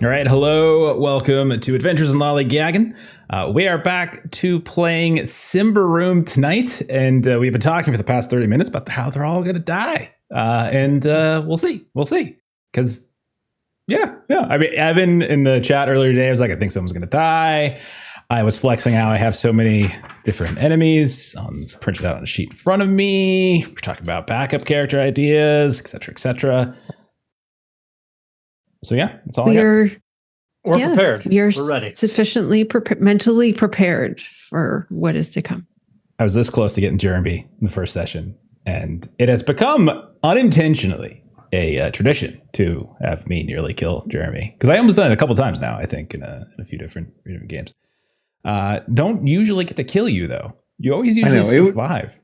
All right, hello, welcome to Adventures in Lollygagging. We are back to playing Symbaroum tonight, and we've been talking for the past 30 minutes about how they're all going to die. And we'll see. Because, yeah. I mean, Evan in the chat earlier today was like, I think someone's going to die. I was flexing how I have so many different enemies printed out on a sheet in front of me. We're talking about backup character ideas, etc., etc. So yeah, that's all I got. We're prepared. We're ready. Sufficiently mentally prepared for what is to come. I was this close to getting Jeremy in the first session, and it has become unintentionally a tradition to have me nearly kill Jeremy. Because I almost done it a couple times now, I think, in a few different games. Don't usually get to kill you, though. You always usually survive.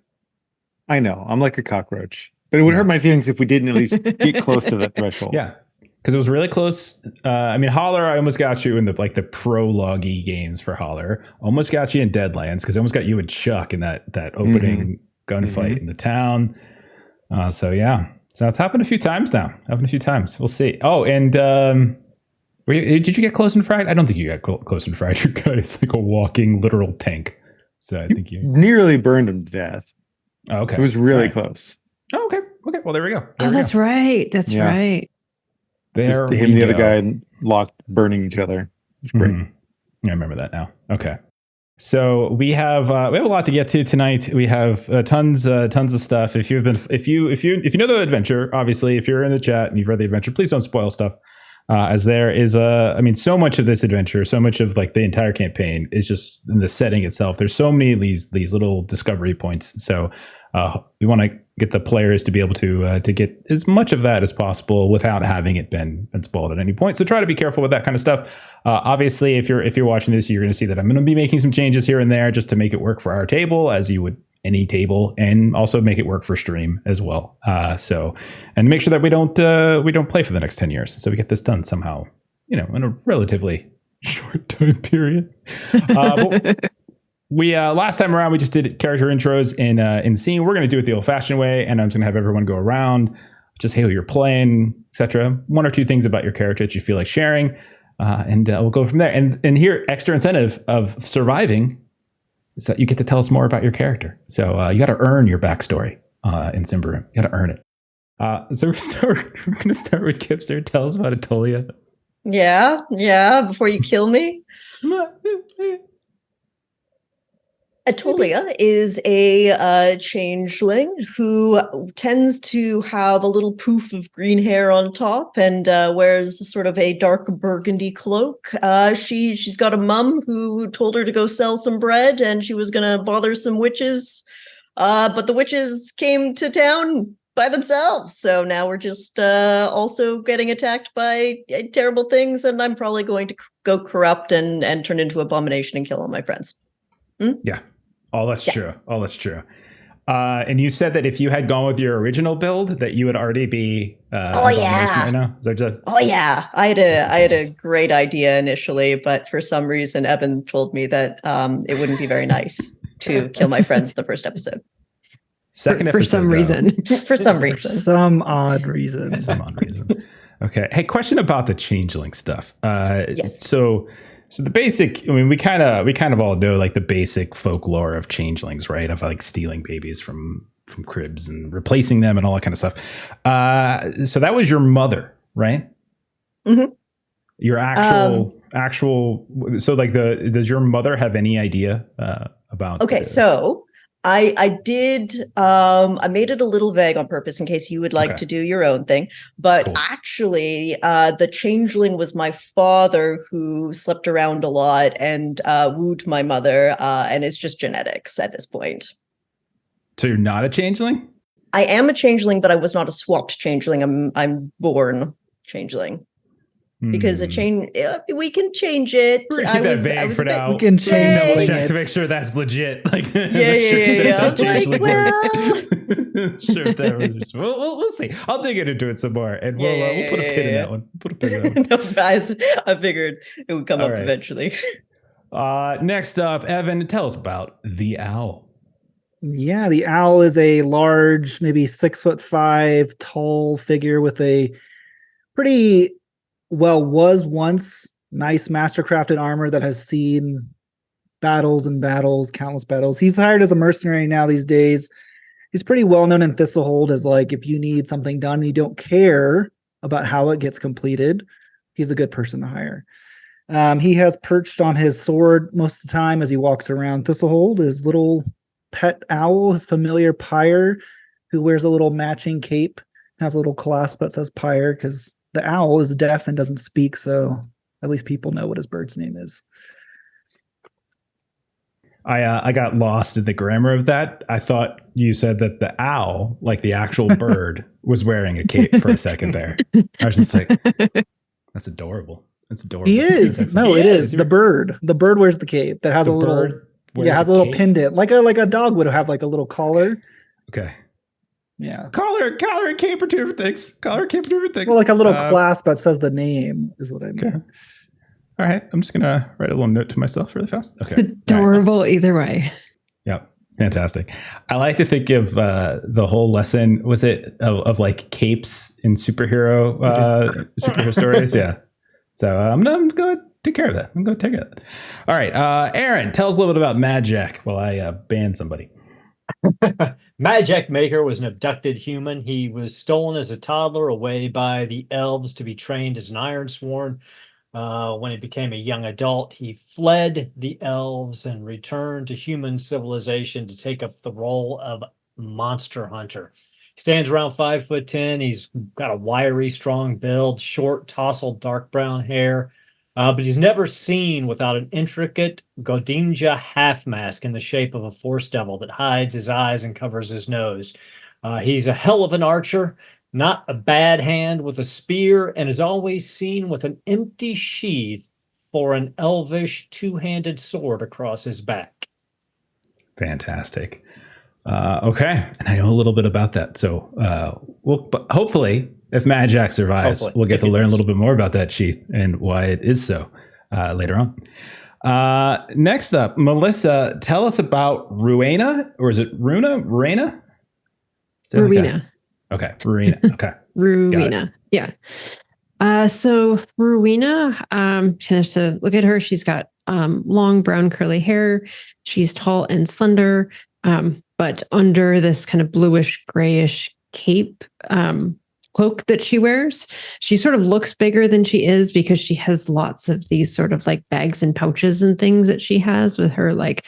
I know. I'm like a cockroach. But it would hurt my feelings if we didn't at least get close to that threshold. Yeah. Because it was really close. I mean, Holler, I almost got you in the prologue-y games for Holler. Almost got you in Deadlands, because I almost got you and Chuck in that opening gunfight in the town. So yeah. So it's happened a few times now. We'll see. Oh, and did you get close and fried? I don't think you got close and fried. Your guy is like a walking literal tank. So I think you nearly burned him to death. Oh, okay. It was really close. Oh, okay. Well, there we go. That's right. That's right. There him and the other guy locked burning each other. It's great. I remember that now. Okay. So we have a lot to get to tonight. We have tons of stuff. If you know the adventure, obviously, if you're in the chat and you've read the adventure, please don't spoil stuff. As there is so much of this adventure, so much of like the entire campaign is just in the setting itself. There's so many of these little discovery points. So we want to get the players to be able to get as much of that as possible without having it been spoiled at any point. So try to be careful with that kind of stuff. Obviously, if you're watching this, you're going to see that I'm going to be making some changes here and there just to make it work for our table, as you would any table, and also make it work for stream as well. And make sure that we don't play for the next 10 years. So we get this done somehow, in a relatively short time period. We last time around we just did character intros in scene. We're going to do it the old-fashioned way, and I'm just going to have everyone go around, just hey, who you're playing, etc. One or two things about your character that you feel like sharing, and we'll go from there. And here, extra incentive of surviving is that you get to tell us more about your character. So you got to earn your backstory in Symbaroum. You got to earn it. So we're going to start with Kipser. Tell us about Attolia. Yeah. Before you kill me. Attolia is a changeling who tends to have a little poof of green hair on top and wears sort of a dark burgundy cloak. She's got a mum who told her to go sell some bread, and she was going to bother some witches. But the witches came to town by themselves. So now we're just also getting attacked by terrible things, and I'm probably going to go corrupt and turn into abomination and kill all my friends. Yeah. All that's true. And you said that if you had gone with your original build, that you would already be right now. Is that just... I had a great idea initially, but for some reason, Evan told me that it wouldn't be very nice to kill my friends the first episode. Second for episode, some reason. For some reason. Some odd reason. Okay. Hey, question about the changeling stuff. Yes. So the basic, I mean, we kind of all know like the basic folklore of changelings, right? Of like stealing babies from cribs and replacing them and all that kind of stuff. So that was your mother, right? Mm-hmm. Your actual. So like does your mother have any idea about? Okay, so I did. I made it a little vague on purpose in case you would like to do your own thing. But actually, the changeling was my father, who slept around a lot and wooed my mother, and it's just genetics at this point. So you're not a changeling? I am a changeling, but I was not a swapped changeling. I'm born changeling. Because we can change it. We're gonna keep that vague for now. We can change it to make sure that's legit. Like, yeah. I was like, sure, we'll see. I'll dig into it some more, and we'll put a pin in that one. No, guys, I figured it would come up eventually. Next up, Evan, tell us about the owl. Yeah, the owl is a large, maybe 6'5" tall figure with a pretty was once nice mastercrafted armor that has seen battles and battles, countless battles. He's hired as a mercenary now these days. He's pretty well known in Thistlehold as like, if you need something done and you don't care about how it gets completed, he's a good person to hire. He has perched on his sword most of the time as he walks around Thistlehold, his little pet owl, his familiar Pyre, who wears a little matching cape, has a little clasp that says Pyre, because the owl is deaf and doesn't speak, so at least people know what his bird's name is. I got lost in the grammar of that. I thought you said that the owl, like the actual bird, was wearing a cape for a second there. I was just like, that's adorable. That's adorable. He is. No, it is. The bird. The bird wears the cape that has a little has a little pendant. Like a dog would have like a little collar. Okay. Yeah. Collar and cape are two different things. Collar and cape are two different things. Well, like a little clasp that says the name is what I mean. Okay. All right. I'm just gonna write a little note to myself really fast. Okay. It's adorable either way. Yep. Fantastic. I like to think of the whole lesson, was it of like capes in superhero stories? Yeah. So I'm going to take care of that. I'm going to take it. All right. Aaron, tell us a little bit about Madjac while I ban somebody. Madjac Maekar was an abducted human. He was stolen as a toddler away by the elves to be trained as an Ironsworn. When he became a young adult, he fled the elves and returned to human civilization to take up the role of monster hunter. He stands around 5'10". He's got a wiry, strong build, short, tousled, dark brown hair. But he's never seen without an intricate Godinja half mask in the shape of a force devil that hides his eyes and covers his nose. He's a hell of an archer, not a bad hand with a spear, and is always seen with an empty sheath for an elvish two-handed sword across his back. Fantastic. Okay, and I know a little bit about that. So but hopefully, if Madjac survives, we'll get to learn a little bit more about that sheath and why it is so later on. Next up, Melissa, tell us about Ruena, or is it Runa? Rowena? Rowena. Okay, Rowena. Okay. Rowena. Yeah. So Rowena, kind of to look at her, she's got long brown curly hair. She's tall and slender, but under this kind of bluish grayish cape cloak that she wears, she sort of looks bigger than she is because she has lots of these sort of like bags and pouches and things that she has with her like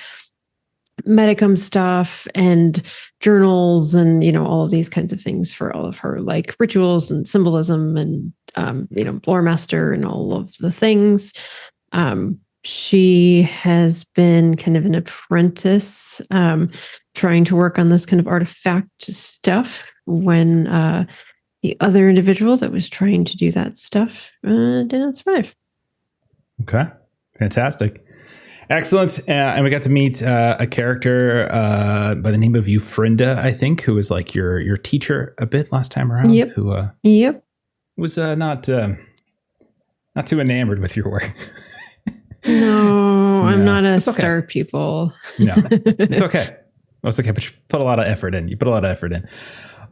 medicum stuff and journals and, you know, all of these kinds of things for all of her like rituals and symbolism and, you know, lore master and all of the things. She has been kind of an apprentice, trying to work on this kind of artifact stuff when the other individual that was trying to do that stuff did not survive. Okay, fantastic. Excellent. And we got to meet a character by the name of Eufrinda, I think, who was like your teacher a bit last time around. Yep. Who was not too enamored with your work. No, I'm not a star pupil. No, it's okay. It's okay, but you put a lot of effort in.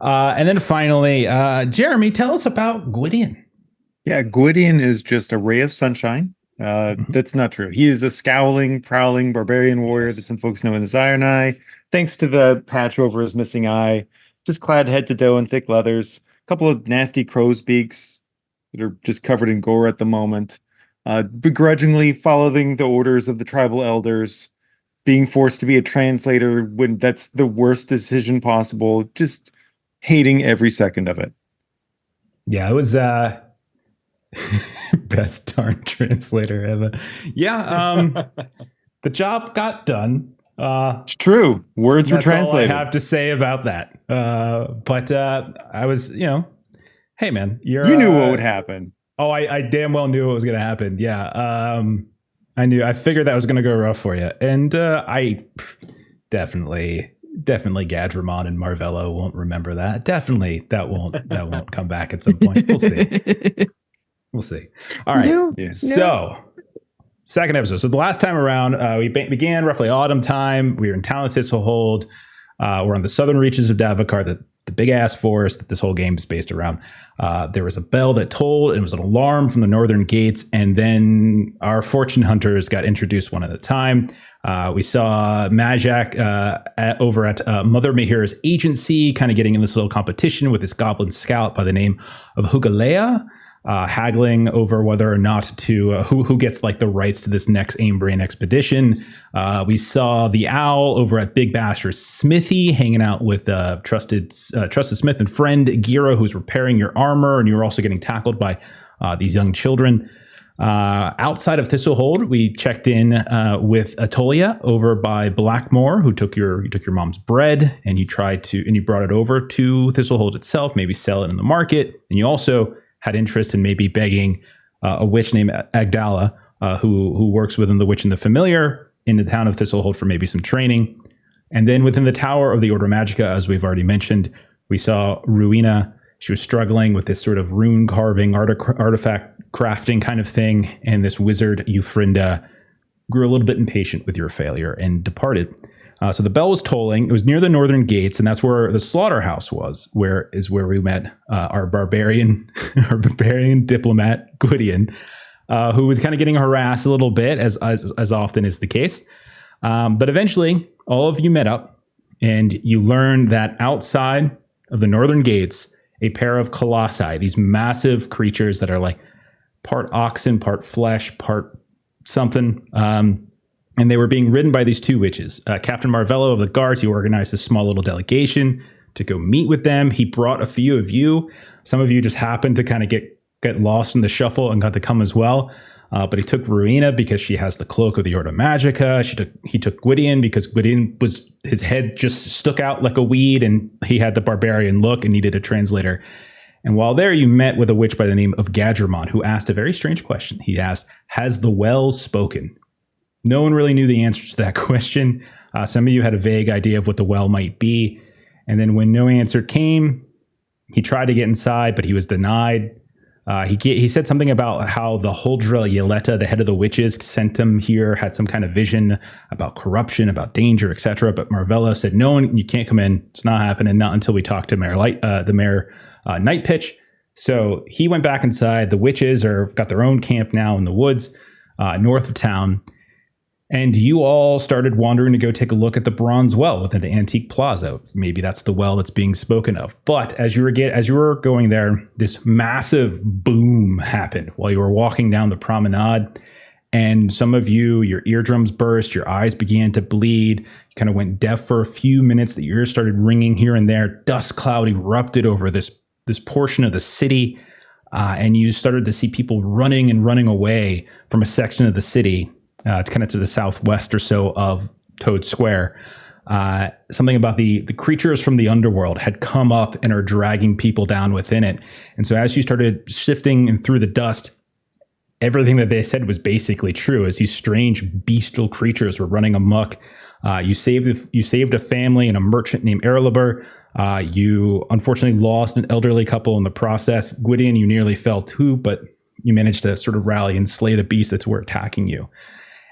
And then finally, Jeremy, tell us about Gwydion. Yeah, Gwydion is just a ray of sunshine. That's not true. He is a scowling, prowling barbarian warrior that some folks know in his Iron Eye. Thanks to the patch over his missing eye, just clad head to toe in thick leathers, a couple of nasty crow's beaks that are just covered in gore at the moment. Begrudgingly following the orders of the tribal elders, being forced to be a translator when that's the worst decision possible, just hating every second of it. Yeah, it was best darn translator ever. Yeah, the job got done. It's true. Words were translated. All I have to say about that. But I was, hey man, you knew what would happen. Oh, I damn well knew what was going to happen. Yeah. I figured that was going to go rough for you. And I definitely Gadramon and Marvello won't remember that. Definitely that won't come back at some point. We'll see. All right. So second episode. So the last time around, we began roughly autumn time. We were in town with Thistlehold. We're on the southern reaches of Davokar. the big ass forest that this whole game is based around. There was a bell that tolled, and it was an alarm from the northern gates. And then our fortune hunters got introduced one at a time. We saw Madjac over at Mother Mahir's agency, kind of getting in this little competition with this goblin scout by the name of Hugalea, haggling over whether or not to who gets like the rights to this next Aimbrain expedition. We saw the owl over at Big Bastard's smithy, hanging out with trusted smith and friend Gira, who's repairing your armor, and you were also getting tackled by these young children. Outside of Thistlehold, we checked in with Attolia over by Blackmore, who took your mom's bread, and you brought it over to Thistlehold itself, maybe sell it in the market, and you also had interest in maybe begging a witch named Agdala, who works within the Witch and the Familiar in the town of Thistlehold for maybe some training. And then within the Tower of the Order Magica, as we've already mentioned, we saw Ruina. She was struggling with this sort of rune carving, artifact crafting kind of thing, and this wizard, Eufrinda, grew a little bit impatient with your failure and departed. So the bell was tolling. It was near the northern gates, and that's where the slaughterhouse was, where we met our barbarian diplomat, Gwydion, who was kind of getting harassed a little bit, as often is the case. But eventually, all of you met up, and you learned that outside of the northern gates, a pair of colossi, these massive creatures that are like part oxen, part flesh, part something, and they were being ridden by these two witches. Captain Marvello of the Guards, he organized a small little delegation to go meet with them. He brought a few of you. Some of you just happened to kind of get lost in the shuffle and got to come as well. But he took Ruina because she has the cloak of the Order Magica. He took Gwydion because Gwydion his head just stuck out like a weed, and he had the barbarian look and needed a translator. And while there, you met with a witch by the name of Gadramon, who asked a very strange question. He asked, "Has the well spoken?" No one really knew the answer to that question. Some of you had a vague idea of what the well might be. And then when no answer came, he tried to get inside, but he was denied. He said something about how the Huldra Yeleta, the head of the witches, sent him here, had some kind of vision about corruption, about danger, etc. But Marvello said, "No one, you can't come in. It's not happening. Not until we talk to the Mayor Night Pitch." So he went back inside. The witches got their own camp now in the woods north of town. And you all started wandering to go take a look at the bronze well within the antique plaza. Maybe that's the well that's being spoken of. But as you were going there, this massive boom happened while you were walking down the promenade. And some of you, your eardrums burst, your eyes began to bleed. You kind of went deaf for a few minutes. The ears started ringing here and there. Dust cloud erupted over this portion of the city. And you started to see people running away from a section of the city. It's kind of to the southwest or so of Toad Square. Something about the creatures from the underworld had come up and are dragging people down within it. And so as you started shifting and through the dust, everything that they said was basically true. As these strange bestial creatures were running amok, you saved a family and a merchant named Erlaber. You unfortunately lost an elderly couple in the process. Gwydion, you nearly fell too, but you managed to sort of rally and slay the beasts that were attacking you.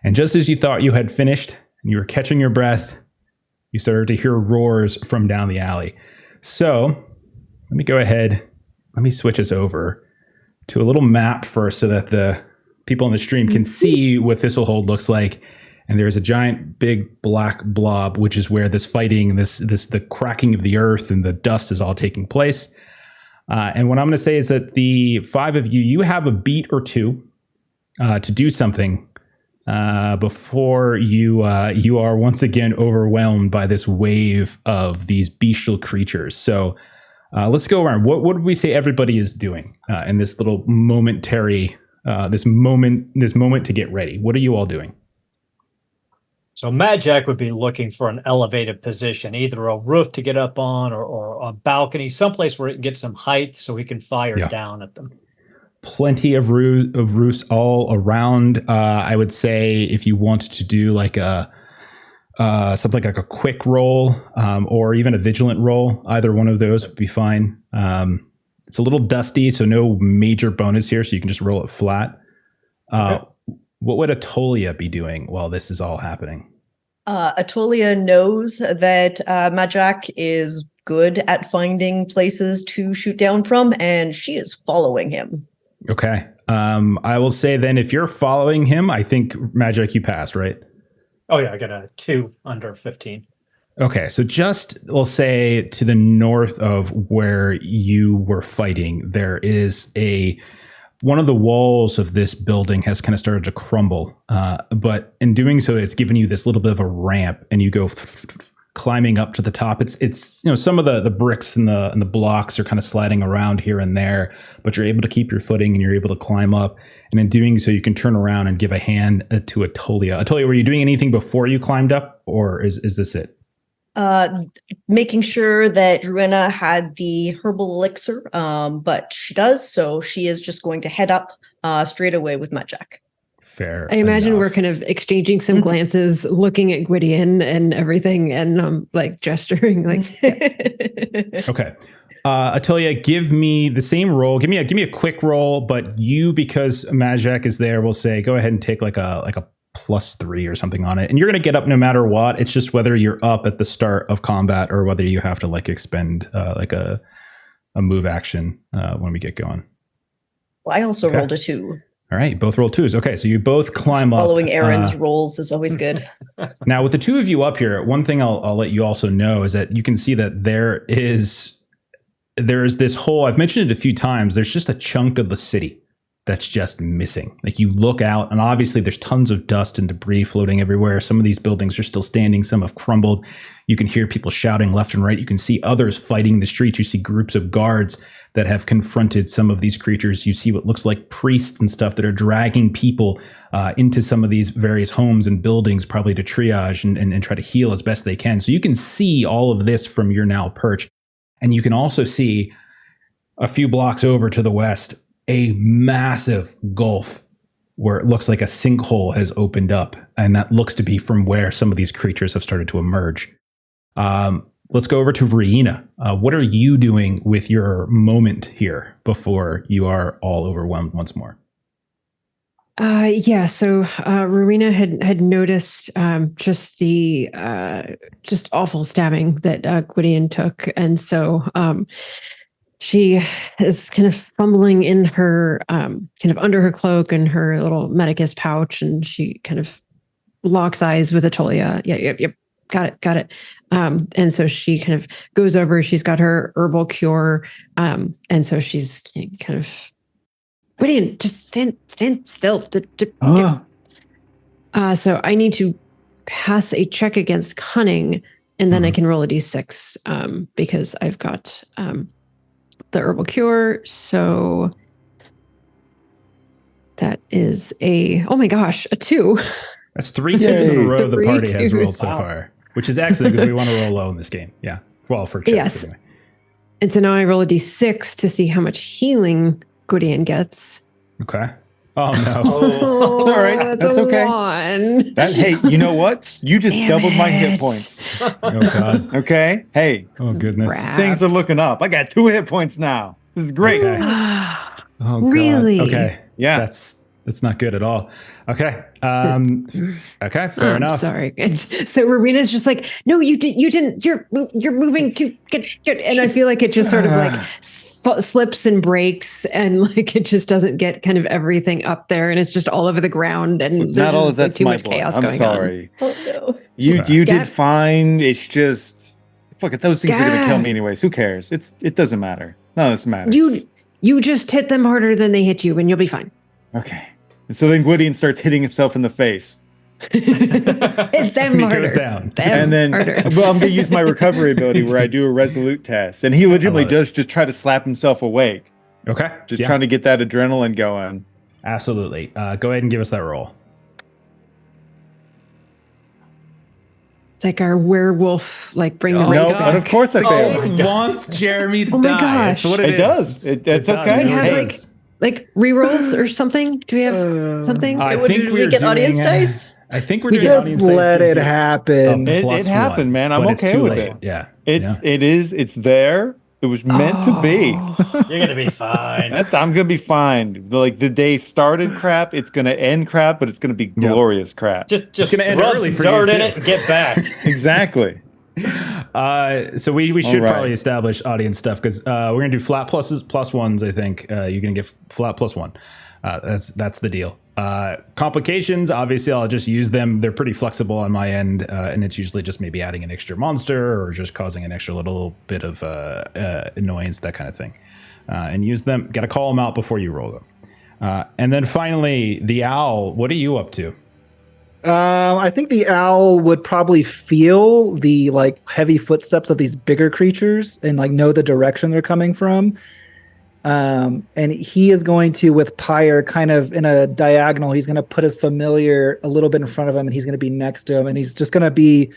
And just as you thought you had finished and you were catching your breath, you started to hear roars from down the alley. So let me go ahead. Let me switch us over to a little map first so that the people on the stream can see what Thistlehold looks like. And there's a giant big black blob, which is where this fighting, the cracking of the earth and the dust is all taking place. And what I'm going to say is that the five of you have a beat or two to do something before you are once again overwhelmed by this wave of these bestial creatures. So let's go around. What would we say everybody is doing in this little momentary this moment to get ready? What are you all doing? So Madjac would be looking for an elevated position, either a roof to get up on or a balcony, someplace where it can get some height so he can fire down at them. Plenty of roofs all around. I would say if you want to do like something like a quick roll or even a vigilant roll, either one of those would be fine. It's a little dusty, so no major bonus here, so you can just roll it flat. Okay. What would Attolia be doing while this is all happening? Attolia knows that Madjac is good at finding places to shoot down from, and she is following him. Okay. I will say then, if you're following him, I think Madjac, you passed, right? Oh yeah, I got a 2 under 15. Okay, so just we'll say to the north of where you were fighting, there is one of the walls of this building has kind of started to crumble, but in doing so, it's given you this little bit of a ramp, and you go climbing up to the top. It's some of the bricks and the blocks are kind of sliding around here and there, but you're able to keep your footing and you're able to climb up. And in doing so, you can turn around and give a hand to Attolia. Attolia, were you doing anything before you climbed up, or is this it? Making sure that Rowena had the herbal elixir, but she does, so she is just going to head up straight away with Madjac. Fair. I imagine enough. we're kind of exchanging some glances, looking at Gwydion and everything, and like gesturing, like. Yeah. Okay, Attolia, give me the same roll. Give me a quick roll, but you, because Madjac is there, will say go ahead and take like a +3 or something on it, and you're going to get up no matter what. It's just whether you're up at the start of combat or whether you have to like expend like a move action when we get going. Well, I also rolled a 2. All right, both roll 2s. Okay, so you both climb up. Following Aaron's rolls is always good. Now, with the two of you up here, one thing I'll let you also know is that you can see that there is this whole, I've mentioned it a few times, there's just a chunk of the city that's just missing. Like, you look out, and obviously there's tons of dust and debris floating everywhere. Some of these buildings are still standing, some have crumbled. You can hear people shouting left and right. You can see others fighting the streets. You see groups of guards that have confronted some of these creatures. You see what looks like priests and stuff that are dragging people into some of these various homes and buildings, probably to triage and try to heal as best they can. So you can see all of this from your now perch. And you can also see a few blocks over to the west, a massive gulf where it looks like a sinkhole has opened up. And that looks to be from where some of these creatures have started to emerge. Let's go over to Rowena. What are you doing with your moment here before you are all overwhelmed once more? So Rowena had noticed just the just awful stabbing that Gwydion took, and so she is kind of fumbling in her kind of under her cloak and her little medicus pouch, and she kind of locks eyes with Attolia. Yep. Got it. And so she kind of goes over, she's got her herbal cure. And so she's kind of, Gwydion, just stand still. So I need to pass a check against cunning, and then I can roll a d6 because I've got the herbal cure. So that is a 2. That's 3 twos in a row the 3 party has twos. rolled so far, which is excellent because we want to roll low in this game. Yeah. Well, for checks Yes. anyway. And so now I roll a d6 to see how much healing Gwydion gets. Okay. Oh, no. Oh, all right. That's a okay. 1. Hey, you know what? You just Damn doubled my it. hit points. Oh, God. Okay? Hey, Oh, goodness. Crap. things are looking up. I got 2 hit points now. This is great. Okay. Oh, God. Really? Okay. Yeah. That's not good at all. Okay. Okay. Fair enough. Sorry. So Rowena's just like, no, you didn't. You're moving too good. And I feel like it just sort of like slips and breaks, and like it just doesn't get kind of everything up there, and it's just all over the ground, and there's Not all just, of that's too my much blood. chaos I'm going sorry. Oh no. You Sorry. did fine. It's just fuck it. Those things are gonna kill me anyways. Who cares? It doesn't matter. None of this matters. on. You just hit them harder than they hit you, and you'll be fine. Okay. And so then Gwydion starts hitting himself in the face. It's them He harder. goes down. Them And then, harder. well, I'm going to use my recovery ability where I do a resolute test. And he legitimately love it. does just try to slap himself awake. Okay. Just Yeah, trying to get that adrenaline going. absolutely. Go ahead and give us that roll. It's like our werewolf, like bring the Oh, ring No, God. but of course I failed. It wants Jeremy to Oh my die. gosh. That's what it It is. does. It's does. okay. We have, It like, does. like rerolls or something. Do we have something? I Did think we we're get audience doing, dice? I think we're We doing Just audience dice let gives it you happen. a It plus happened, one, man. I'm but it's okay too with late. it. Yeah. It's there. It was meant to be. You're gonna be fine. I'm gonna be fine. Like the day started crap, it's gonna end crap, but it's gonna be glorious crap. Just gonna end rub early some for you, dirt in too. it and get back. Exactly. So we should right. probably establish audience stuff because we're gonna do flat pluses plus ones. I think you're gonna get flat plus one. That's the deal. Complications, obviously, I'll just use them. They're pretty flexible on my end, and it's usually just maybe adding an extra monster or just causing an extra little bit of annoyance, that kind of thing. And use them. Got to call them out before you roll them. And then finally, the owl. What are you up to? I think the owl would probably feel the like heavy footsteps of these bigger creatures and like know the direction they're coming from. And he is going to, with Pyre, kind of in a diagonal, he's going to put his familiar a little bit in front of him, and he's going to be next to him, and he's just going to be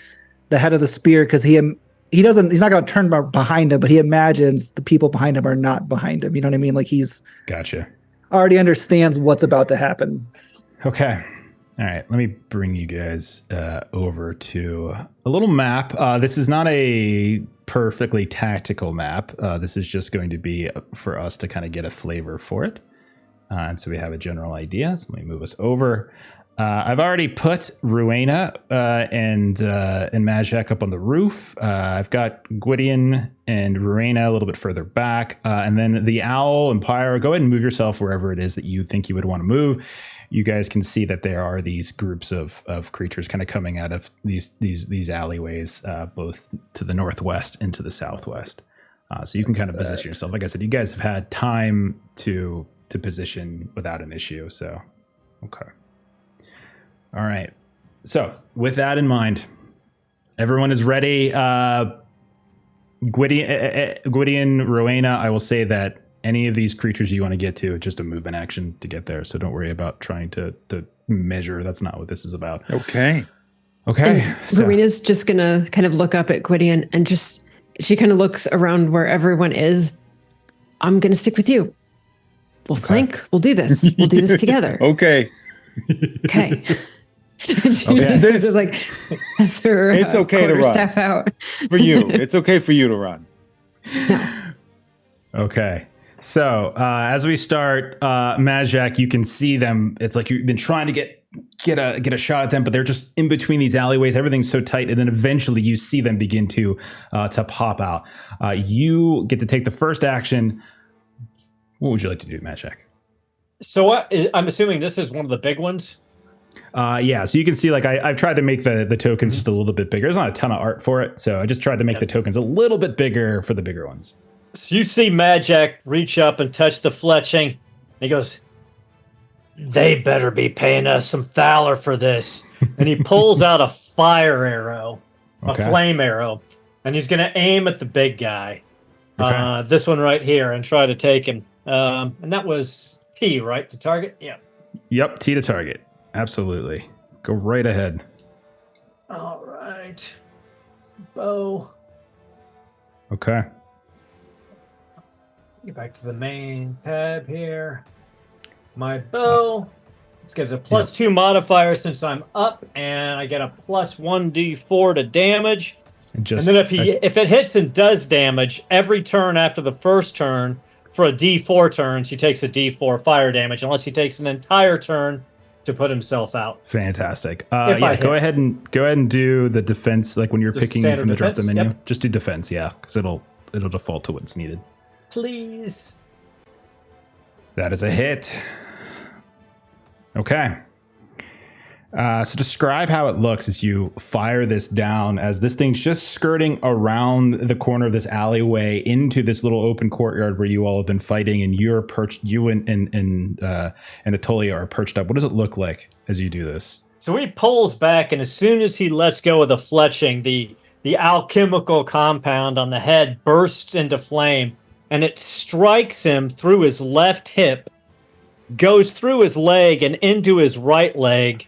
the head of the spear because he's not going to turn behind him, but he imagines the people behind him are not behind him. You know what I mean? Like he's Gotcha. already understands what's about to happen. Okay. All right, let me bring you guys over to a little map. This is not a perfectly tactical map. This is just going to be for us to kind of get a flavor for it. And so we have a general idea. So let me move us over. I've already put Rowena and Madjac up on the roof. I've got Gwydion and Rowena a little bit further back. And then the owl and Pyro, go ahead and move yourself wherever it is that you think you would want to move. You guys can see that there are these groups of creatures kind of coming out of these alleyways, both to the northwest and to the southwest. So you can kind of position yourself. Like I said, you guys have had time to position without an issue. So, okay. All right. So with that in mind, everyone is ready. Gwydion, Rowena, I will say that any of these creatures you want to get to, it's just a movement action to get there. So don't worry about trying to measure. That's not what this is about. Okay. So, Rowena's just going to kind of look up at Gwydion and she kind of looks around where everyone is. I'm going to stick with you. We'll flank. We'll do this. We'll do this together. Okay. Okay. She Okay. sort of like has her It's okay to run. staff out. For you. It's okay for you to run. No. Okay. So as we start, Madjac, you can see them. It's like you've been trying to get a shot at them, but they're just in between these alleyways. Everything's so tight, and then eventually you see them begin to pop out. You get to take the first action. What would you like to do, Madjac? So I'm assuming this is one of the big ones. Yeah, so you can see like I've tried to make the tokens just a little bit bigger. There's not a ton of art for it, so I just tried to make the tokens a little bit bigger for the bigger ones. So you see Madjac reach up and touch the fletching. And he goes, "They better be paying us some thaler for this." And he pulls out a fire arrow, a flame arrow, and he's going to aim at the big guy. Okay. This one right here, and try to take him. And that was T, right? To target? Yeah. Yep, T to target. Absolutely. Go right ahead. All right. Bow. Okay. Get back to the main tab here. My bow. This gives a +2 modifier since I'm up, and I get a +1d4 to damage. And then if it hits and does damage, every turn after the first turn, for a d4 turns, he takes a d4 fire damage, unless he takes an entire turn to put himself out. Fantastic. Go ahead and do the defense, like when you're Just picking standard from the drop the defense? menu. Yep. Just do defense, yeah, because it'll default to what's needed. Please. That is a hit. Okay. So describe how it looks as you fire this down, as this thing's just skirting around the corner of this alleyway into this little open courtyard where you all have been fighting, and you're perched. You and Attolia are perched up. What does it look like as you do this? So he pulls back, and as soon as he lets go of the fletching, the alchemical compound on the head bursts into flame, and it strikes him through his left hip, goes through his leg and into his right leg.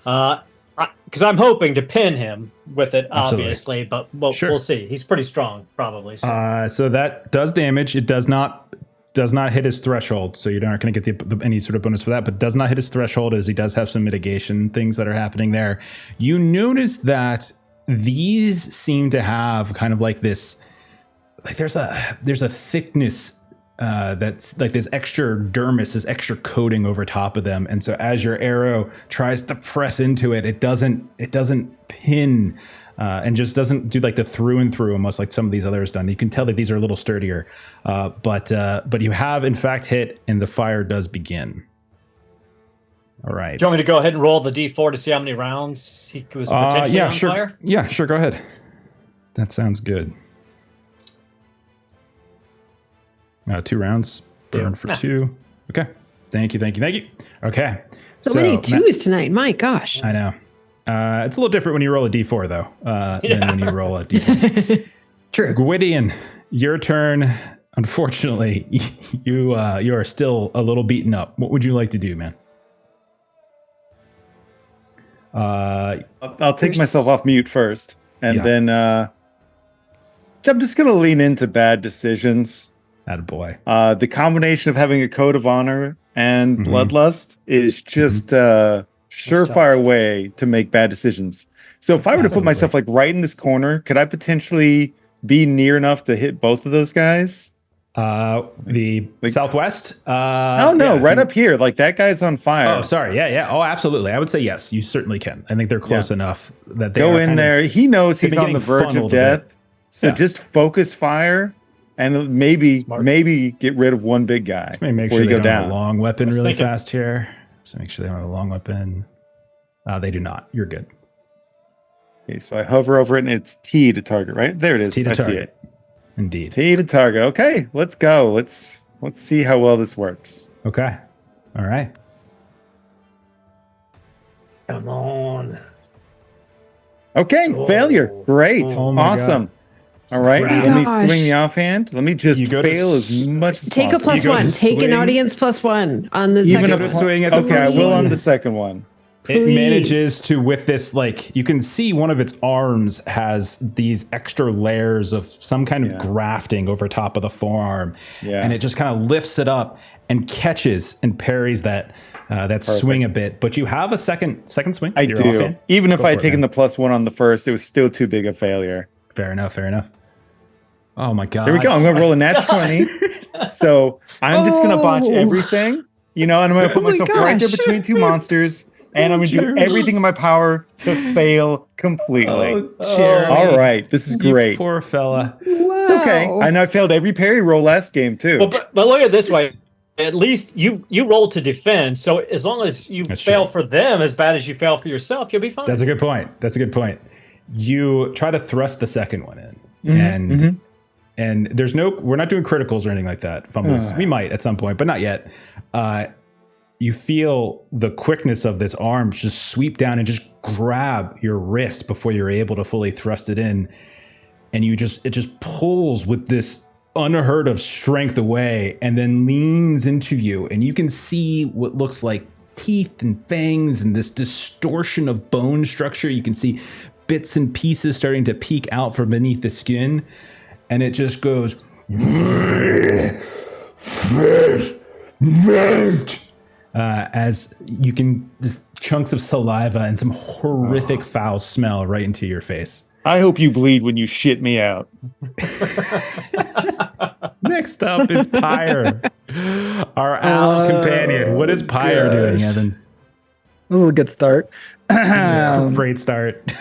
Because I'm hoping to pin him with it, obviously, but we'll see. He's pretty strong, probably. So that does damage. It does not hit his threshold, so you're not going to get any sort of bonus for that, but does not hit his threshold, as he does have some mitigation things that are happening there. You notice that these seem to have kind of like this, like there's a thickness that's like this extra dermis, this extra coating over top of them, and so as your arrow tries to press into it, it doesn't pin and just doesn't do like the through and through almost like some of these others done. You can tell that these are a little sturdier, but you have in fact hit, and the fire does begin. All right. Do you want me to go ahead and roll the d4 to see how many rounds he was potentially on sure. fire? Yeah, sure. Go ahead. That sounds good. 2 rounds. Burn for 2. Okay. Thank you. Okay. So many twos tonight. My gosh. I know. It's a little different when you roll a d4, though, than when you roll a d4. True. Gwydion, your turn. Unfortunately, you are still a little beaten up. What would you like to do, man? I'll take myself off mute first, and then I'm just gonna lean into bad decisions. Attaboy. The combination of having a code of honor and bloodlust is just a surefire way to make bad decisions. So if I were to put myself like right in this corner, could I potentially be near enough to hit both of those guys? Southwest? Right up here. Like that guy's on fire. Oh, sorry. Yeah. Oh, absolutely. I would say yes. You certainly can. I think they're close enough that they go in there. He knows he's on the verge of death. So just focus fire and maybe get rid of one big guy. Let me make sure they don't have a long weapon really fast here. So make sure they don't have a long weapon. They do not. You're good. Okay, so I hover over it and it's T to target, right? There it is. T to target. See it. Indeed. T to target. Okay, let's go. Let's see how well this works. Okay. All right. Come on. Okay, failure. Great. Oh my awesome. God. All right, let me gosh. swing the offhand. Let me just fail as much as Take possible. a +1. Take an audience +1 on the Even second a one. swing at the Okay, I first will one. on the second one. It Please. manages to, with this, like, you can see one of its arms has these extra layers of some kind of grafting over top of the forearm. Yeah. And it just kind of lifts it up and catches and parries that swing a bit. But you have a second swing. I with your do. offhand. Even if Go I for had it, taken man. the +1 on the first, it was still too big a failure. Fair enough. Oh my God. Here we go. I'm going to roll a nat 20. So I'm just going to botch everything, and I'm going to put my myself right there gosh. between two monsters. And I'm going to do Jeremy. everything in my power to fail completely. Jeremy. All right. This is You great. poor fella. Wow. It's okay. And I failed every parry roll last game, too. Well, but look at it this way. At least you roll to defend. So as long as you fail for them as bad as you fail for yourself, you'll be fine. That's a good point. You try to thrust the second one in. And there's we're not doing criticals or anything like that. Fumbles. We might at some point, but not yet. You feel the quickness of this arm just sweep down and just grab your wrist before you're able to fully thrust it in. And it just pulls with this unheard of strength away and then leans into you. And you can see what looks like teeth and fangs and this distortion of bone structure. You can see bits and pieces starting to peek out from beneath the skin. And it just goes, as you can, this chunks of saliva and some horrific foul smell right into your face. I hope you bleed when you shit me out. Next up is Pyre, our owl companion. What is Pyre doing, Evan? This is a good start. Great start.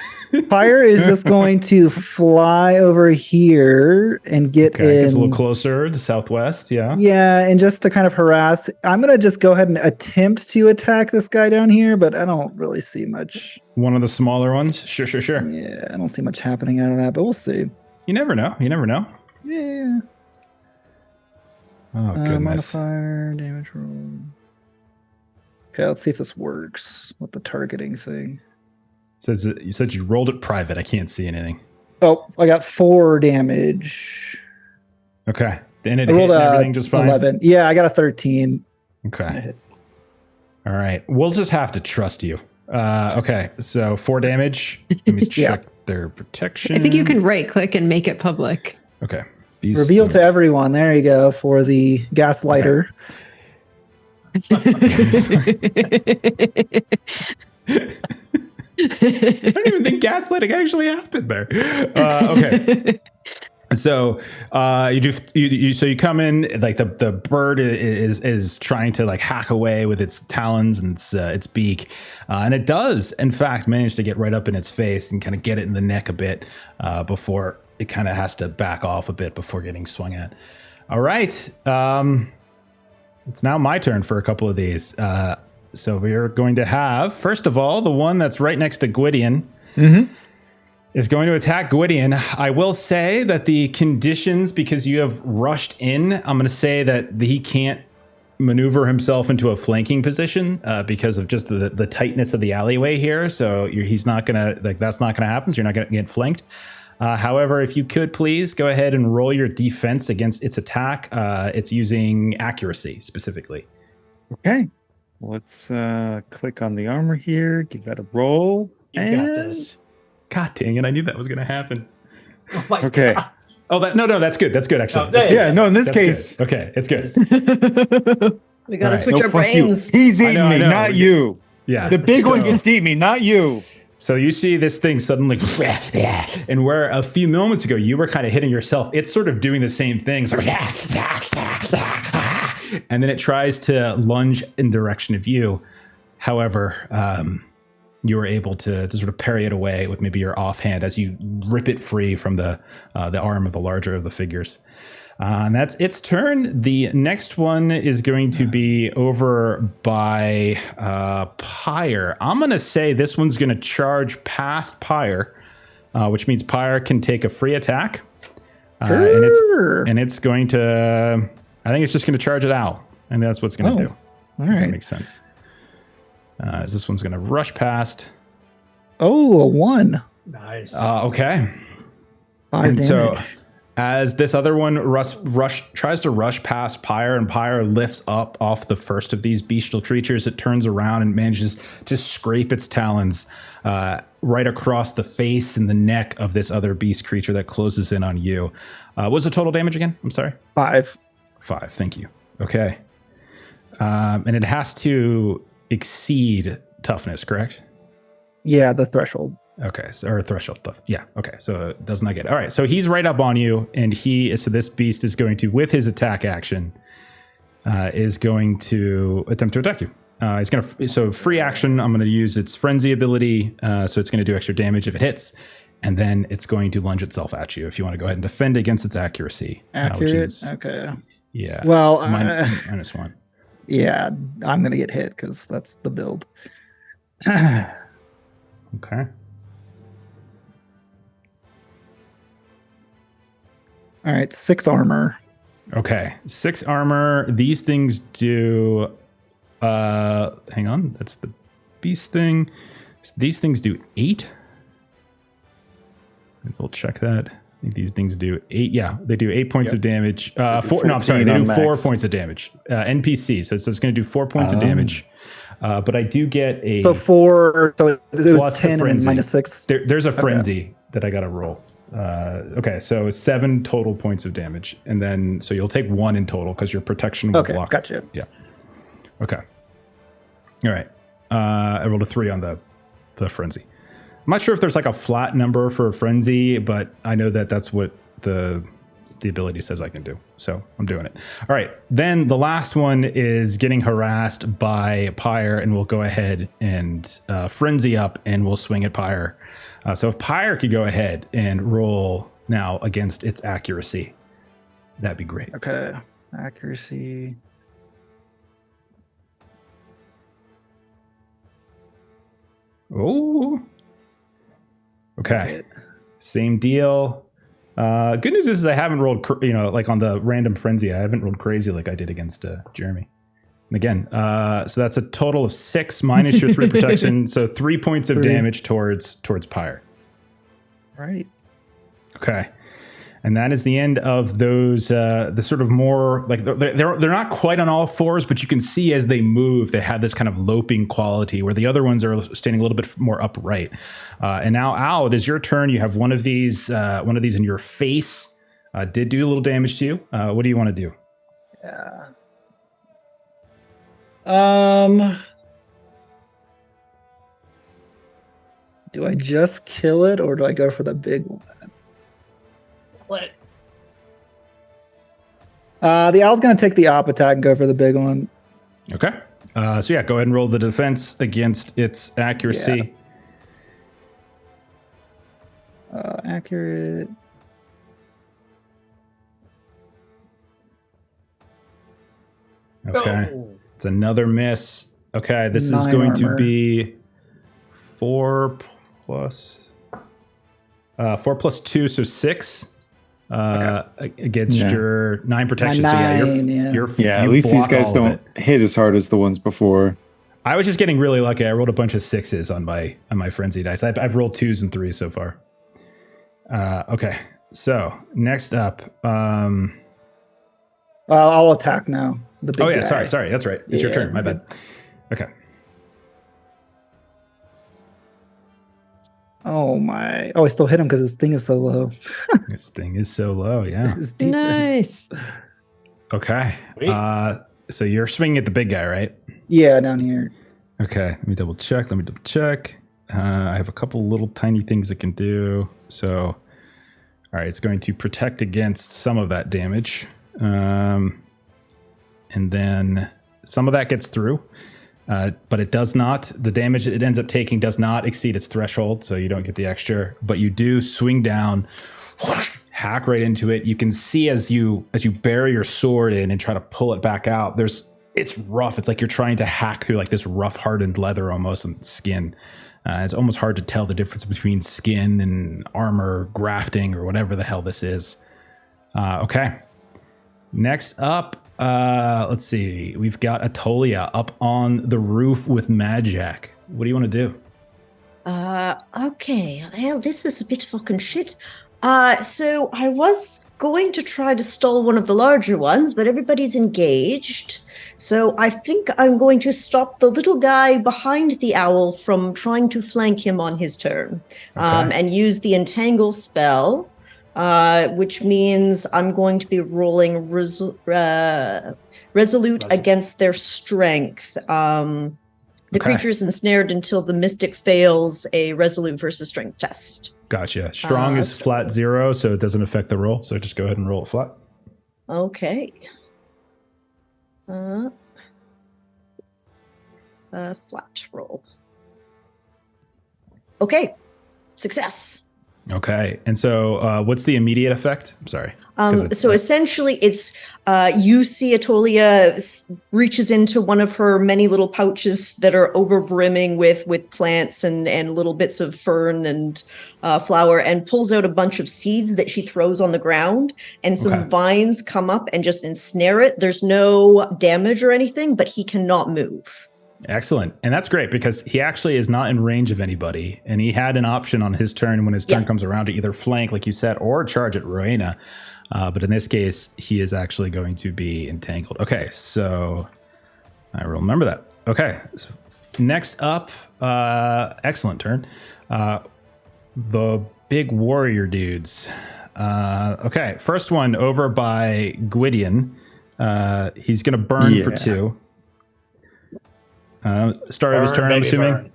Fire is just going to fly over here and get in. It's a little closer to southwest, yeah. Yeah, and just to kind of harass, I'm going to just go ahead and attempt to attack this guy down here, but I don't really see much. One of the smaller ones? Sure. Yeah, I don't see much happening out of that, but we'll see. You never know. Yeah. Oh, goodness. Modifier, damage roll. Okay, let's see if this works with the targeting thing. You said you rolled it private. I can't see anything. Oh, I got 4 damage. Okay. Then it I hit rolled and everything just fine? 11. Yeah, I got a 13. Okay. All right. We'll just have to trust you. Okay. So 4 damage. Let me check their protection. I think you can right click and make it public. Okay. Reveal to everyone. There you go for the gaslighter. I don't even think gaslighting actually happened there. Okay. So you come in, like the bird is trying to like hack away with its talons and its beak, and it does in fact manage to get right up in its face and kind of get it in the neck a bit before it kind of has to back off a bit before getting swung at. All right, it's now my turn for a couple of these. So we're going to have, first of all, the one that's right next to Gwydion. Mm-hmm. Is going to attack Gwydion. I will say that the conditions, because you have rushed in, I'm going to say that he can't maneuver himself into a flanking position because of just the tightness of the alleyway here. So he's not going to, like, that's not going to happen. So you're not going to get flanked. However, if you could please go ahead and roll your defense against its attack. It's using accuracy specifically. Okay. Let's click on the armor here. Give that a roll. You got this. God dang it! I knew that was going to happen. Oh my Okay. God. Oh, that's good. That's good actually. Oh, That's there good. you Yeah, no, in this That's case, good. Okay, it's good. We gotta Right. switch no, our fuck you. brains. He's I eating know, I me, know. not you. Yeah. The big one So- gets to eat me, not you. So you see this thing suddenly, and where a few moments ago you were kind of hitting yourself, it's sort of doing the same thing. So, and then it tries to lunge in direction of you. However, you were able to sort of parry it away with maybe your offhand as you rip it free from the arm of the larger of the figures. And that's its turn. The next one is going to be over by Pyre. I'm going to say this one's going to charge past Pyre, which means Pyre can take a free attack. And it's going to, I think it's just going to charge at Owl. And that's what's going to do. All That right. makes sense. This one's going to rush past. Oh, a 1. Nice. Okay. 5 And damage. so as this other one tries to rush past Pyre, and Pyre lifts up off the first of these bestial creatures, it turns around and manages to scrape its talons right across the face and the neck of this other beast creature that closes in on you. What was the total damage again? I'm sorry. 5. 5. Thank you. Okay. And it has to exceed toughness, correct? Yeah, the threshold. Okay, so or threshold. Yeah. Okay, so it does not get it. All right, so he's right up on you, and so this beast is going to, with his attack action, is going to attempt to attack you. He's going to, so free action. I'm going to use its frenzy ability, so it's going to do extra damage if it hits, and then it's going to lunge itself at you. If you want to go ahead and defend against its accuracy, which Accurate. is, Okay. yeah. Well, -1. yeah, I'm gonna get hit because that's the build. Okay. All right, 6 armor. Okay, 6 armor. These things do. Hang on, that's the beast thing. These things do 8. We'll check that. I think these things do 8. Yeah, they do 8 points of damage. 4. No, I'm sorry, they do 4 points of damage. NPC, so it's going to do 4 points of damage. But I do get a. So 4. So it was plus the 10 and frenzy. minus 6. There's a frenzy that I got to roll. Okay, so 7 total points of damage, and then so you'll take 1 in total because your protection will Okay, block. gotcha. Yeah. Okay. All right. I rolled a 3 on the frenzy. I'm not sure if there's like a flat number for a frenzy, but I know that that's what the ability says I can do. So I'm doing it. All right. Then the last one is getting harassed by Pyre, and we'll go ahead and frenzy up, and we'll swing at Pyre. So if Pyre could go ahead and roll now against its accuracy, that'd be great. Okay, accuracy. Oh. Okay. Same deal. Good news is I haven't rolled, like on the random frenzy, I haven't rolled crazy like I did against Jeremy. And again, so that's a total of 6 minus your 3 protection, so 3 points of damage towards Pyre. Right. Okay. And that is the end of those, the sort of more, like, they're not quite on all fours, but you can see as they move, they have this kind of loping quality where the other ones are standing a little bit more upright. And now, Al, it is your turn. You have one of these in your face. Did do a little damage to you. What do you want to do? Yeah. Do I just kill it, or do I go for the big one? The owl's gonna take the op attack and go for the big one. Okay. So yeah, go ahead and roll the defense against its accuracy. Accurate. Okay. Oh. It's another miss. Okay, this is 9 going to armor. be 4 plus 2, so 6 against Yeah. your 9 protection. My so yeah, 9, yeah. you At least these block guys all of don't it. hit as hard as the ones before. I was just getting really lucky. I rolled a bunch of 6s on my frenzy dice. I've rolled 2s and 3s so far. Okay, so next up. I'll attack now. The big Oh yeah, guy. sorry. That's right. It's your Yeah. turn. My bad. Okay. Oh my! Oh, I still hit him because his thing is so low. This thing is so low. Yeah. His defense. Nice. Okay. Sweet. So you're swinging at the big guy, right? Yeah, down here. Okay. Let me double check. I have a couple little tiny things it can do. So, all right, it's going to protect against some of that damage. And then some of that gets through, but it does not. The damage it ends up taking does not exceed its threshold, so you don't get the extra. But you do swing down, hack right into it. You can see as you bury your sword in and try to pull it back out. It's rough. It's like you're trying to hack through like this rough, hardened leather almost and skin. It's almost hard to tell the difference between skin and armor, grafting, or whatever the hell this is. Okay. Next up, let's see. We've got Attolia up on the roof with Madjac. What do you want to do? Okay. Well, this is a bit fucking shit. So I was going to try to stall one of the larger ones, but everybody's engaged. So I think I'm going to stop the little guy behind the owl from trying to flank him on his turn, and use the entangle spell, which means I'm going to be rolling resolute against their strength. The creature is ensnared until the mystic fails a resolute versus strength test. Gotcha. Strong is flat 0, so it doesn't affect the roll. So just go ahead and roll it flat. Okay. Flat roll. Okay. Success. Okay. And so what's the immediate effect? I'm sorry. So essentially, it's you see Attolia reaches into one of her many little pouches that are overbrimming with plants and little bits of fern and flower, and pulls out a bunch of seeds that she throws on the ground, and some vines come up and just ensnare it. There's no damage or anything, but he cannot move. Excellent. And that's great because he actually is not in range of anybody. And he had an option on his turn when his turn comes around to either flank, like you said, or charge at Rowena. But in this case, he is actually going to be entangled. Okay, so I will remember that. Okay, so next up, excellent turn. The big warrior dudes. Okay, first one over by Gwydion. He's going to burn for 2. Start of his turn, I'm assuming. Burn.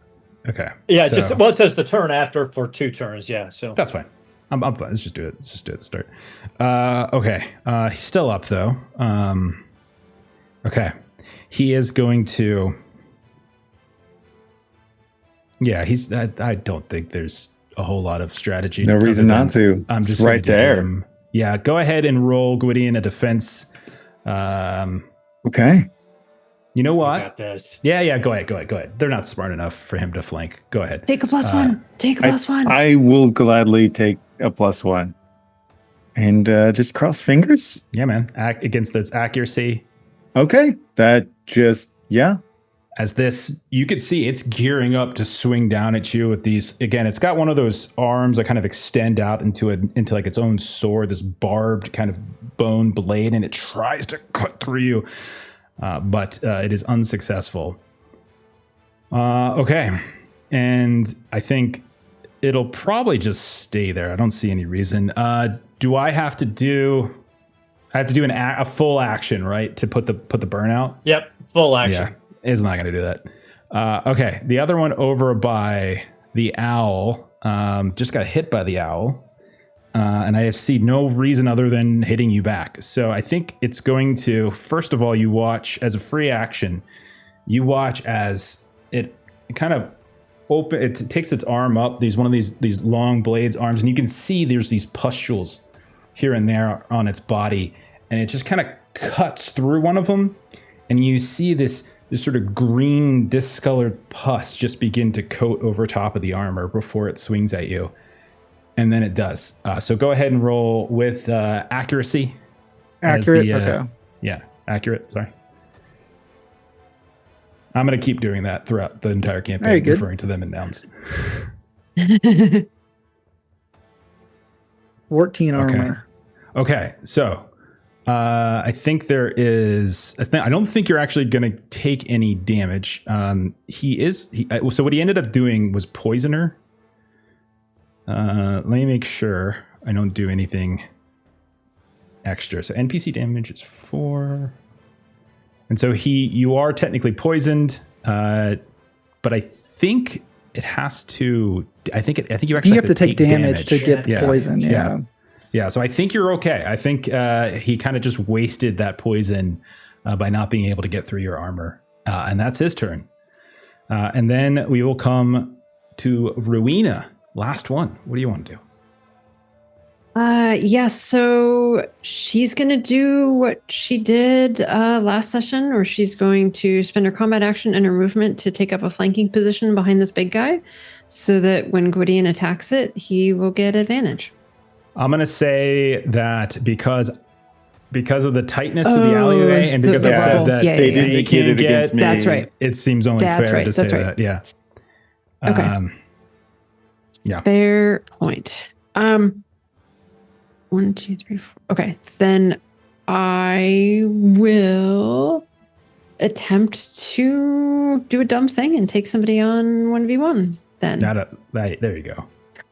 Okay. Yeah, so, it says the turn after for 2 turns. Yeah, so that's fine. I'm fine. Let's just do it. Let's just do it at the start. Okay. He's still up though. Okay. He is going to. Yeah, I don't think there's a whole lot of strategy. No reason not to. I'm just it's right there. Yeah, go ahead and roll Gwydion a defense. Okay. You know what? I got this. Yeah. Go ahead. They're not smart enough for him to flank. Go ahead. Take a +1. Take a +1. I will gladly take a +1. And just cross fingers? Yeah, man. Against its accuracy. Okay. That just, yeah. As this, you could see it's gearing up to swing down at you with these. Again, it's got one of those arms that kind of extend out into like its own sword, this barbed kind of bone blade, and it tries to cut through you. But it is unsuccessful. Okay. And I think it'll probably just stay there. I don't see any reason. Do I have to do... I have to do a full action, right? To put the burnout? Yep, full action. Yeah, it's not going to do that. Okay. The other one over by the owl just got hit by the owl. and I see no reason other than hitting you back. So I think it's going to, first of all, you watch as a free action, you watch as it kind of it takes its arm up, these long blades arms, and you can see there's these pustules here and there on its body, and it just kind of cuts through one of them, and you see this sort of green discolored pus just begin to coat over top of the armor before it swings at you. And then it does. So go ahead and roll with accuracy. Accurate. Okay. Yeah, accurate. Sorry. I'm going to keep doing that throughout the entire campaign, referring to them in nouns. 14 armor. Okay. So I think there is. I don't think you're actually going to take any damage. So what he ended up doing was poisoner. Let me make sure I don't do anything extra. So NPC damage is 4. And so you are technically poisoned, but I think it has to. I think you actually have to take damage to get poison. Yeah. So I think you're okay. I think he kind of just wasted that poison by not being able to get through your armor, and that's his turn. And then we will come to Rowena. Last one. What do you want to do? So she's going to do what she did last session, or she's going to spend her combat action and her movement to take up a flanking position behind this big guy so that when Gwydion attacks it, he will get advantage. I'm going to say that because of the tightness of the alleyway and because I said that they didn't get it against me. That's right. It seems only fair to say that. Yeah. Okay. Yeah. Fair point. 1, 2, 3, 4. Okay. Then I will attempt to do a dumb thing and take somebody on 1v1 then. There you go.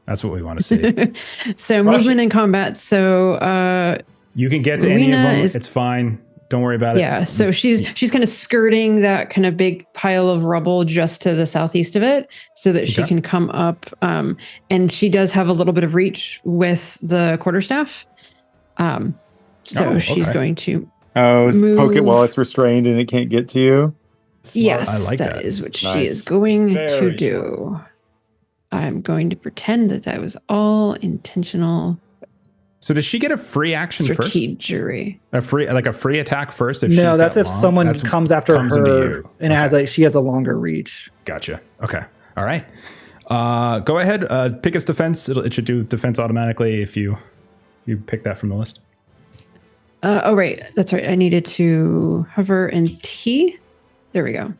That's what we want to see. So movement and combat. So you can get to any of them. It's fine. Don't worry about it. Yeah. So she's kind of skirting that kind of big pile of rubble just to the southeast of it so that she can come up. And she does have a little bit of reach with the quarterstaff. She's going to move. Poke it while it's restrained and it can't get to you. Yes, I like that. That is what she is going to do. Smart. I'm going to pretend that was all intentional. So does she get a free action first? Strategery. A free attack first? No, that's if someone comes after her and she has a longer reach. Gotcha. Okay. All right. Go ahead. Pick its defense. It should do defense automatically if you pick that from the list. Right. That's right. I needed to hover and T. There we go.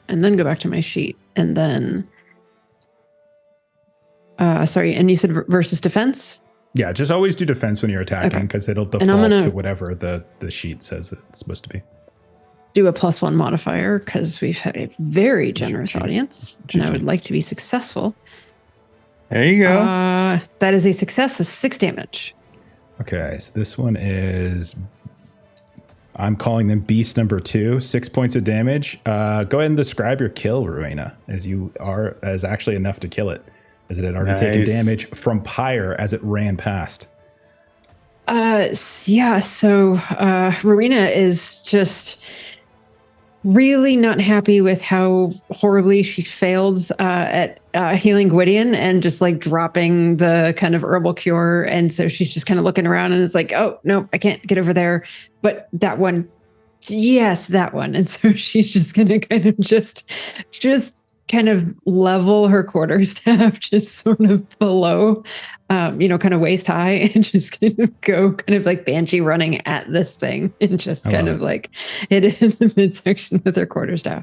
And then go back to my sheet. And then, and you said versus defense? Yeah, just always do defense when you're attacking because it'll default to whatever the sheet says it's supposed to be. Do a +1 modifier because we've had a very generous audience and I would like to be successful. There you go. That is a success with 6 damage. Okay, so this one is, I'm calling them beast number 2, 6 points of damage. Go ahead and describe your kill, Rowena, as actually enough to kill it. As it had already taken damage from Pyre as it ran past. So Rowena is just really not happy with how horribly she failed at healing Gwydion and just like dropping the kind of herbal cure. And so she's just kind of looking around and is like, oh, no, I can't get over there. But that one, yes, that one. And so she's just going to kind of just kind of level her quarterstaff just sort of below, kind of waist high and just kind of go kind of like banshee running at this thing and just kind of like hit it in the midsection with her quarterstaff.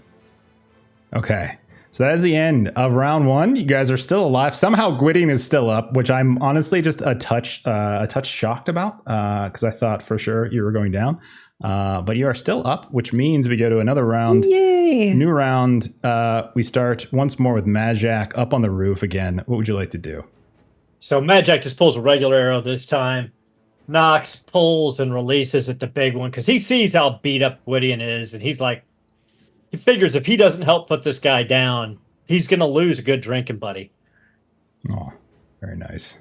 Okay. So that is the end of round 1. You guys are still alive. Somehow Gwydion is still up, which I'm honestly just a touch shocked about because I thought for sure you were going down. But you are still up, which means we go to another round. Yay! New round. We start once more with Madjac up on the roof again. What would you like to do? So Madjac just pulls a regular arrow this time. Nox pulls and releases at the big one because he sees how beat up Gwydion is, and he's like, he figures if he doesn't help put this guy down, he's going to lose a good drinking buddy. Oh, very nice.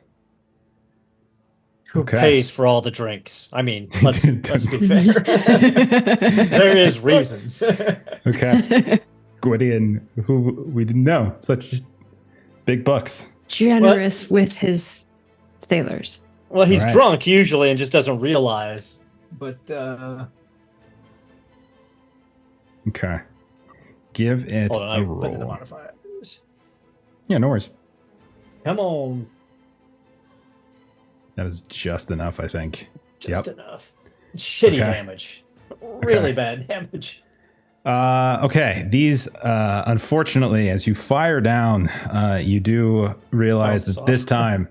Who Okay. pays for all the drinks? I mean, let's be fair. There is reasons. Okay. Gwydion, who we didn't know. Such big bucks. Generous with his sailors. Well, he's All right. drunk usually and just doesn't realize. But Okay. Give it hold on, a I put in the roll. modifiers. Yeah, no worries. Come on, That is just enough, I think. just enough. Shitty Okay. damage. Really Okay. bad damage. Okay. These, unfortunately, as you fire down, you do realize that soft. this time,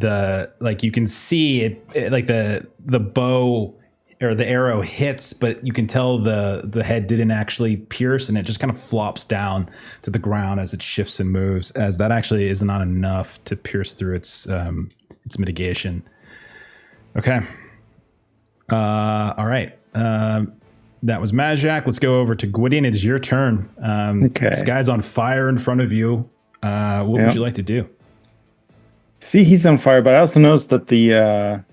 you can see it like the bow or the arrow hits, but you can tell the head didn't actually pierce, and it just kind of flops down to the ground as it shifts and moves. As that actually is not enough to pierce through its mitigation. Okay. All right. That was Madjac. Let's go over to Gwydion. It is your turn. Okay. This guy's on fire in front of you. What would you like to do? See, he's on fire, but I also noticed that the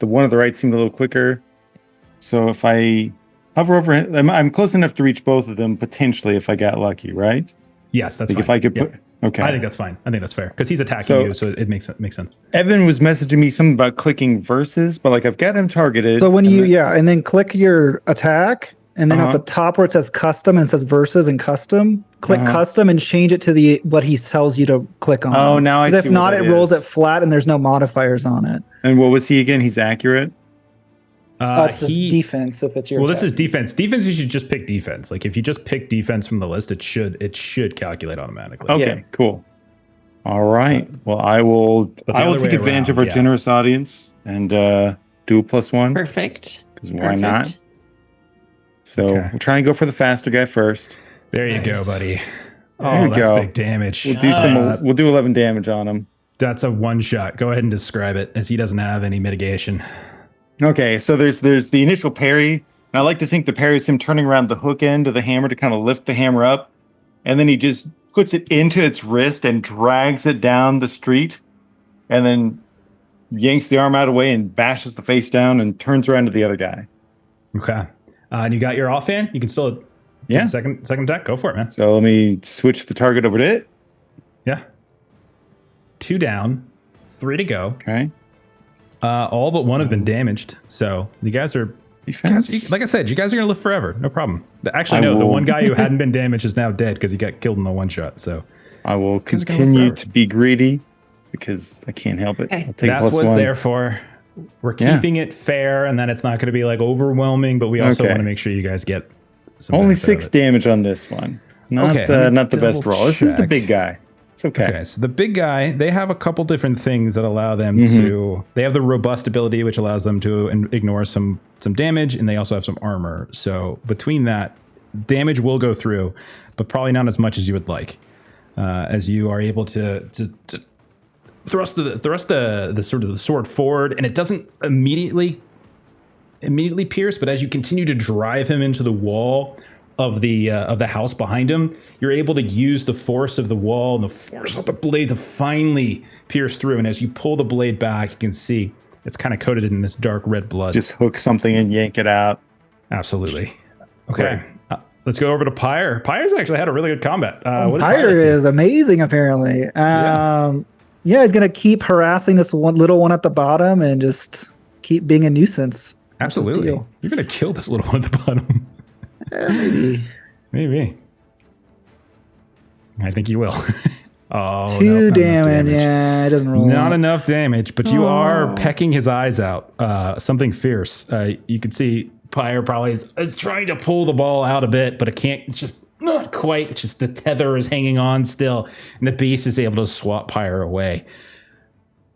one on the right seemed a little quicker. So if I hover over him, I'm close enough to reach both of them potentially if I got lucky, right? Yes, that's Like fine. if I could Yep. put. Okay. I think that's fine. I think that's fair because he's attacking So- you, so it makes sense. Evan was messaging me something about clicking verses, but like I've got him targeted. So when and you, then- and then click your attack, and then at Uh-huh. the top where it says custom and it says verses and custom, click Uh-huh. custom and change it to what he tells you to click on. Oh, now I 'Cause see if what not, that it rolls is. it flat and there's no modifiers on it. And what was he again? He's accurate. It's just defense if it's your Well, this attack. is defense. Defense, you should just pick defense. Like if you just pick defense from the list, it should calculate automatically. Okay, cool. All right. Well, I will the take other way advantage of around, our yeah. generous audience and do a +1 Perfect. because why not? Perfect. So Okay. we'll try and go for the faster guy first. There you go, Nice. buddy. There Oh, you that's go. big damage. We'll do Nice. We'll do 11 damage on him. That's a one shot. Go ahead and describe it, as he doesn't have any mitigation. Okay, so there's the initial parry, and I like to think the parry is him turning around the hook end of the hammer to kind of lift the hammer up, and then he just puts it into its wrist and drags it down the street, and then yanks the arm out of the way and bashes the face down and turns around to the other guy. Okay. And you got your offhand. You can still do Yeah. the second attack. Go for it, man. So let me switch the target over to it. Yeah. 2 down, 3 to go. Okay. All but one have been damaged. So you guys are, Defense. like I said, you guys are gonna live forever. No problem. Actually, I no. The will- one guy who hadn't been damaged is now dead because he got killed in the one shot. So I will guys are gonna live continue forever. to be greedy because I can't help it. Okay. I'll take that's what's +1. there for. We're Yeah. keeping it fair, and then it's not going to be like overwhelming. But we also Okay. want to make sure you guys get some Only benefit of 6 it. damage on this one. Not Okay, let me not the best double roll. This is the check. big guy. It's okay. Okay, so the big guy, they have a couple different things that allow them Mm-hmm. to. They have the robust ability, which allows them to ignore some damage, and they also have some armor. So between that, damage will go through, but probably not as much as you would like, as you are able to thrust the sort of the sword forward, and it doesn't immediately pierce, but as you continue to drive him into the wall of the house behind him, you're able to use the force of the wall and the force of the blade to finally pierce through. And as you pull the blade back, you can see it's kind of coated in this dark red blood. Just hook something and yank it out. Absolutely. Okay. Let's go over to Pyre. Pyre's actually had a really good combat. What is Pyre Pyre up to? is amazing, apparently. Yeah, he's gonna keep harassing this one little one at the bottom and just keep being a nuisance. That's his Absolutely. deal. You're gonna kill this little one at the bottom. Maybe. Maybe. I think you will. Oh, Two no, not enough damage. Yeah, it doesn't roll. Not up. enough damage, but you are Oh. pecking his eyes out. Something fierce. You can see Pyre probably is trying to pull the ball out a bit, but it can't. It's just not quite. It's just the tether is hanging on still, and the beast is able to swat Pyre away.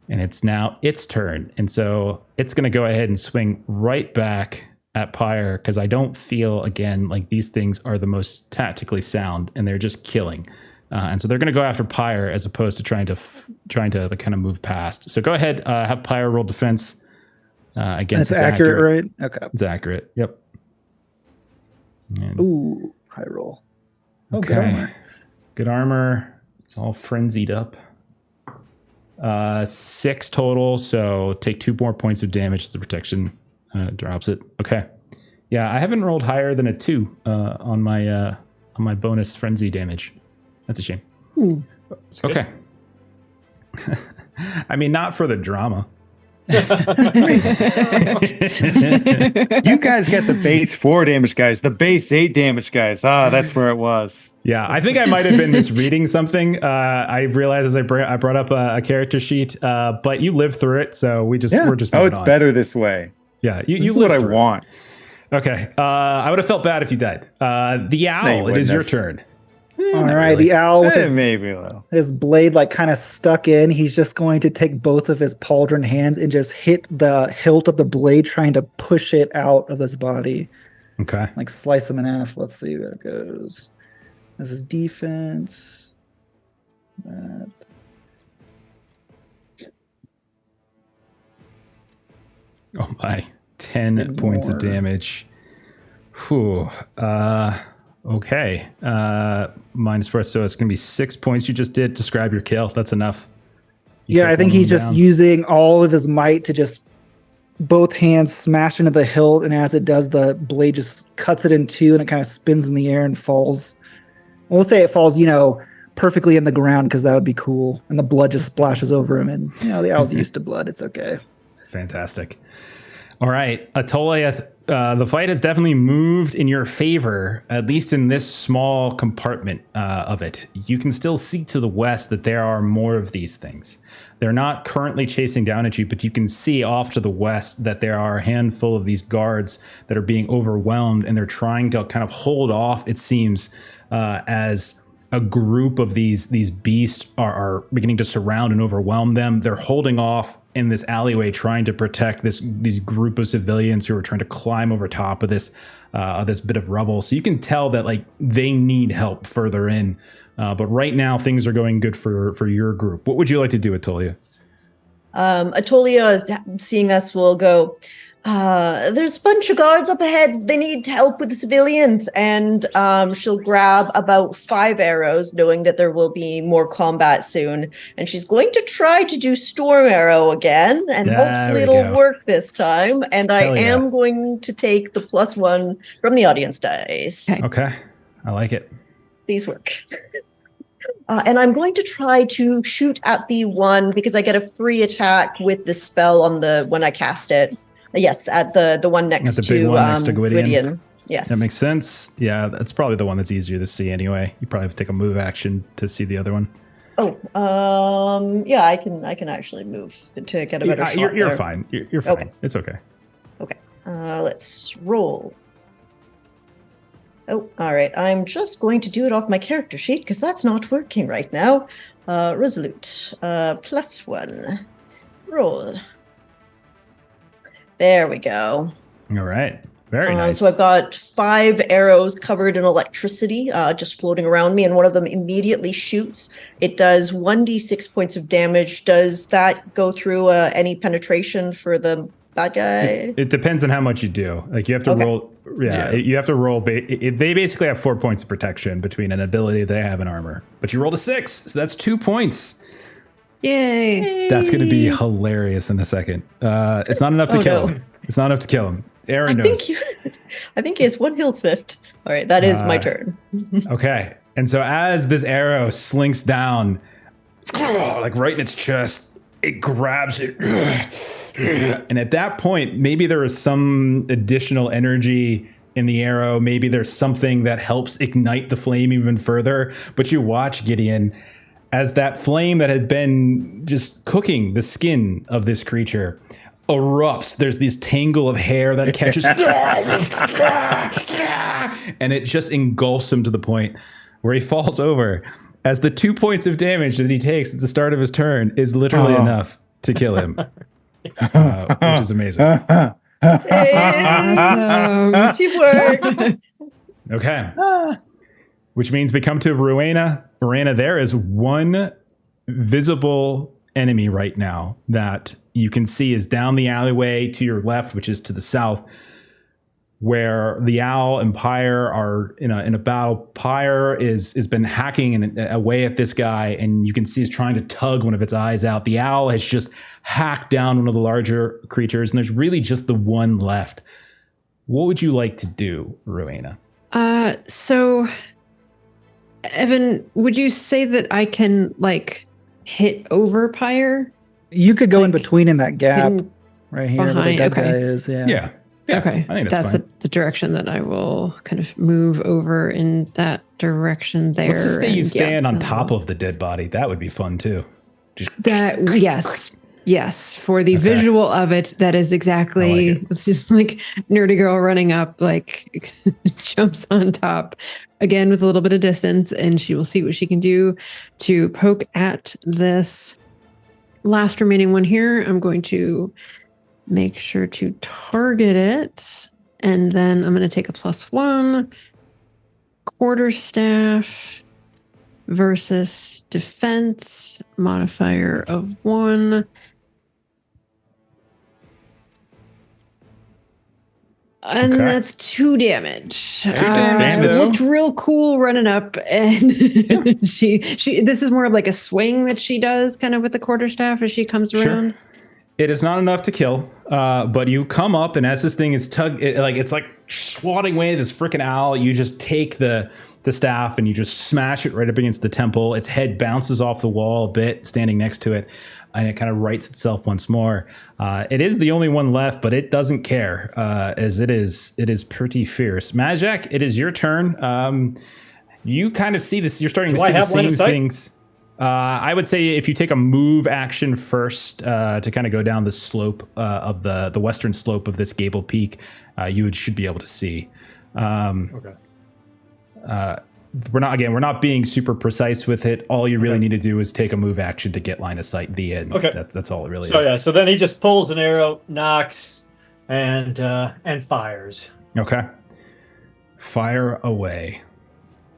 And it's now its turn, and so it's going to go ahead and swing right back at Pyre because I don't feel again like these things are the most tactically sound, and they're just killing. And so they're going to go after Pyre as opposed to trying to kind of move past. So go ahead, have Pyre roll defense against. That's its accurate, right? Okay. It's accurate. Yep. And- Ooh, high roll. Oh, good okay. armor. Good armor. It's all frenzied up. 6 total, so take 2 more points of damage as the protection drops it. Okay. Yeah, I haven't rolled higher than a 2 on my bonus frenzy damage. That's a shame. Okay. I mean, not for the drama. You guys got the base 4 damage, guys. The base 8 damage, guys. That's where it was. Yeah, I think I might have been misreading something. I realized as I brought up a character sheet, but you lived through it, so we're just it's on. better this way. Yeah, This you is what I lived through it. want. Okay, I would have felt bad if you died. The owl, it is your turn. All right, the owl with his, Maybe a little. his blade like kind of stuck in. He's just going to take both of his pauldron hands and just hit the hilt of the blade, trying to push it out of his body. Okay. Like slice him in half. Let's see where it goes. This is defense. That. Oh my, 10 points of more. damage. Whew. Okay. -4, so it's gonna be 6 points. You just did describe your kill. That's enough. You Yeah, I took think one of he's them just down. using all of his might to just both hands smash into the hilt, and as it does, the blade just cuts it in two, and it kind of spins in the air and falls. We'll say it falls, perfectly in the ground because that would be cool, and the blood just splashes over him. And the owl's used to blood; it's okay. Fantastic. All right, Attolia, the fight has definitely moved in your favor, at least in this small compartment of it. You can still see to the west that there are more of these things. They're not currently chasing down at you, but you can see off to the west that there are a handful of these guards that are being overwhelmed, and they're trying to kind of hold off, it seems, as a group of these beasts are beginning to surround and overwhelm them. They're holding off in this alleyway, trying to protect these group of civilians who are trying to climb over top of this bit of rubble. So you can tell that they need help further in. But right now things are going good for your group. What would you like to do, Attolia? Attolia, seeing us, will go, there's a bunch of guards up ahead. They need help with the civilians. And she'll grab about 5 arrows, knowing that there will be more combat soon. And she's going to try to do Storm Arrow again. And hopefully it'll work this time. And I am going to take the +1 from the audience dice. Okay. I like it. These work. And I'm going to try to shoot at the one, because I get a free attack with the spell on when I cast it. Yes, at the one next to Gwydion. Yes. That makes sense. Yeah, that's probably the one that's easier to see anyway. You probably have to take a move action to see the other one. Oh, yeah, I can actually move to get a better shot. You're fine. You're fine. Okay. It's okay. Okay. Let's roll. Oh, all right. I'm just going to do it off my character sheet because that's not working right now. Resolute. +1. Roll. There we go. All right. Very nice. So I've got 5 arrows covered in electricity just floating around me, and one of them immediately shoots. It does 1d6 points of damage. Does that go through any penetration for the bad guy? It depends on how much you do. You have to roll. Yeah, you have to roll. They basically have 4 points of protection between an ability they have and armor. But you rolled a 6, so that's 2 points. Yay! That's going to be hilarious in a second. It's not enough to kill him. It's not enough to kill him. Aaron knows. I think he has 1 health theft. All right, that is my turn. Okay, and so as this arrow slinks down, right in its chest, it grabs it. And at that point, maybe there is some additional energy in the arrow. Maybe there's something that helps ignite the flame even further. But you watch, Gideon, as that flame that had been just cooking the skin of this creature erupts. There's this tangle of hair that catches, and it just engulfs him to the point where he falls over. As the 2 points of damage that he takes at the start of his turn is literally enough to kill him. Which is amazing. Awesome. Teamwork. Okay. Which means we come to Rowena. Rowena, there is one visible enemy right now that you can see is down the alleyway to your left, which is to the south. where the owl and Pyre are in a battle. Pyre is been hacking away at this guy, and you can see it's trying to tug one of its eyes out. The owl has just hacked down one of the larger creatures, and there's really just the one left. What would you like to do, Rowena? So Evan, would you say that I can like hit over Pyre? You could go in Like, between in that gap hidden right here where the behind, dead okay. guy is. Yeah. Okay, I think that's fine. the direction that I will kind of move over in that direction there. Let's just say you and, yeah, stand on then top I'll- of the dead body. That would be fun too. Just that. Yes. For the Okay. visual of it, that is exactly. it. It's just like nerdy girl running up, like jumps on top again with a little bit of distance, and she will see what she can do to poke at this last remaining one here. I'm going to make sure to target it, and then I'm going to take a +1 quarterstaff versus defense modifier of 1. And Okay. that's 2 damage. damage. It looked real cool running up, and she. This is more of like a swing that she does, kind of with the quarterstaff as she comes around. It is not enough to kill, but you come up, and as this thing is it's like swatting away this freaking owl. You just take the staff and you just smash it right up against the temple. Its head bounces off the wall a bit, standing next to it, and it kind of rights itself once more. It is the only one left, but it doesn't care, as it is pretty fierce. Madjac, it is your turn. You kind of see this. You're starting to see the same things. I would say if you take a move action first to kind of go down the slope of the western slope of this gable peak, you should be able to see. Okay. We're not being super precise with it. All you really need to do is take a move action to get line of sight. The end. Okay. That's all it really So is. yeah, so then he just pulls an arrow, knocks, and fires. Okay. Fire away.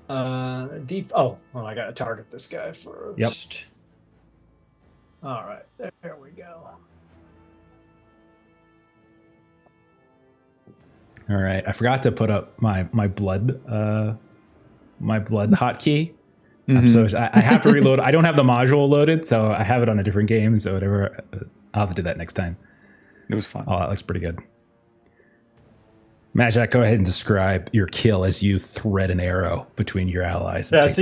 I gotta target this guy first. Yep. All right, there we go. All right. I forgot to put up my blood hotkey. So I have to reload. I don't have the module loaded, so I have it on a different game. So whatever, I'll have to do that next time. It was fun. Oh, that looks pretty good. Madjac, go ahead and describe your kill as you thread an arrow between your allies. Yeah, so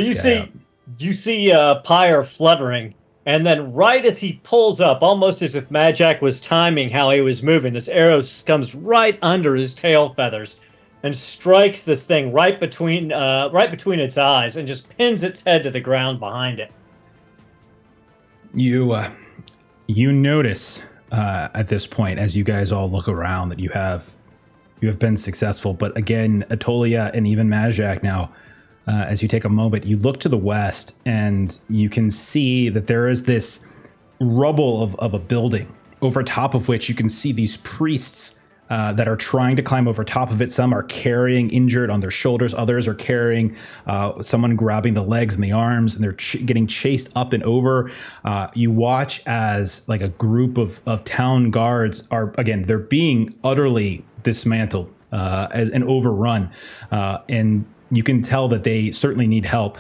you see Pyre fluttering, and then right as he pulls up, almost as if Madjac was timing how he was moving, this arrow comes right under his tail feathers and strikes this thing right between its eyes and just pins its head to the ground behind it. You notice at this point, as you guys all look around, that you have been successful. But again, Attolia and even Madjac now, as you take a moment, you look to the west and you can see that there is this rubble of a building over top of which you can see these priests that are trying to climb over top of it. Some are carrying injured on their shoulders. Others are carrying someone grabbing the legs and the arms, and they're getting chased up and over. You watch as like a group of town guards they're being utterly dismantled and overrun. And you can tell that they certainly need help.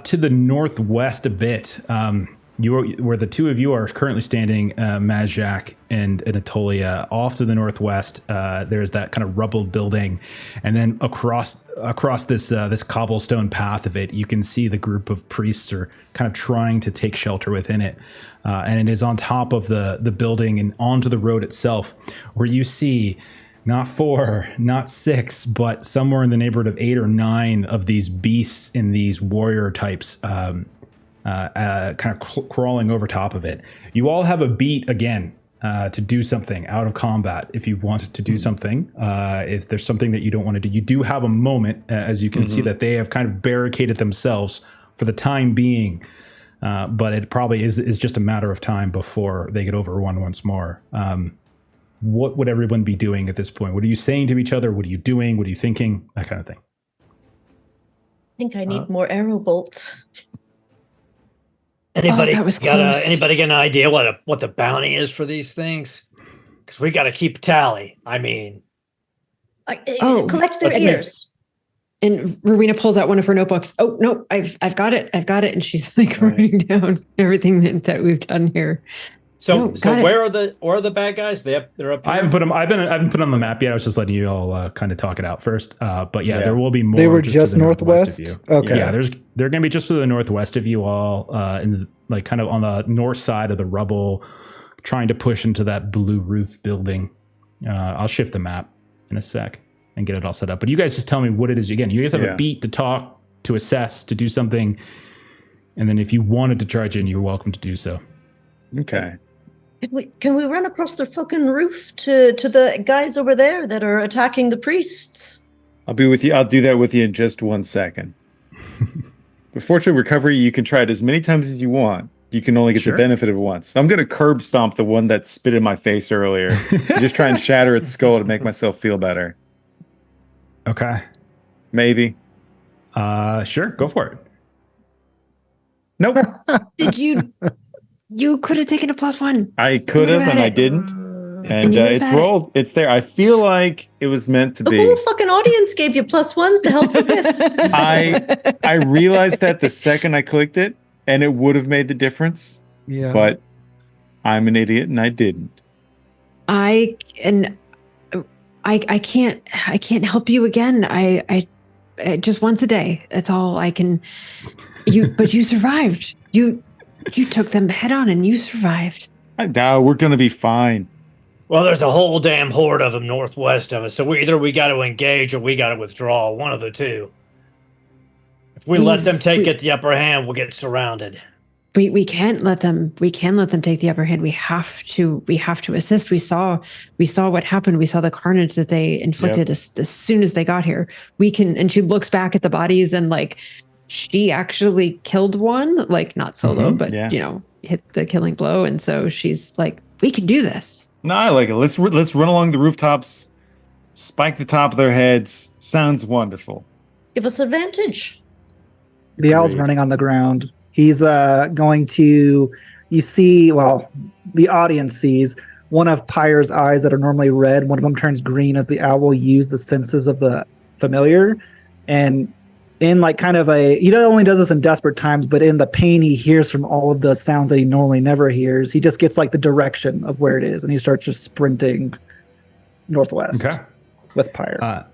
To the northwest a bit, where the two of you are currently standing, Madjac and Attolia, off to the northwest, there's that kind of rubbled building, and then across this cobblestone path of it, you can see the group of priests are kind of trying to take shelter within it, and it is on top of the building and onto the road itself, where you see not 4, not 6, but somewhere in the neighborhood of 8 or 9 of these beasts in these warrior types. Kind of crawling over top of it. You all have a beat again to do something out of combat. If you wanted to do something, if there's something that you don't want to do, you do have a moment, as you can see that they have kind of barricaded themselves for the time being. But it probably is just a matter of time before they get overrun once more. What would everyone be doing at this point? What are you saying to each other? What are you doing? What are you thinking? That kind of thing. I think I need more arrow bolts. Anybody that was got close. anybody got an idea what the bounty is for these things? Because we got to keep tally. I mean, Collect their okay. ears. And Rowena pulls out one of her notebooks. Oh no, I've got it. And she's like writing down everything that we've done here. So where are the bad guys? They're up here? I haven't put them. I haven't put on the map yet. I was just letting you all kind of talk it out first. But yeah, there will be more. They were just just northwest of you. Okay. Yeah, they're going to be just to the northwest of you all, in like kind of on the north side of the rubble, trying to push into that blue roof building. I'll shift the map in a sec and get it all set up. But you guys just tell me what it is. Again, you guys have a beat to talk, to assess, to do something, and then if you wanted to charge in, you're welcome to do so. Okay. Can we run across the fucking roof to the guys over there that are attacking the priests? I'll be with you. I'll do that with you in just 1 second. But fortunately, recovery, you can try it as many times as you want. You can only get the benefit of it once. So I'm going to curb stomp the one that spit in my face earlier. Just try and shatter its skull to make myself feel better. Okay. Maybe. Sure. Go for it. Nope. Did you? You could have taken a +1. I could have, and I didn't. And it's rolled. It's there. I feel like it was meant to be. The whole fucking audience gave you +1s to help with this. I realized that the second I clicked it, and it would have made the difference. Yeah. But I'm an idiot, and I didn't. I can't help you again. I just once a day. That's all I can. But you survived. You took them head on and you survived. Now we're gonna be fine. Well, there's a whole damn horde of them northwest of us, so either we got to engage or we got to withdraw. One of the two. If we let them get the upper hand, we'll get surrounded. We can't let them. We can let them take the upper hand. We have to assist. We saw what happened. We saw the carnage that they inflicted as soon as they got here. We can. And she looks back at the bodies and like. She actually killed one, like not solo, but hit the killing blow. And so she's like, we can do this. No, I like it. Let's run along the rooftops, spike the top of their heads. Sounds wonderful. Give us advantage. The owl's running on the ground. He's going to, the audience sees one of Pyre's eyes that are normally red. One of them turns green as the owl will use the senses of the familiar. And in like kind of he not only does this in desperate times, but in the pain he hears from all of the sounds that he normally never hears, he just gets like the direction of where it is, and he starts just sprinting northwest. Okay. With Pyre.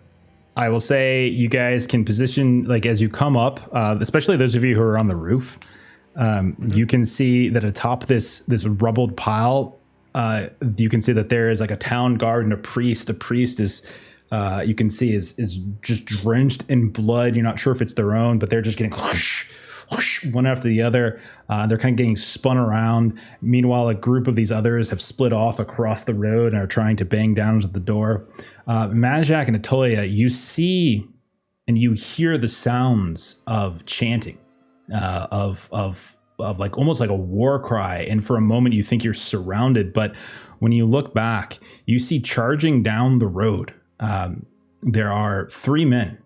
I will say you guys can position like as you come up, especially those of you who are on the roof. You can see that atop this rubbled pile, you can see that there is like a town guard and a priest. A priest is. You can see is just drenched in blood. You're not sure if it's their own, but they're just getting whoosh, whoosh, one after the other. They're kind of getting spun around. Meanwhile, a group of these others have split off across the road and are trying to bang down to the door. Madjac and Attolia, you see and you hear the sounds of chanting, of like almost like a war cry. And for a moment, you think you're surrounded, but when you look back, you see charging down the road. There are 3 men,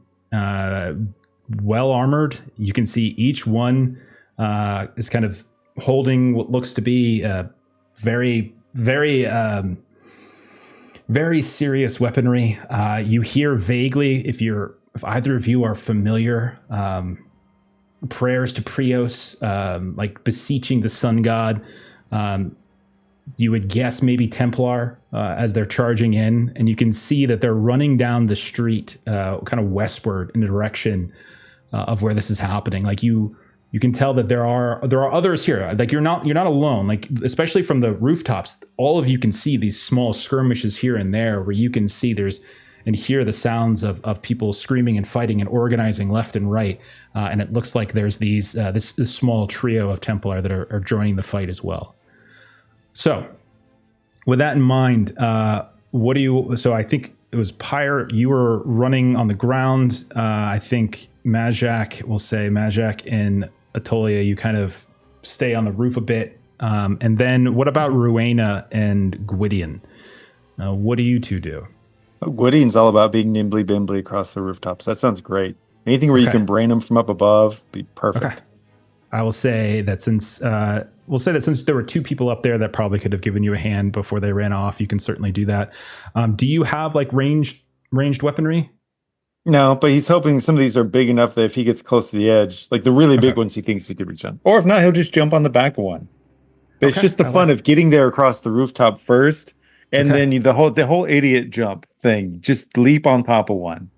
well armored. You can see each one is kind of holding what looks to be very, very, very serious weaponry. You hear vaguely, if either of you are familiar, prayers to Prios, like beseeching the sun god. You would guess maybe Templar as they're charging in, and you can see that they're running down the street, kind of westward in the direction of where this is happening. Like you can tell that there are others here. Like you're not alone. Like especially from the rooftops, all of you can see these small skirmishes here and there, where you can see and hear the sounds of people screaming and fighting and organizing left and right. And it looks like there's this small trio of Templar that are joining the fight as well. So, with that in mind, so I think it was Pyre, you were running on the ground. I think Madjac and Attolia, you kind of stay on the roof a bit. And then what about Rowena and Gwydion? What do you two do? Gwydion's all about being nimbly bimbly across the rooftops. That sounds great. Anything where you can brain them from up above, be perfect. Okay. I will say that since there were 2 people up there that probably could have given you a hand before they ran off, you can certainly do that. Do you have like ranged ranged weaponry? No, but he's hoping some of these are big enough that if he gets close to the edge, like the really big ones, he thinks he could reach on. Or if not, he'll just jump on the back of one. But it's just the fun of getting there across the rooftop first, and then the whole idiot jump thing. Just leap on top of one.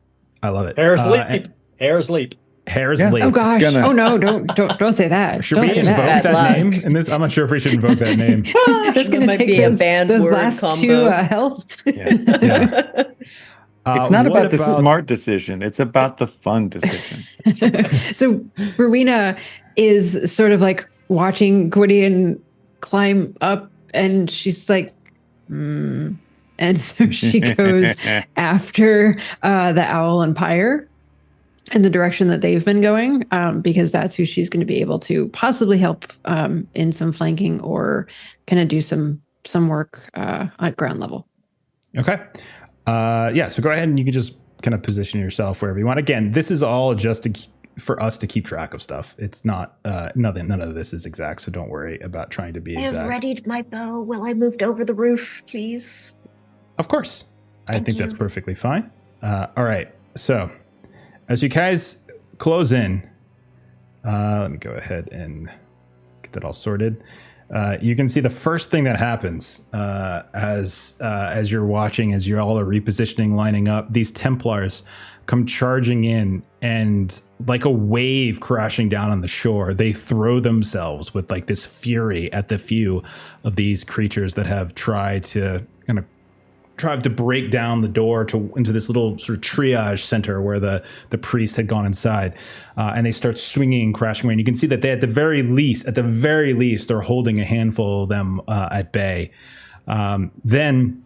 I love it. Hair's leap. Hair's leap. Hair's leap. Oh gosh! Oh no! Don't say that. Should don't we say invoke that. that name in this? I'm not sure if we should invoke that name. That's going to take be a those, banned those word last combo. two health. Yeah. It's not about the smart decision. It's about the fun decision. So Rowena is sort of like watching Gwydion climb up, and she's like, and so she goes after the owl and pyre in the direction that they've been going, because that's who she's going to be able to possibly help in some flanking or kind of do some work at ground level. Okay. So go ahead and you can just kind of position yourself wherever you want. Again, this is all just for us to keep track of stuff. It's not none of this is exact, so don't worry about trying to be exact. I have readied my bow while I moved over the roof, please. Of course. I think that's perfectly fine. All right. So as you guys close in, let me go ahead and get that all sorted. You can see the first thing that happens as you're watching, as you all are repositioning, lining up, these Templars come charging in, and like a wave crashing down on the shore, they throw themselves with like this fury at the few of these creatures that have tried to break down the door into this little sort of triage center where the priest had gone inside, and they start swinging and crashing away. And you can see that they, at the very least, they're holding a handful of them at bay. Then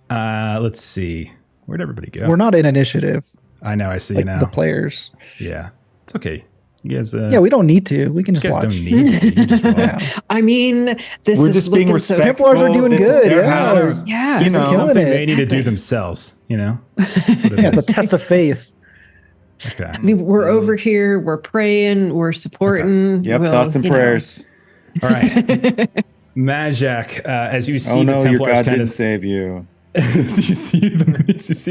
let's see, where'd everybody go? We're not in initiative. I know, I see like you now. The players. Yeah, it's okay. You guys, yeah, we don't need to. We can just watch. Don't need to. You can just watch. I mean, we're just being respectful. Templars are doing good. Yeah, This is something killing it. they need to do themselves. You know, that's what it It's is. a test of faith. Okay. I mean, we're over here. We're praying. We're supporting. Yep, we'll, thoughts and prayers. All right. Madjac, as you see Oh no, the your Templars God kind didn't of save you. you see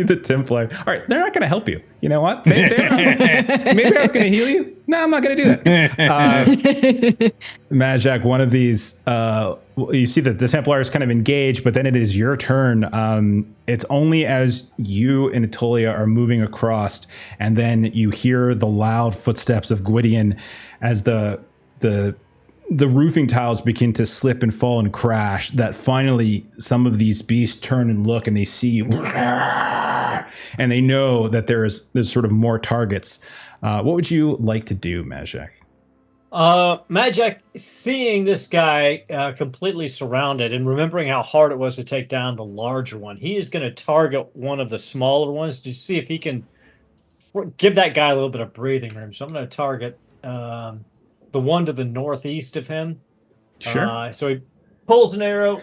the Templar. All right, they're not going to help you. You know what? Maybe I was going to heal you. No, I'm not going to do that. Madjac, one of these, you see that the Templar is kind of engaged, but then it is your turn. It's only as you and Attolia are moving across, and then you hear the loud footsteps of Gwydion as the roofing tiles begin to slip and fall and crash, that finally some of these beasts turn and look, and they see you, and they know that there's sort of more targets. What would you like to do, Madjac? Madjac, seeing this guy completely surrounded and remembering how hard it was to take down the larger one, he is going to target one of the smaller ones to see if he can give that guy a little bit of breathing room. So I'm going to target the one to the northeast of him. Sure. So he pulls an arrow,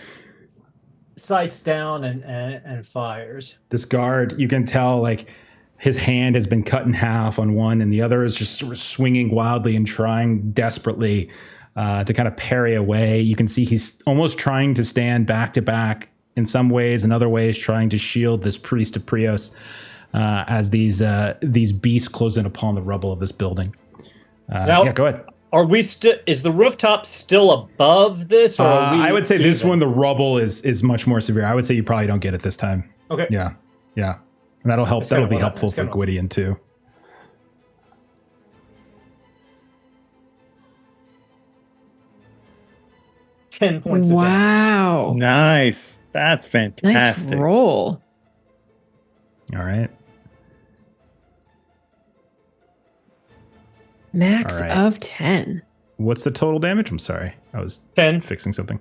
sights down, and fires. This guard, you can tell, like, his hand has been cut in half on one, and the other is just sort of swinging wildly and trying desperately to kind of parry away. You can see he's almost trying to stand back to back in some ways, in other ways trying to shield this priest of Prios as these beasts close in upon the rubble of this building. Now, yeah, go ahead. Are we still? Is the rooftop still above this? Or are we I would say this even? one, the rubble is much more severe. I would say you probably don't get it this time. Okay. Yeah, and that'll help. That's That'll kind be of helpful that's for kind of- Gwydion too. Ten points. Of damage. Wow. Nice. That's Nice fantastic. roll. All right. Max All right. of 10. What's the total damage? I'm sorry, I was 10. fixing something.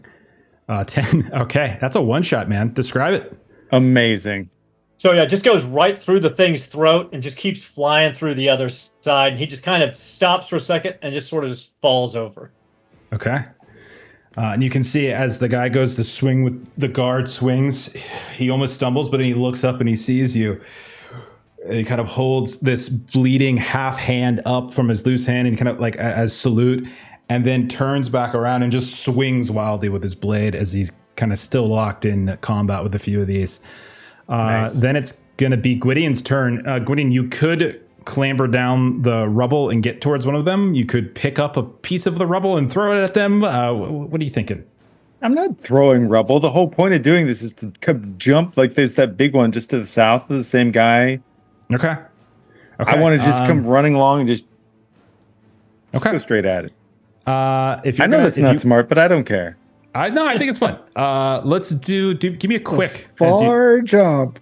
10. Okay, that's a one shot, man. Describe it. Amazing. So yeah, it just goes right through the thing's throat and just keeps flying through the other side. And he just kind of stops for a second and just sort of just falls over. Okay. And you can see as the guy goes to swing with the guard swings, he almost stumbles, but then he looks up and he sees you. And he kind of holds this bleeding half hand up from his loose hand and kind of like as salute, and then turns back around and just swings wildly with his blade as he's kind of still locked in combat with a few of these. Nice. Then it's going to be Gwydion's turn. Gwydion, you could clamber down the rubble and get towards one of them. You could pick up a piece of the rubble and throw it at them. What are you thinking? I'm not throwing rubble. The whole point of doing this is to jump. Like there's that big one just to the south of the same guy. Okay. I want to just come running along and just go straight at it. If I know that's not smart, but I don't care. I think it's fun. Let's do give me a quick far jump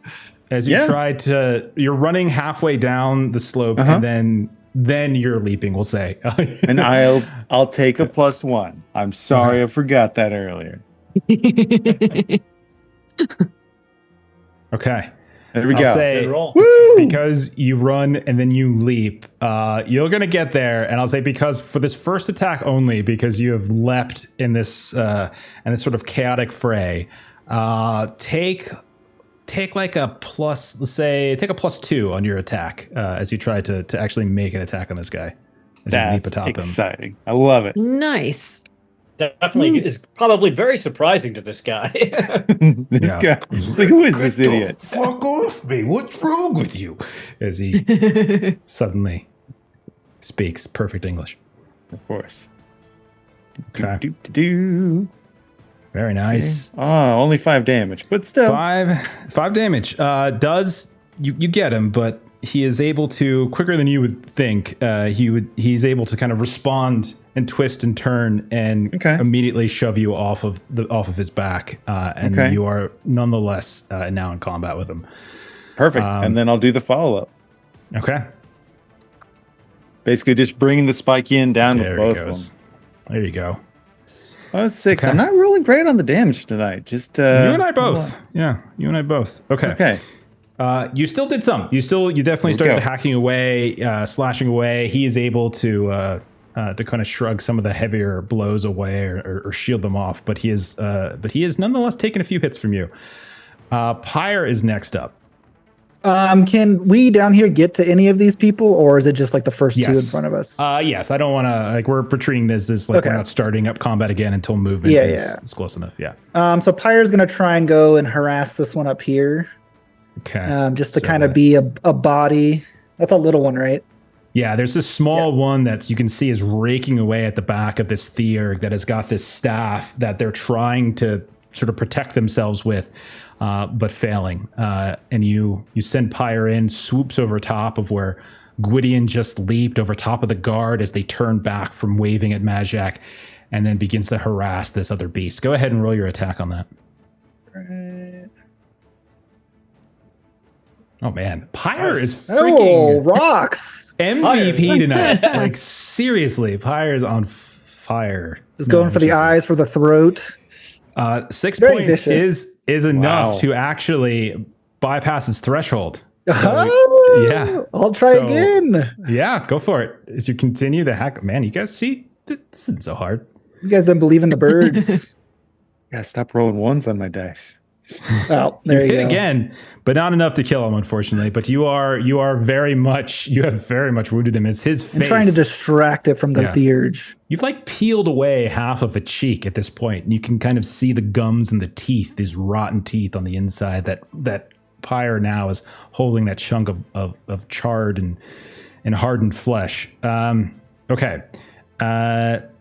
as you try to. You're running halfway down the slope, and then you're leaping. We'll say, and I'll take a +1. I'm sorry, I forgot that earlier. Okay. There we go. Say, because you run and then you leap, you're going to get there. And I'll say because for this first attack only, because you have leapt in this sort of chaotic fray, take like a plus, let's say, take a +2 on your attack as you try to actually make an attack on this guy. As you leap atop exciting. I love it. Nice. Definitely is probably very surprising to this guy. This guy. It's like, who is this idiot? Fuck off me. What's wrong with you? As he suddenly speaks perfect English. Of course. Okay. Very nice. Okay. Oh, only 5 damage, but still. 5 damage. You get him, but he is able to, quicker than you would think, he's able to kind of respond and twist and turn and immediately shove you off of his back, and you are nonetheless now in combat with him. Perfect. And then I'll do the follow-up. Okay. Basically just bringing the spike in down with both of them. There you go. Oh, 6. I'm not rolling great on the damage tonight. Just you and I both. Yeah, you and I both. Okay. You still did some. You definitely started hacking away, slashing away. He is able to kind of shrug some of the heavier blows away or shield them off. But he is nonetheless taking a few hits from you. Pyre is next up. Can we down here get to any of these people, or is it just like the first two in front of us? Yes. I don't want to we're treating this as we're not starting up combat again until movement is close enough. Yeah. So Pyre's gonna try and go and harass this one up here. Okay. Just to kind of be a body. That's a little one, right? Yeah, there's this small one that you can see is raking away at the back of this Theurg that has got this staff that they're trying to sort of protect themselves with, but failing. And you send Pyre in, swoops over top of where Gwydion just leaped over top of the guard as they turn back from waving at Madjac, and then begins to harass this other beast. Go ahead and roll your attack on that. Right. Oh man, Pyre is freaking rocks MVP tonight. Like seriously, Pyre is on fire. Just going for the eyes, for the throat. 6 Very points vicious. is enough to actually bypass his threshold. So, yeah, I'll try again. Yeah, go for it. As you continue to hack, man, you guys see this isn't so hard. You guys don't believe in the birds. Gotta stop rolling 1s on my dice. Oh, there you hit go. again, but not enough to kill him, unfortunately. But you have very much wounded him as his face. I'm trying to distract it from the Theurge. You've like peeled away half of a cheek at this point, and you can kind of see the gums and the teeth, these rotten teeth on the inside that Pyre now is holding that chunk of charred and hardened flesh. Okay.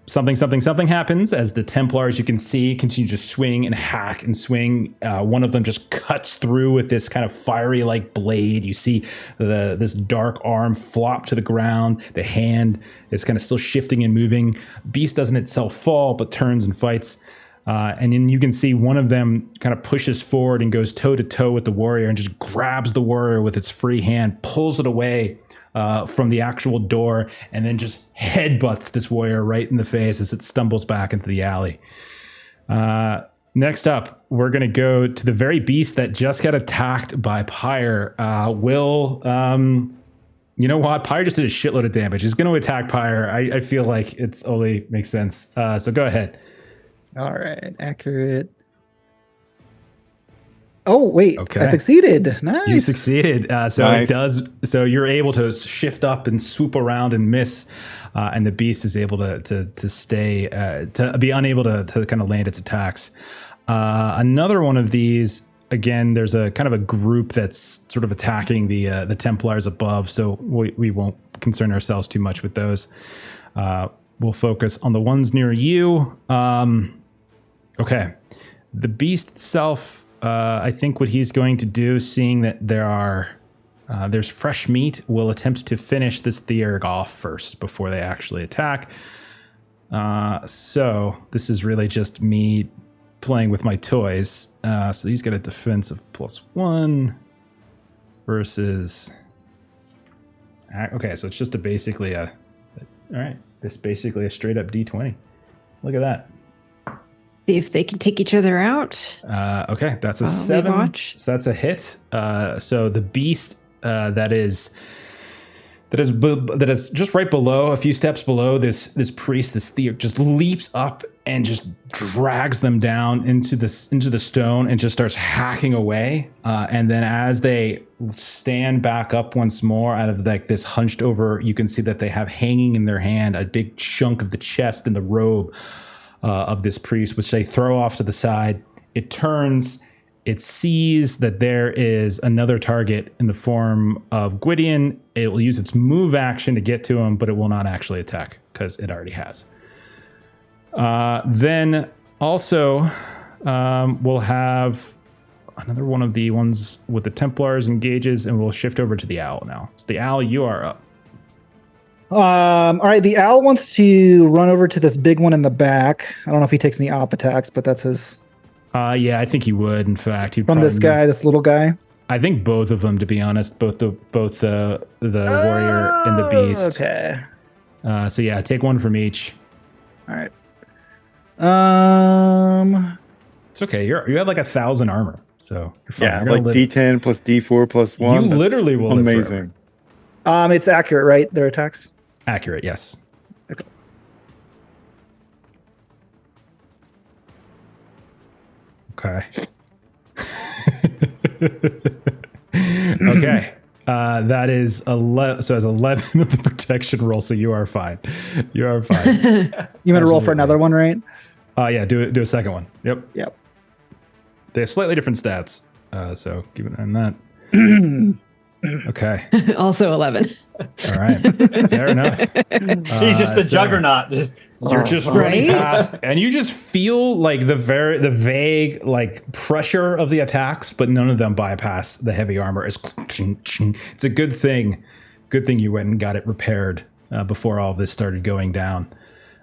Something happens as the Templars, you can see, continue to swing and hack and swing. One of them just cuts through with this kind of fiery like blade. You see this dark arm flop to the ground. The hand is kind of still shifting and moving. Beast doesn't itself fall, but turns and fights. And then you can see one of them kind of pushes forward and goes toe to toe with the warrior and just grabs the warrior with its free hand, pulls it away from the actual door, and then just headbutts this warrior right in the face as it stumbles back into the alley. Next up, we're going to go to the very beast that just got attacked by Pyre. You know what? Pyre just did a shitload of damage. He's going to attack Pyre. I feel like it's only makes sense. So go ahead. All right, accurate. Oh wait, okay. I succeeded. Nice. You succeeded. So nice. It does. So you're able to shift up and swoop around and miss, and the beast is able to stay to be unable to kind of land its attacks. Another one of these again, there's a kind of a group that's sort of attacking the Templars above, so we won't concern ourselves too much with those. We'll focus on the ones near you. Okay. The beast itself, I think what he's going to do, seeing that there's fresh meat, will attempt to finish this Theurg off first before they actually attack. So this is really just me playing with my toys. So he's got a defense of +1 versus... Okay, so it's just basically a straight up D20. Look at that. See if they can take each other out. Okay, that's a 7. So that's a hit. So the beast that is just right below, a few steps below this priest, this Theurg, just leaps up and just drags them down into the stone and just starts hacking away. And then as they stand back up once more out of like this hunched over, you can see that they have hanging in their hand a big chunk of the chest and the robe of this priest, which they throw off to the side. It turns. It sees that there is another target in the form of Gwydion. It will use its move action to get to him, but it will not actually attack because it already has. Then also we'll have another one of the ones with the Templars engages, and we'll shift over to the owl now. So the owl, you are up. All right, the owl wants to run over to this big one in the back. I don't know if he takes any op attacks, but that's his... Yeah, I think he would. In fact, from this guy, this little guy. I think both of them, to be honest, both the warrior and the beast. Okay. So yeah, take one from each. All right. It's okay. You have like 1,000 armor, so you're fine. Yeah, like D10 plus D4 plus 1. You literally will. Amazing. It's accurate, right? Their attacks. Accurate, yes. Okay. Okay. Okay. That is 11. So as 11 of the protection roll, so you are fine. You are fine. You want to roll for another one, right? Yeah. Do a second one. Yep. Yep. They have slightly different stats, so keep an eye on that. Okay. Also 11. All right. Fair enough. He's just the juggernaut. You're just running past, and you just feel like the vague like pressure of the attacks, but none of them bypass the heavy armor. It's a good thing. Good thing you went and got it repaired before all this started going down.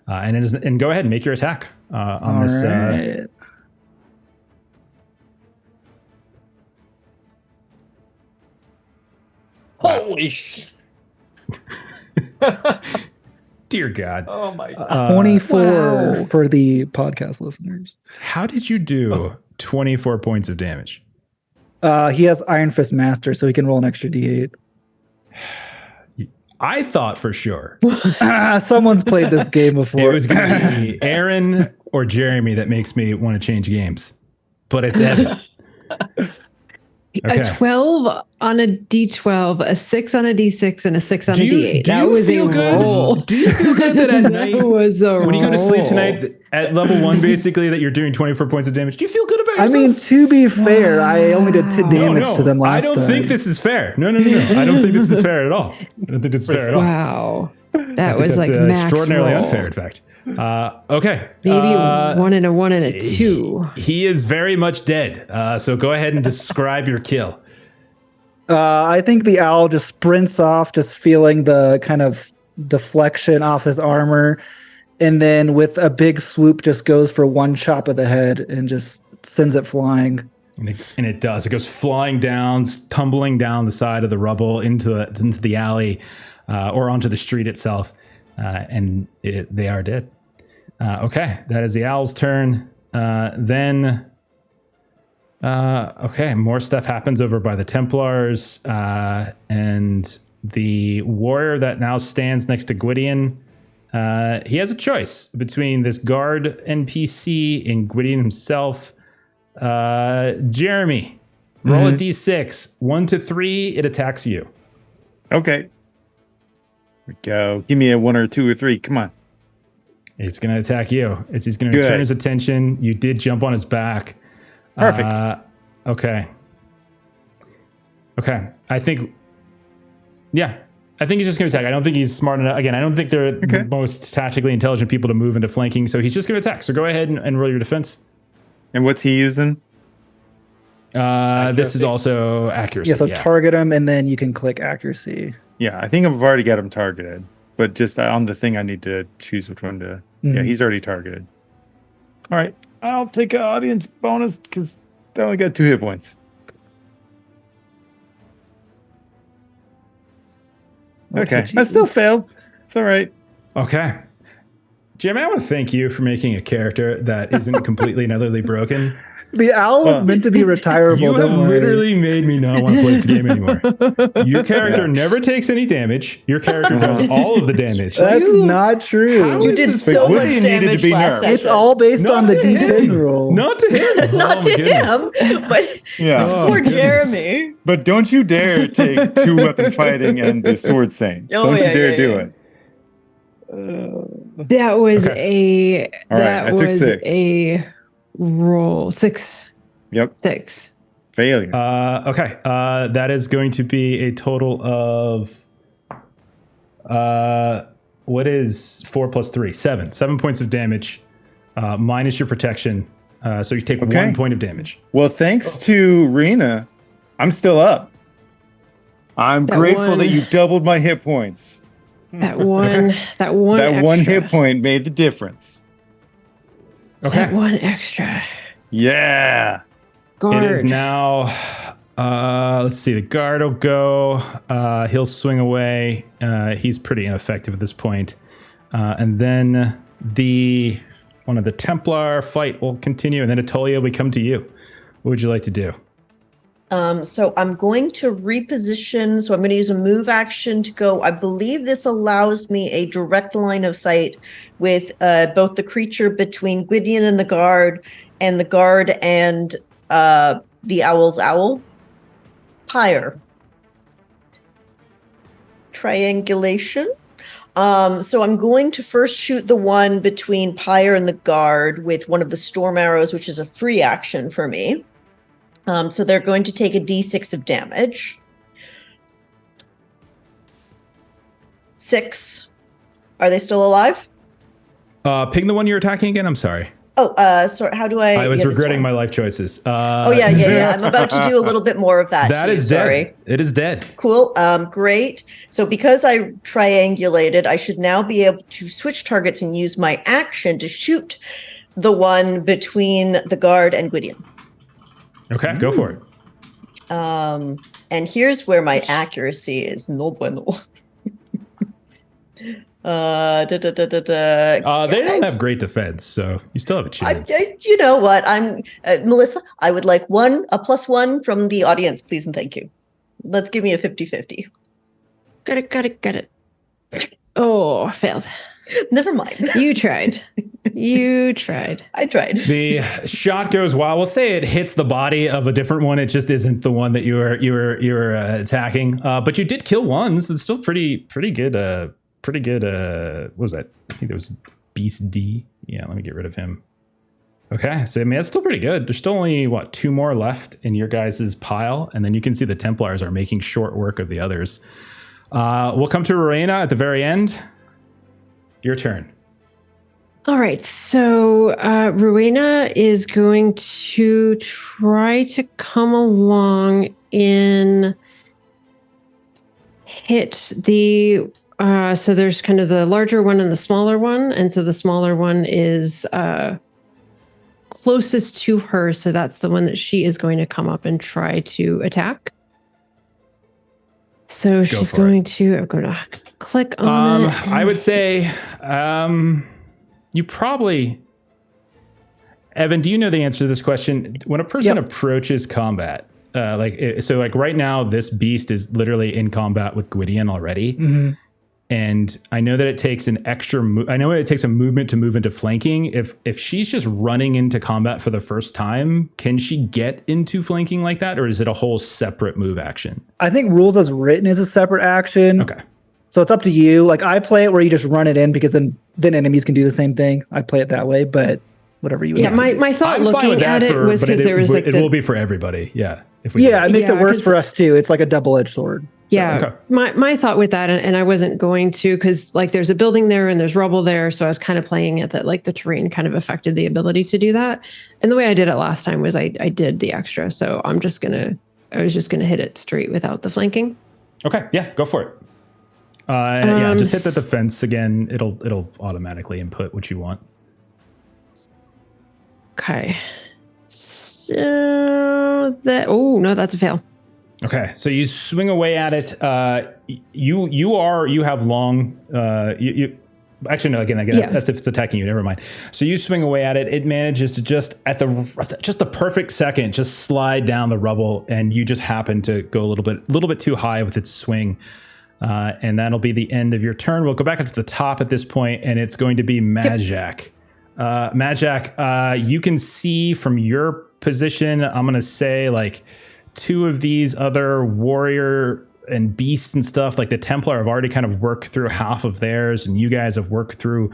And go ahead and make your attack on this. Right. Holy sh! Dear God. Oh my God. 24 for the podcast listeners. How did you do 24 points of damage? He has Iron Fist Master, so he can roll an extra D8. I thought for sure Someone's played this game before. it was going to be Aaron or Jeremy that makes me want to change games, but it's Evan. Okay. A 12 on a D12, a 6 on a D6, and a 6 on a D8. That was a roll. Do you feel good that at night, when you go to sleep tonight at level 1, basically, that you're doing 24 points of damage? Do you feel good about yourself? I mean, to be fair, I only did 10 damage to them last time. I don't think this is fair. No. I don't think this is fair at all. I don't think this is fair at all. Wow. That was like max extraordinarily roll. Unfair, in fact. Okay. Maybe 1 and a 1 and a 2. He is very much dead. So go ahead and describe your kill. I think the owl just sprints off, just feeling the kind of deflection off his armor, and then with a big swoop just goes for one chop of the head and just sends it flying. And it does. It goes flying down, tumbling down the side of the rubble into the alley or onto the street itself, and they are dead. Okay, that is the owl's turn. Then, more stuff happens over by the Templars, and the warrior that now stands next to Gwydion, he has a choice between this guard NPC and Gwydion himself. Jeremy, roll a D6. 1 to 3, it attacks you. Okay. Here we go. Give me a 1 or 2 or 3. Come on. It's going to attack you. He's going to turn his attention. You did jump on his back. Perfect. Okay. I think he's just going to attack. I don't think he's smart enough. Again, I don't think they're the most tactically intelligent people to move into flanking, so he's just going to attack. So go ahead and roll your defense. And what's he using? This is also accuracy. Yeah, so target him, and then you can click accuracy. Yeah, I think I've already got him targeted. But just on the thing, I need to choose which one to... Yeah, he's already targeted. All right, I'll take an audience bonus because they only got 2 hit points. Okay, I still failed. It's all right. Okay. Jim, I want to thank you for making a character that isn't completely and utterly broken. The owl was meant to be retirable. You have literally made me not want to play this game anymore. Your character never takes any damage. Your character does all of the damage. That's not true. You did so much damage last session. It's all based on the D10 roll. Not to him. Not to him, but poor Jeremy. But don't you dare take 2-weapon fighting and the sword saint. Don't you dare do it. That was a roll 6. Yep. 6. Failure. Okay. That is going to be a total of what is 4 plus 3? 7. 7 points of damage, minus your protection. So you take 1 point of damage. Well, thanks to Rena, I'm still up. I'm grateful that you doubled my hit points. That one hit point made the difference. Okay. That one extra. Yeah. Guard. It is now. Let's see. The guard will go. He'll swing away. He's pretty ineffective at this point. And then one of the Templar fight will continue, and then Attolia will come to you. What would you like to do? So I'm going to reposition. So I'm going to use a move action to go. I believe this allows me a direct line of sight with both the creature between Gwydion and the guard and the owl's owl. Pyre. Triangulation. So I'm going to first shoot the one between Pyre and the guard with one of the storm arrows, which is a free action for me. So they're going to take a d6 of damage. 6. Are they still alive? Ping the one you're attacking again. I'm sorry. Oh, sorry. How do I? I was regretting my life choices. Yeah. I'm about to do a little bit more of that. That is dead. It is dead. Cool. Great. So because I triangulated, I should now be able to switch targets and use my action to shoot the one between the guard and Gwydion. Okay, go for it. And here's where my accuracy is no bueno. They don't have great defense, so you still have a chance. You know what? Melissa, I would like a +1 from the audience, please and thank you. Let's give me a 50-50. Got it. Oh, failed. Never mind. You tried. I tried. The shot goes wild. We'll say it hits the body of a different one. It just isn't the one that you were attacking. But you did kill one, so it's still pretty good. What was that? I think that was Beast D. Yeah, let me get rid of him. Okay, so I mean that's still pretty good. There's still only 2 more left in your guys' pile, and then you can see the Templars are making short work of the others. We'll come to Rowena at the very end. Your turn. All right, so Rowena is going to try to come along and hit the. So there's kind of the larger one and the smaller one, and so the smaller one is closest to her, so that's the one that she is going to come up and try to attack. So she's going to. I'm going to click on it. I would say you probably. Evan, do you know the answer to this question? When a person approaches combat, right now, this beast is literally in combat with Gwydion already. Mm-hmm. And I know that it takes an extra I know it takes a movement to move into flanking. If she's just running into combat for the first time, can she get into flanking like that? Or is it a whole separate move action? I think rules as written is a separate action. Okay. So it's up to you. Like I play it where you just run it in because then enemies can do the same thing. I play it that way, but whatever you would Yeah, have to do. my thought I'm fine looking with that at it was but because there was like it will be for everybody. Yeah. If we Yeah, it makes it worse 'cause- for us too. It's like a double-edged sword. Yeah, Okay. my thought with that, and I wasn't going to, because like there's a building there and there's rubble there, so I was kind of playing it that like the terrain kind of affected the ability to do that. And the way I did it last time was I did the extra, so I was just gonna hit it straight without the flanking. Okay, yeah, go for it. Yeah, just hit the defense again. It'll automatically input what you want. Okay, so that no, that's a fail. Okay, so you swing away at it. You have long. You actually no. Again, that's if it's attacking you. Never mind. So you swing away at it. It manages to just at the perfect second just slide down the rubble, and you just happen to go a little bit too high with its swing, and that'll be the end of your turn. We'll go back up to the top at this point, and it's going to be Madjac. Madjac, you can see from your position. I'm gonna say like. Two of these other warrior and beasts and stuff, like the Templar, have already kind of worked through half of theirs, and you guys have worked through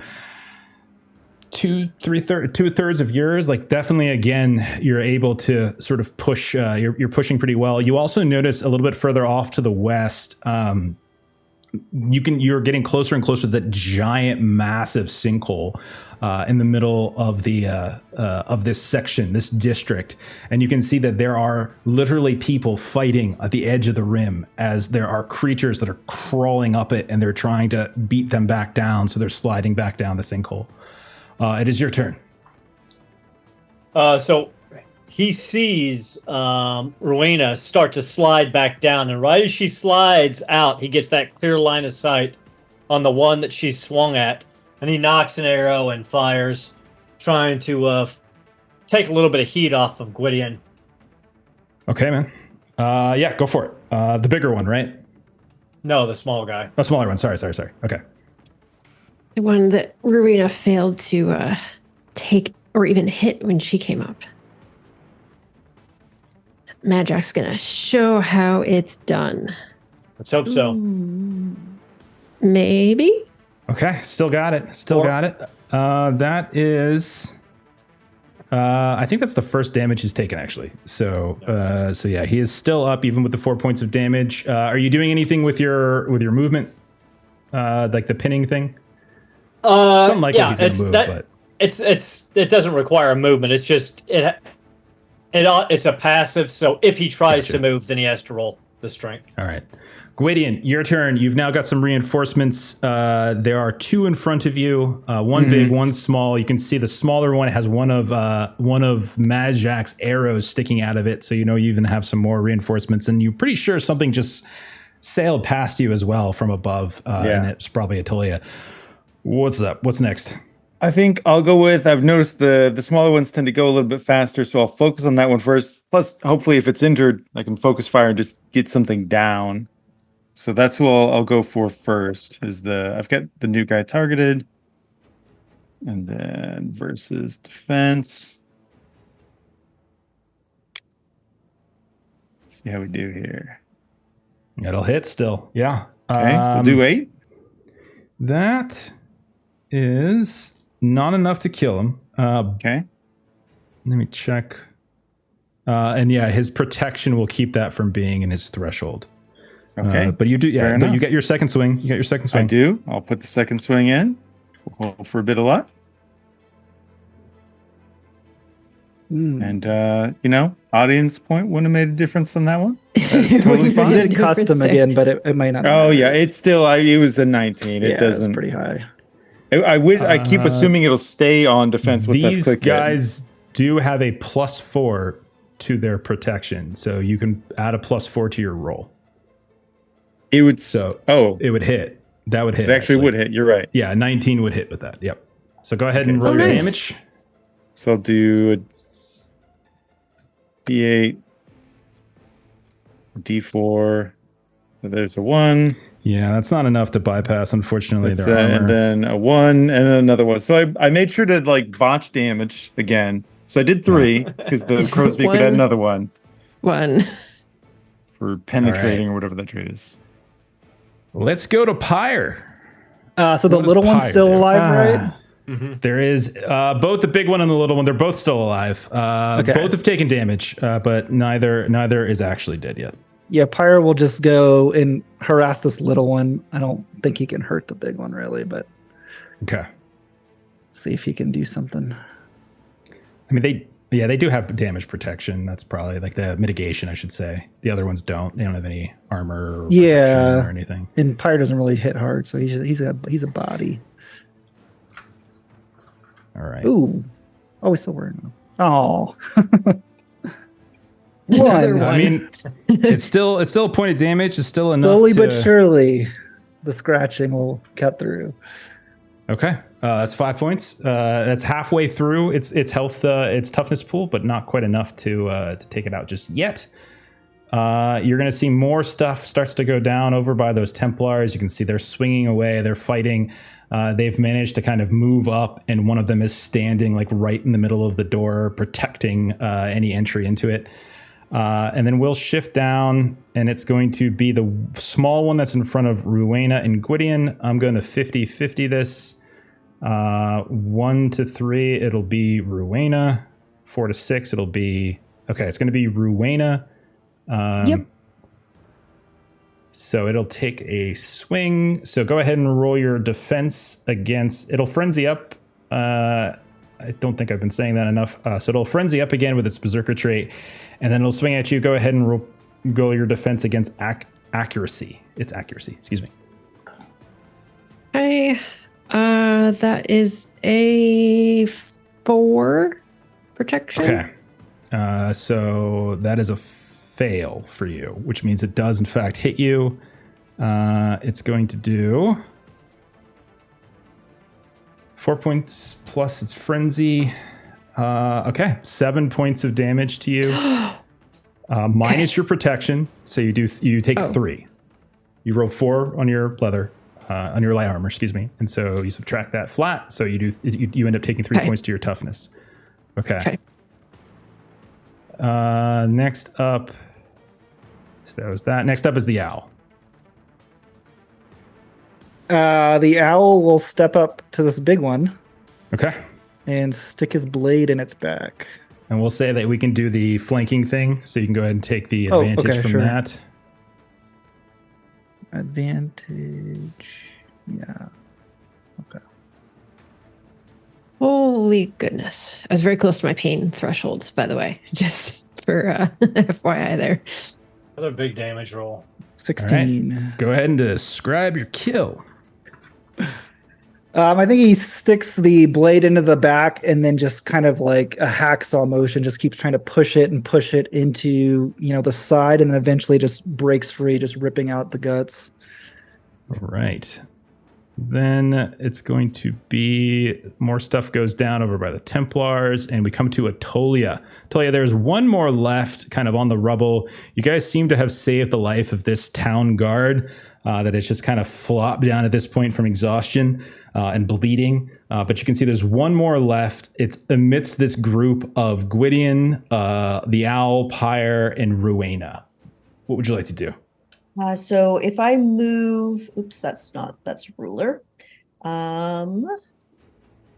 two-thirds of yours. Like definitely, again, you're able to sort of push. You're pushing pretty well. You also notice a little bit further off to the west. You're getting closer and closer to that giant, massive sinkhole in the middle of the of this section, this district, and you can see that there are literally people fighting at the edge of the rim, as there are creatures that are crawling up it, and they're trying to beat them back down, so they're sliding back down the sinkhole. It is your turn. So he sees Rowena start to slide back down, and right as she slides out, he gets that clear line of sight on the one that she swung at, and he knocks an arrow and fires, trying to take a little bit of heat off of Gwydion. Okay, man. Yeah, go for it. The bigger one, right? No, the small guy. Oh, smaller one. Sorry. Okay. The one that Rowena failed to take or even hit when she came up. Madjac's gonna show how it's done. Let's hope so. Maybe. Okay, still got it. That is, I think that's the first damage he's taken, actually. So yeah, he is still up even with the 4 points of damage. Are you doing anything with your movement, like the pinning thing? It's unlikely he's going to move, but it doesn't require a movement. It's just it's a passive. So if he tries to move, then he has to roll the strength. All right. Gwydion, your turn. You've now got some reinforcements. There are two in front of you. One big, one small. You can see the smaller one has one of Madjac's arrows sticking out of it. So you even have some more reinforcements, and you're pretty sure something just sailed past you as well from above. And it's probably Attolia. What's up? What's next? I think I'll go with, I've noticed the smaller ones tend to go a little bit faster, so I'll focus on that one first. Plus, hopefully, if it's injured, I can focus fire and just get something down. So that's who I'll go for first. I've got the new guy targeted, and then versus defense. Let's see how we do here. It'll hit still. Yeah. Okay, we'll do 8. That is not enough to kill him. Okay. Let me check. And yeah, his protection will keep that from being in his threshold. Okay. But you do, Fair but enough. you get your second swing. I do. I'll put the second swing in. We'll hope for a bit of luck. And, audience point wouldn't have made a difference on that one. That's totally fine. You did custom again, but it might not. Oh, yeah. It's still, it was a 19. It doesn't. It's pretty high. I keep assuming it'll stay on defense with that These click guys do have a +4 to their protection. So you can add a +4 to your roll. It would. It would hit. That would hit. It actually would hit. You're right. Yeah, 19 would hit with that. Yep. So go ahead and roll your damage. So I'll do a D8, D4. There's a 1. Yeah, that's not enough to bypass, unfortunately. Their armor. And then a 1 and another 1. So I made sure to botch damage again. So I did 3 because the crow's beak could add another 1. 1 for penetrating or whatever that trait is. Let's go to Pyre. So the little one's still alive, right? There is both the big one and the little one. They're both still alive. Okay. Both have taken damage, but neither is actually dead yet. Yeah, Pyre will just go and harass this little one. I don't think he can hurt the big one really, but Okay. see if he can do something. I mean, they do have damage protection. That's probably like the mitigation, I should say. The other ones don't. They don't have any armor or protection or anything. And Pyre doesn't really hit hard, so he's a body. All right. Ooh. Oh, he's still wearing them. Oh. Another one. I mean, it's still a point of damage. It's still enough. Slowly but surely, the scratching will cut through. Okay, that's 5 points. That's halfway through its health, its toughness pool, but not quite enough to take it out just yet. You're going to see more stuff starts to go down over by those Templars. You can see they're swinging away. They're fighting. They've managed to kind of move up, and one of them is standing like right in the middle of the door, protecting any entry into it. And then we'll shift down, and it's going to be the small one that's in front of Rowena and Gwydion. I'm going to 50-50 this. 1 to 3, it'll be Rowena. 4 to 6, it'll be... Okay, it's going to be Rowena. Yep. So it'll take a swing. So go ahead and roll your defense against... It'll frenzy up. I don't think I've been saying that enough. So it'll frenzy up again with its berserker trait, and then it'll swing at you. Go ahead and roll your defense against accuracy. It's accuracy. Excuse me. Okay. That is a 4 protection. Okay. So that is a fail for you, which means it does in fact hit you. It's going to do 4 points plus its frenzy. Okay, 7 points of damage to you. Minus your protection, so you take 3. You roll 4 on your leather, on your light armor, excuse me, and so you subtract that flat. So you end up taking 3 points to your toughness. Okay. Next up, so that was that. Next up is the owl. The owl will step up to this big one. Okay. And stick his blade in its back. And we'll say that we can do the flanking thing, so you can go ahead and take the advantage from that. Advantage. Yeah. Okay. Holy goodness. I was very close to my pain threshold, by the way, just for FYI there. Another big damage roll. 16. Right. Go ahead and describe your kill. I think he sticks the blade into the back and then just kind of like a hacksaw motion, just keeps trying to push it into, the side, and then eventually just breaks free, just ripping out the guts. All right. Then it's going to be more stuff goes down over by the Templars, and we come to Attolia. Attolia, there's one more left kind of on the rubble. You guys seem to have saved the life of this town guard that has just kind of flopped down at this point from exhaustion and bleeding. But you can see there's one more left. It's amidst this group of Gwydion, the Owl, Pyre, and Rowena. What would you like to do? So if I move, that's ruler. You don't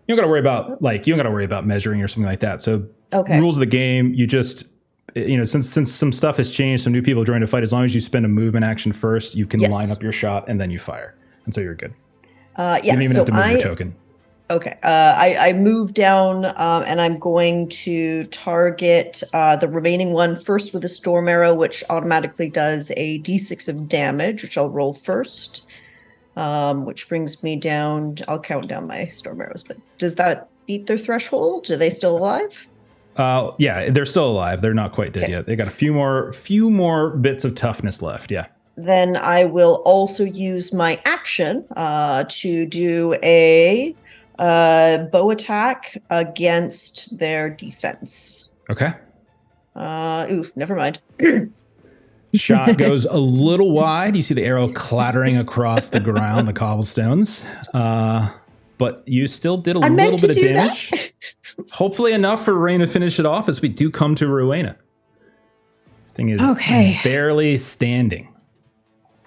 got to worry about measuring or something like that. So rules of the game, you just, since some stuff has changed, some new people joined the fight, as long as you spend a movement action first, you can line up your shot and then you fire. And so you're good. You don't even have to move your token. Okay. I move down and I'm going to target the remaining one first with a storm arrow, which automatically does a d6 of damage, which I'll roll first, which brings me down. I'll count down my storm arrows, but does that beat their threshold? Are they still alive? Yeah, they're still alive. They're not quite dead yet. They got a few more bits of toughness left. Yeah. Then I will also use my action to do a bow attack against their defense. Okay. Never mind. Shot goes a little wide. You see the arrow clattering across the ground, the cobblestones. But you still did a little bit of damage. Hopefully enough for Rowena to finish it off as we do come to Rowena. This thing is barely standing.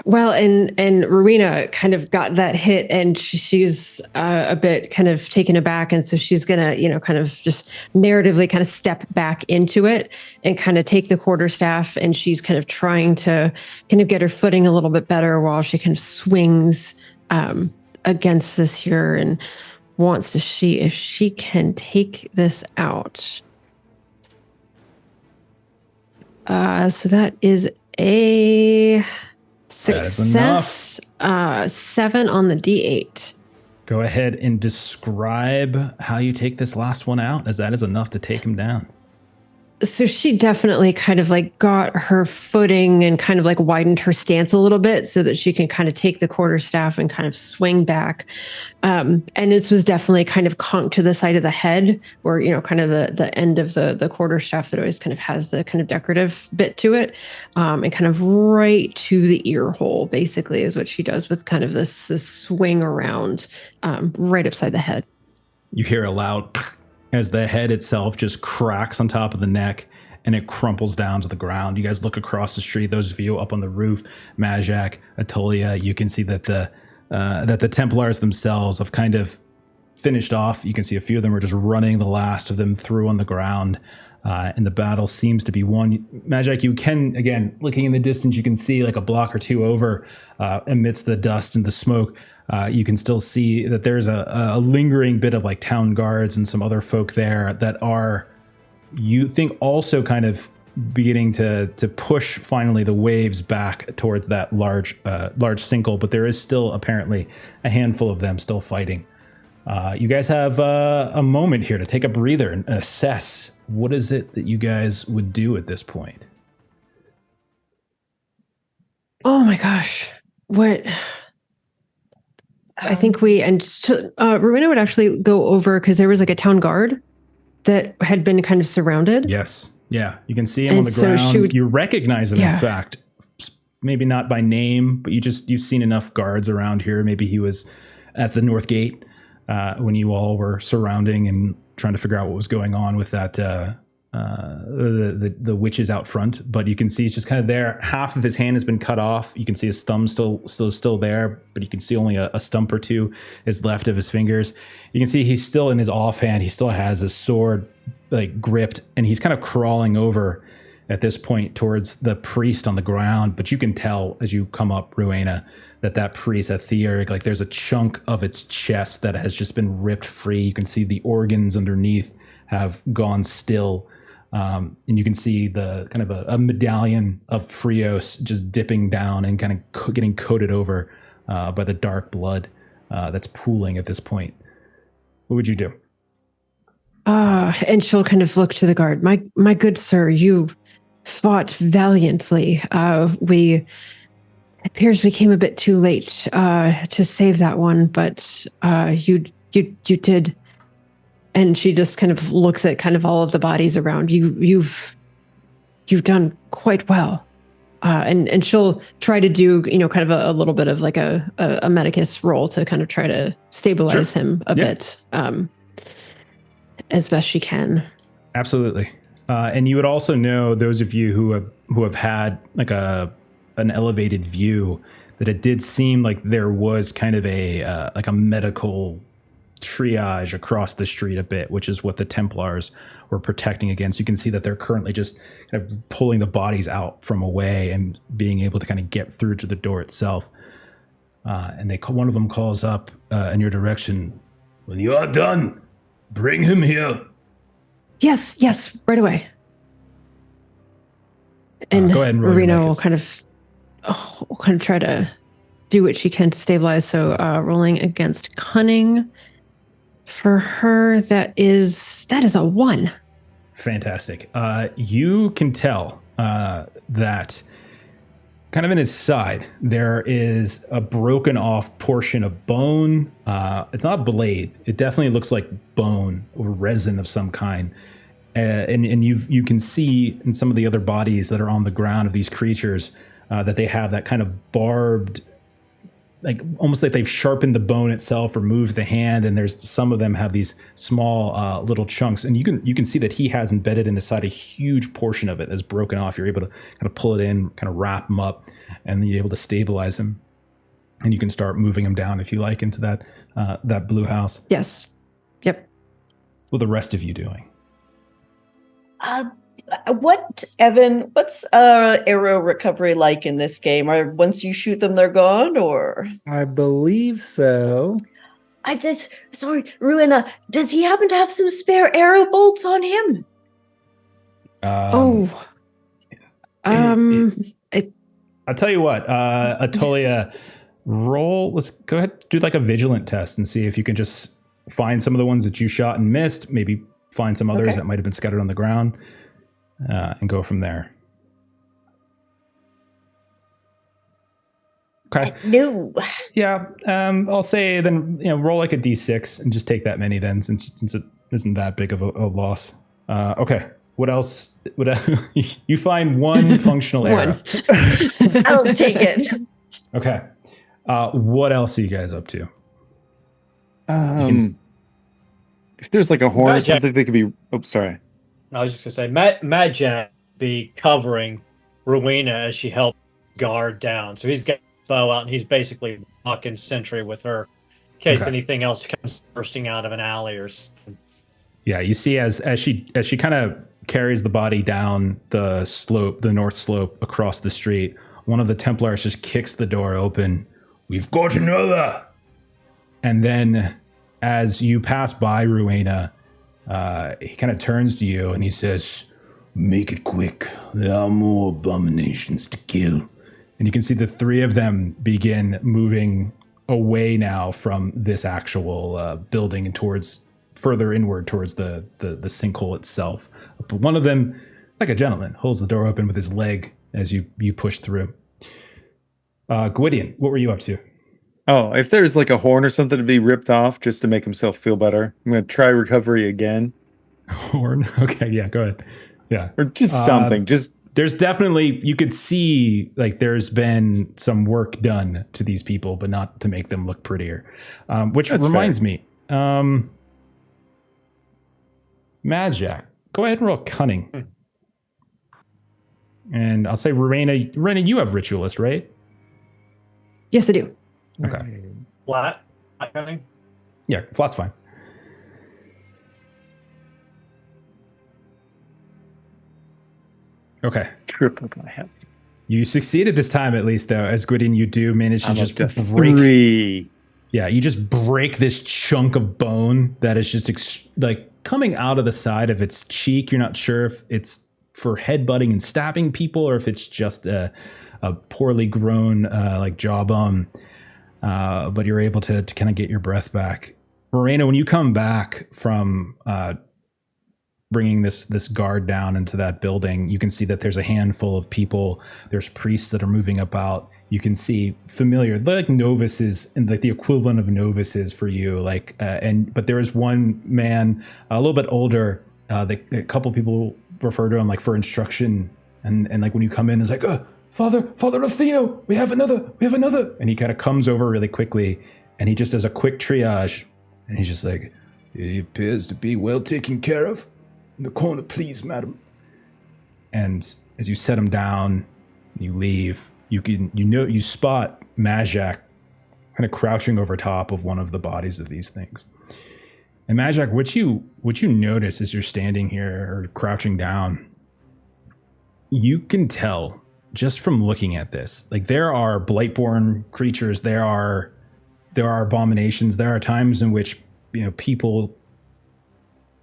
Well, and Rowena kind of got that hit, and she's a bit kind of taken aback, and so she's gonna, kind of just narratively kind of step back into it and kind of take the quarterstaff, and she's kind of trying to kind of get her footing a little bit better while she kind of swings against this here and wants to see if she can take this out. So that is a success, 7 on the D8. Go ahead and describe how you take this last one out, as that is enough to take him down. So she definitely kind of like got her footing and kind of like widened her stance a little bit so that she can kind of take the quarterstaff and kind of swing back. And this was definitely kind of conked to the side of the head, where, kind of the end of the quarterstaff that always kind of has the kind of decorative bit to it. And kind of right to the ear hole, basically, is what she does with kind of this swing around right upside the head. You hear a loud as the head itself just cracks on top of the neck and it crumples down to the ground. You guys look across the street, those of you up on the roof, Madjac, Attolia, you can see that the Templars themselves have kind of finished off. You can see a few of them are just running the last of them through on the ground. And the battle seems to be won. Madjac, you can, again, looking in the distance, you can see like a block or two over amidst the dust and the smoke. You can still see that there's a lingering bit of like town guards and some other folk there that are, you think, also kind of beginning to push finally the waves back towards that large sinkhole. But there is still apparently a handful of them still fighting. You guys have a moment here to take a breather and assess what is it that you guys would do at this point. Oh my gosh. What? I think Rowena would actually go over, because there was like a town guard that had been kind of surrounded. Yes. Yeah. You can see him on the ground. You recognize him, in fact, maybe not by name, but you've seen enough guards around here. Maybe he was at the North Gate when you all were surrounding and trying to figure out what was going on with that the witches out front. But you can see he's just kind of there. Half of his hand has been cut off. You can see his thumb still there, but you can see only a stump or two is left of his fingers. You can see he's still in his offhand. He still has his sword like gripped, and he's kind of crawling over at this point towards the priest on the ground. But you can tell as you come up, Rowena, that priest, that Theurg, like there's a chunk of its chest that has just been ripped free. You can see the organs underneath have gone still. And you can see the kind of a medallion of Frios just dipping down and kind of getting coated over by the dark blood that's pooling at this point. What would you do? And she'll kind of look to the guard. My good sir, you fought valiantly. It appears we came a bit too late to save that one, but you did. And she just kind of looks at kind of all of the bodies around you. You've done quite well. And she'll try to do, kind of a little bit of like a medicus roll to kind of try to stabilize him a bit as best she can. Absolutely. And you would also know, those of you who have had like an elevated view, that it did seem like there was kind of a medical triage across the street a bit, which is what the Templars were protecting against. You can see that they're currently just kind of pulling the bodies out from away and being able to kind of get through to the door itself. And one of them calls up in your direction. "When you are done, bring him here." Yes, right away. And go ahead and roll Marina will kind of try to do what she can to stabilize. So rolling against cunning for her, that is a 1. Fantastic. You can tell that kind of in his side there is a broken off portion of bone. It's not a blade. It definitely looks like bone or resin of some kind. And you can see in some of the other bodies that are on the ground of these creatures that they have that kind of barbed like almost like they've sharpened the bone itself or moved the hand, and there's some of them have these small little chunks, and you can see that he has embedded in the side a huge portion of it that's broken off. You're able to kind of pull it in, kind of wrap him up, and then you're able to stabilize him, and you can start moving him down if you like into that blue house. Yes. Yep. What are the rest of you doing? What's arrow recovery like in this game? Or once you shoot them, they're gone, or? I believe so. Sorry, Rowena, does he happen to have some spare arrow bolts on him? I'll tell you what, Attolia, let's go ahead, do like a vigilant test and see if you can just find some of the ones that you shot and missed, maybe find some others that might have been scattered on the ground, and go from there. Okay. No. Yeah, I'll say then, roll like a d6 and just take that many then, since it isn't that big of a loss. Okay. What else? You find one functional arrow. I'll take it. Okay. What else are you guys up to? If there's like a horn or Madjac. something that could be. Oh, sorry. I was just gonna say, Madjac be covering Rowena as she helped guard down. So he's got his bow out, and he's basically walking sentry with her in case anything else comes bursting out of an alley or something. Yeah, you see as she kind of carries the body down the slope, the north slope across the street, one of the Templars just kicks the door open. We've got another. And then as you pass by Rowena, he kind of turns to you and he says, "Make it quick. There are more abominations to kill." And you can see the three of them begin moving away now from this actual building and towards further inward towards the sinkhole itself. But one of them, like a gentleman, holds the door open with his leg as you push through. Gwydion, what were you up to? Oh, if there's like a horn or something to be ripped off just to make himself feel better, I'm going to try recovery again. Horn? Okay, yeah, go ahead. Yeah. Or just something. There's definitely, you could see like there's been some work done to these people, but not to make them look prettier. Which reminds me, Madjac, go ahead and roll cunning. And I'll say Rowena, you have ritualist, right? Yes, I do. Okay. Flat, cunning. Yeah, flat's fine. Okay. Triple my health. You succeeded this time, at least, though. As Gwydion, you do manage to just break. 3. Yeah, you just break this chunk of bone that is just like coming out of the side of its cheek. You're not sure if it's for headbutting and stabbing people or if it's just a poorly grown like jawbone. But you're able to kind of get your breath back. Morena, when you come back from bringing this guard down into that building, you can see that there's a handful of people. There's priests that are moving about. You can see familiar, like novices, and like the equivalent of novices for you. But there is one man, a little bit older. A couple people refer to him like for instruction, and like when you come in, it's like, Father Atheno, we have another, and he kind of comes over really quickly, and he just does a quick triage, and he's just like, he appears to be well taken care of. In the corner, please, madam. And as you set him down, you leave. You spot Madjac kind of crouching over top of one of the bodies of these things. And Madjac, what you notice as you're standing here or crouching down, you can tell just from looking at this, like there are Blightborn creatures, there are abominations, there are times in which people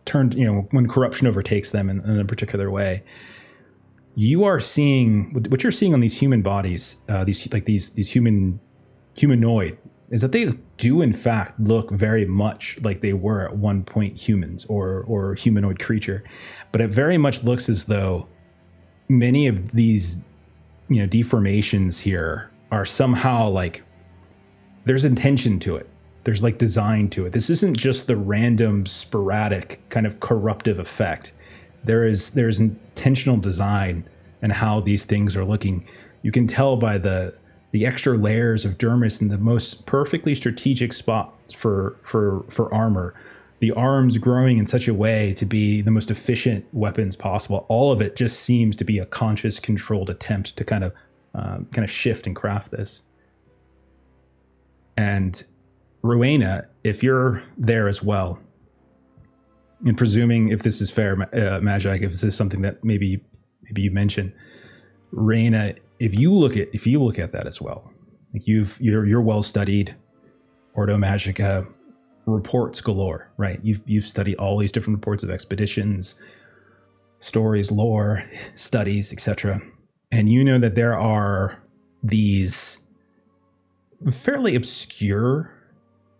turned, when corruption overtakes them in a particular way. You are seeing what you're seeing on these human bodies, these humanoid, is that they do in fact look very much like they were at one point humans or humanoid creature, but it very much looks as though many of these deformations here are somehow like there's intention to it. There's like design to it. This isn't just the random sporadic kind of corruptive effect. There's intentional design and how these things are looking. You can tell by the the extra layers of dermis in the most perfectly strategic spots for armor, the arms growing in such a way to be the most efficient weapons possible. All of it just seems to be a conscious, controlled attempt to kind of shift and craft this. And Rowena, if you're there as well, and presuming if this is fair, Madjac, if this is something that maybe you mentioned, Rowena, if you look at that as well, like you're well studied, Ordo Magica, reports galore, right? You've studied all these different reports of expeditions, stories, lore, studies, etc. And you know that there are these fairly obscure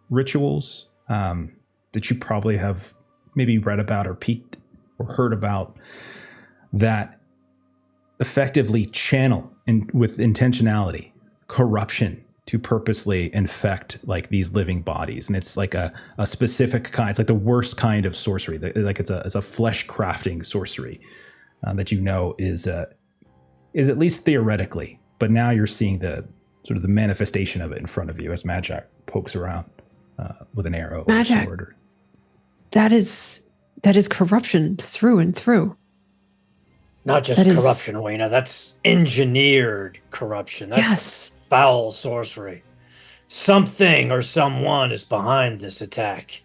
rituals that you probably have maybe read about or peeked or heard about that effectively channel with intentionality corruption to purposely infect like these living bodies. And it's like a specific kind, it's like the worst kind of sorcery. Like it's a flesh crafting sorcery that is at least theoretically, but now you're seeing the sort of the manifestation of it in front of you as Madjac pokes around with an arrow or a sword. That is corruption through and through. Not just corruption, Wayna. That's engineered corruption. That's foul sorcery. Something or someone is behind this attack.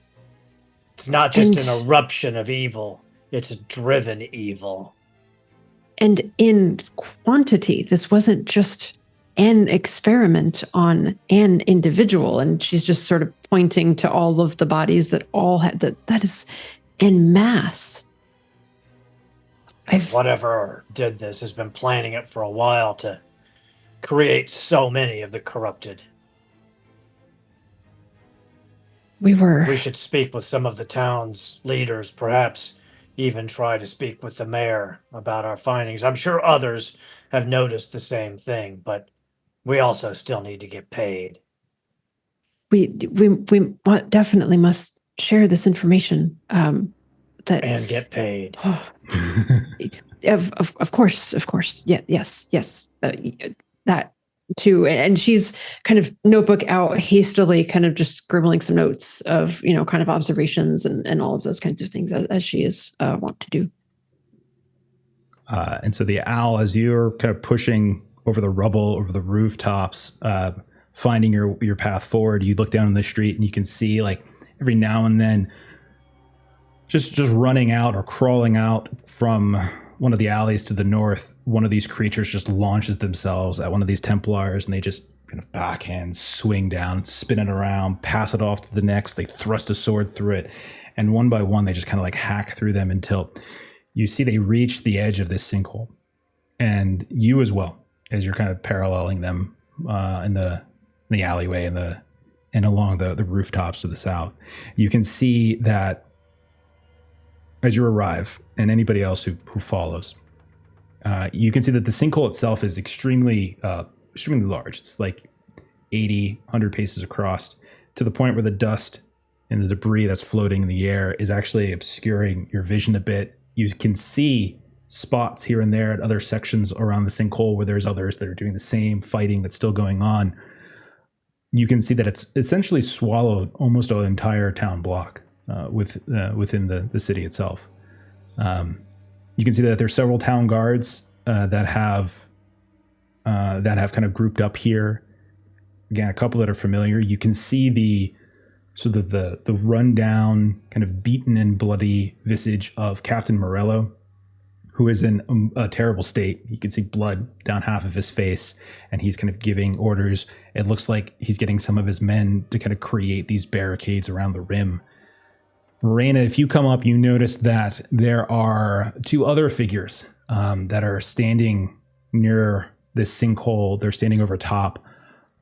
It's not just an eruption of evil. It's driven evil. And in quantity, this wasn't just an experiment on an individual. And she's just sort of pointing to all of the bodies that all had that is en masse. Whatever did this has been planning it for a while to create so many of the corrupted. We should speak with some of the town's leaders, perhaps even try to speak with the mayor about our findings. I'm sure others have noticed the same thing, but we also still need to get paid. We definitely must share this information. And get paid. Of course. Yeah, yes. That too. And she's kind of notebook out hastily, kind of just scribbling some notes of, kind of observations and all of those kinds of things as she is wont to do. And so the owl, as you're kind of pushing over the rubble, over the rooftops, finding your path forward, you look down on the street and you can see like every now and then just running out or crawling out from one of the alleys to the north, one of these creatures just launches themselves at one of these Templars and they just kind of backhand swing down, spin it around, pass it off to the next. They thrust a sword through it. And one by one, they just kind of like hack through them until you see they reach the edge of this sinkhole. And you as well, as you're kind of paralleling them in the alleyway and along the rooftops to the south, you can see that as you arrive, and anybody else who follows, you can see that the sinkhole itself is extremely large. It's like 80, 100 paces across, to the point where the dust and the debris that's floating in the air is actually obscuring your vision a bit. You can see spots here and there at other sections around the sinkhole where there's others that are doing the same fighting that's still going on. You can see that it's essentially swallowed almost an entire town block. Within the city itself. You can see that there's several town guards that have kind of grouped up here. Again, a couple that are familiar. You can see the rundown, kind of beaten and bloody visage of Captain Morello, who is in a terrible state. You can see blood down half of his face, and he's kind of giving orders. It looks like he's getting some of his men to kind of create these barricades around the rim. Morena, if you come up, you notice that there are two other figures that are standing near this sinkhole. They're standing over top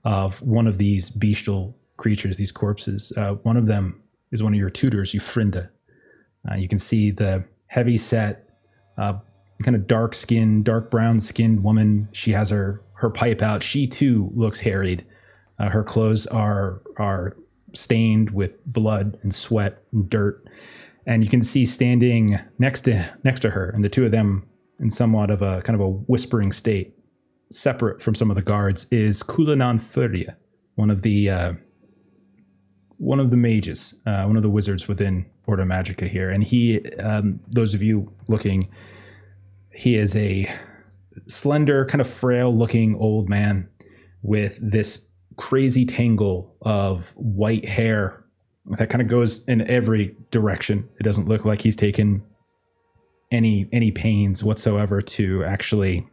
of one of these bestial creatures, these corpses. One of them is one of your tutors, Eufrinda. You can see the heavy-set, kind of dark brown-skinned woman. She has her pipe out. She, too, looks harried. Her clothes are stained with blood and sweat and dirt, and you can see standing next to her, and the two of them in somewhat of a kind of a whispering state, separate from some of the guards is Kulanan Thuria, one of the mages, one of the wizards within Order Magica here. And he, those of you looking, he is a slender, kind of frail-looking old man with this crazy tangle of white hair that kind of goes in every direction. It doesn't look like he's taken any pains whatsoever to actually,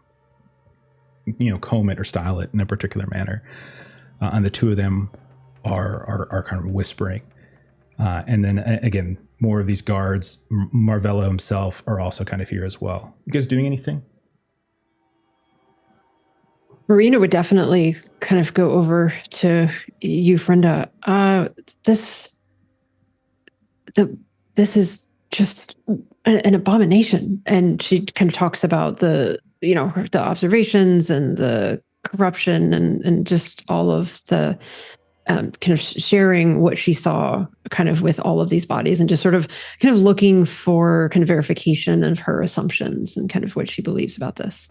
comb it or style it in a particular manner. And the two of them are kind of whispering. And then again, more of these guards, Marvello himself, are also kind of here as well. You guys doing anything? Marina would definitely kind of go over to you, Frenda. This is just an abomination. And she kind of talks about the observations and the corruption and just all of the kind of sharing what she saw kind of with all of these bodies and just sort of kind of looking for kind of verification of her assumptions and kind of what she believes about this.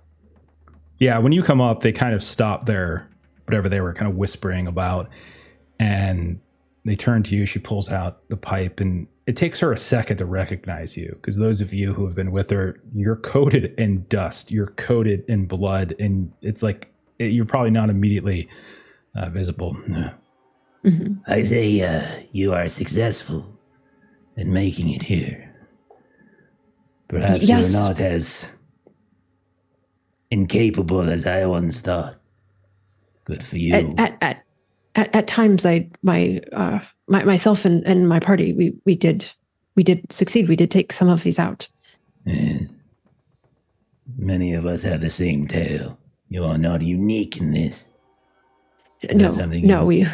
Yeah, when you come up, they kind of stop their whatever they were kind of whispering about, and they turn to you. She pulls out the pipe, and it takes her a second to recognize you, because those of you who have been with her, you're coated in dust, you're coated in blood, and it's like you're probably not immediately visible. Mm-hmm. I say you are successful in making it here. Perhaps Yes. you're not as incapable as I once thought. Good for you. At times, myself and my party, we did succeed. We did take some of these out. Yes. Many of us have the same tale. You are not unique in this. Is that something we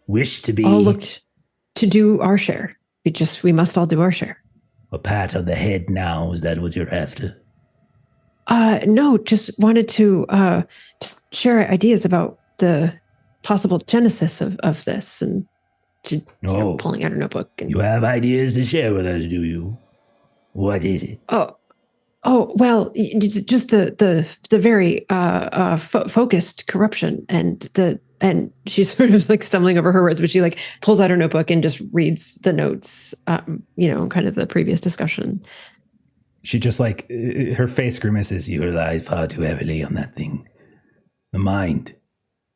wish to be? all looked to do our share. We must all do our share. A pat on the head now, is that what you're after? No, just wanted to just share ideas about the possible genesis of this, and pulling out a notebook. And, You have ideas to share with us, do you? What is it? Oh, well, just the very focused corruption and she's sort of like stumbling over her words, but she like pulls out her notebook and just reads the notes, kind of the previous discussion. She just like, her face grimaces. You rely far too heavily on that thing. The mind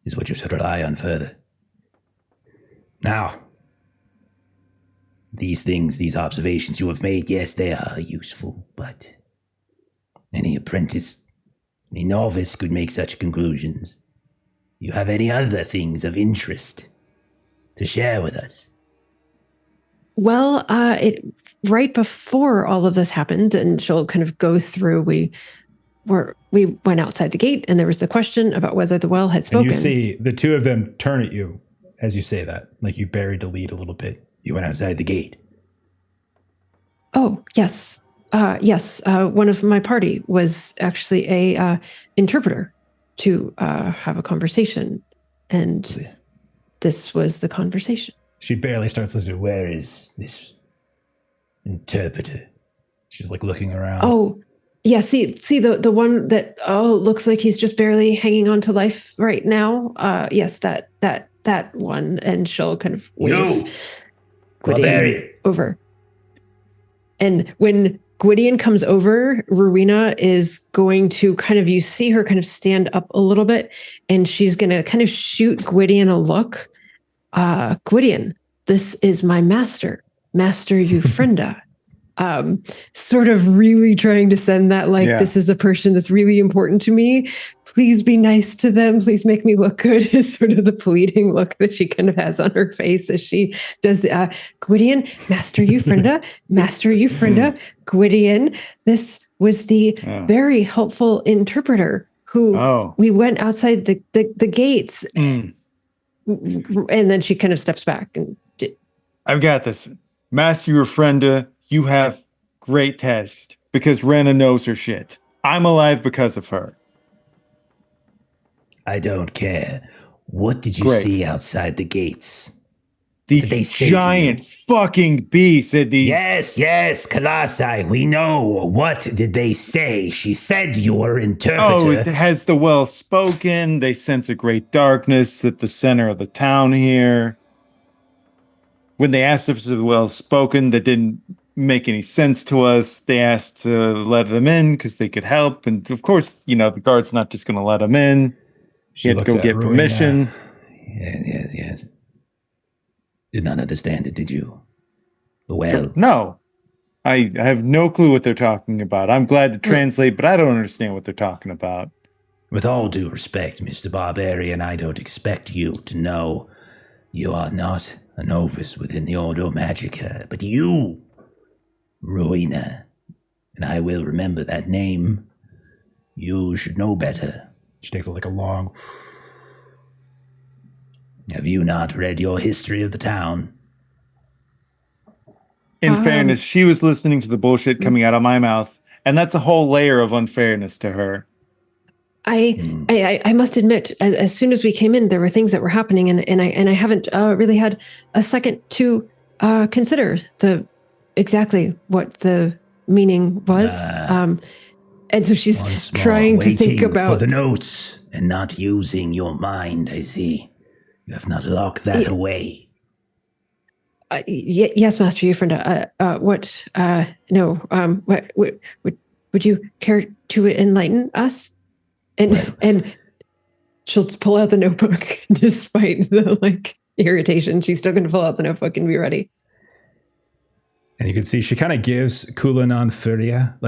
is what you should rely on further. Now, these things, these observations you have made, yes, they are useful, but any apprentice, any novice could make such conclusions. You have any other things of interest to share with us? Well, right before all of this happened, and she'll kind of go through, we went outside the gate, and there was the question about whether the well had spoken. And you see the two of them turn at you as you say that, like you buried the lead a little bit. You went outside the gate? Oh, yes. Yes. One of my party was actually a interpreter to have a conversation, and this was the conversation. She barely starts listening. Where is this interpreter? She's like looking around. Oh, yeah. See the one that looks like he's just barely hanging on to life right now. Yes, that one, and she'll kind of wave Gwydion over. And when Gwydion comes over, Rowena is going to you see her kind of stand up a little bit, and she's going to kind of shoot Gwydion a look. Gwydion, this is my master, Master Eufrenda. Sort of really trying to send that, this is a person that's really important to me. Please be nice to them. Please make me look good, is sort of the pleading look that she kind of has on her face as she does. Gwydion, Master Eufrenda, Master Eufrenda, Gwydion. This was the very helpful interpreter who we went outside the gates. And then she kind of steps back. And I've got this. Master Eufrenda, you have great taste because Rena knows her shit. I'm alive because of her. I don't care. What did you see outside the gates? These they say to giant you? fucking beasts. These Yes, Colossi, we know. What did they say? She said you were interpreter. it has the well spoken. They sense a great darkness at the center of the town here. When they asked if it was well spoken, that didn't make any sense to us. They asked to let them in because they could help. And of course, the guard's not just going to let them in. She You had to looks go at get Rowena. permission. Yes. Did not understand it, did you? Well, No, I have no clue what they're talking about. I'm glad to translate, but I don't understand what they're talking about. with all due respect, Mr. Barbarian, I don't expect you to know. You are not a novice within the Order Magica, but you, Rowena, and I will remember that name, you should know better. She takes like a long. Have you not read your history of the town? In fairness, she was listening to the bullshit coming out of my mouth, and that's a whole layer of unfairness to her. I must admit, as soon as we came in, there were things that were happening, and I haven't really had a second to consider exactly what the meaning was. And so she's Once more, trying to think waiting about for the notes and not using your mind. I see. You have not locked that away. Yes, Master Euphrinda. What? No. What? Would you care to enlighten us? And she'll pull out the notebook, despite the irritation. She's still going to pull out the notebook and be ready. And you can see she kind of gives Kulanan Thuria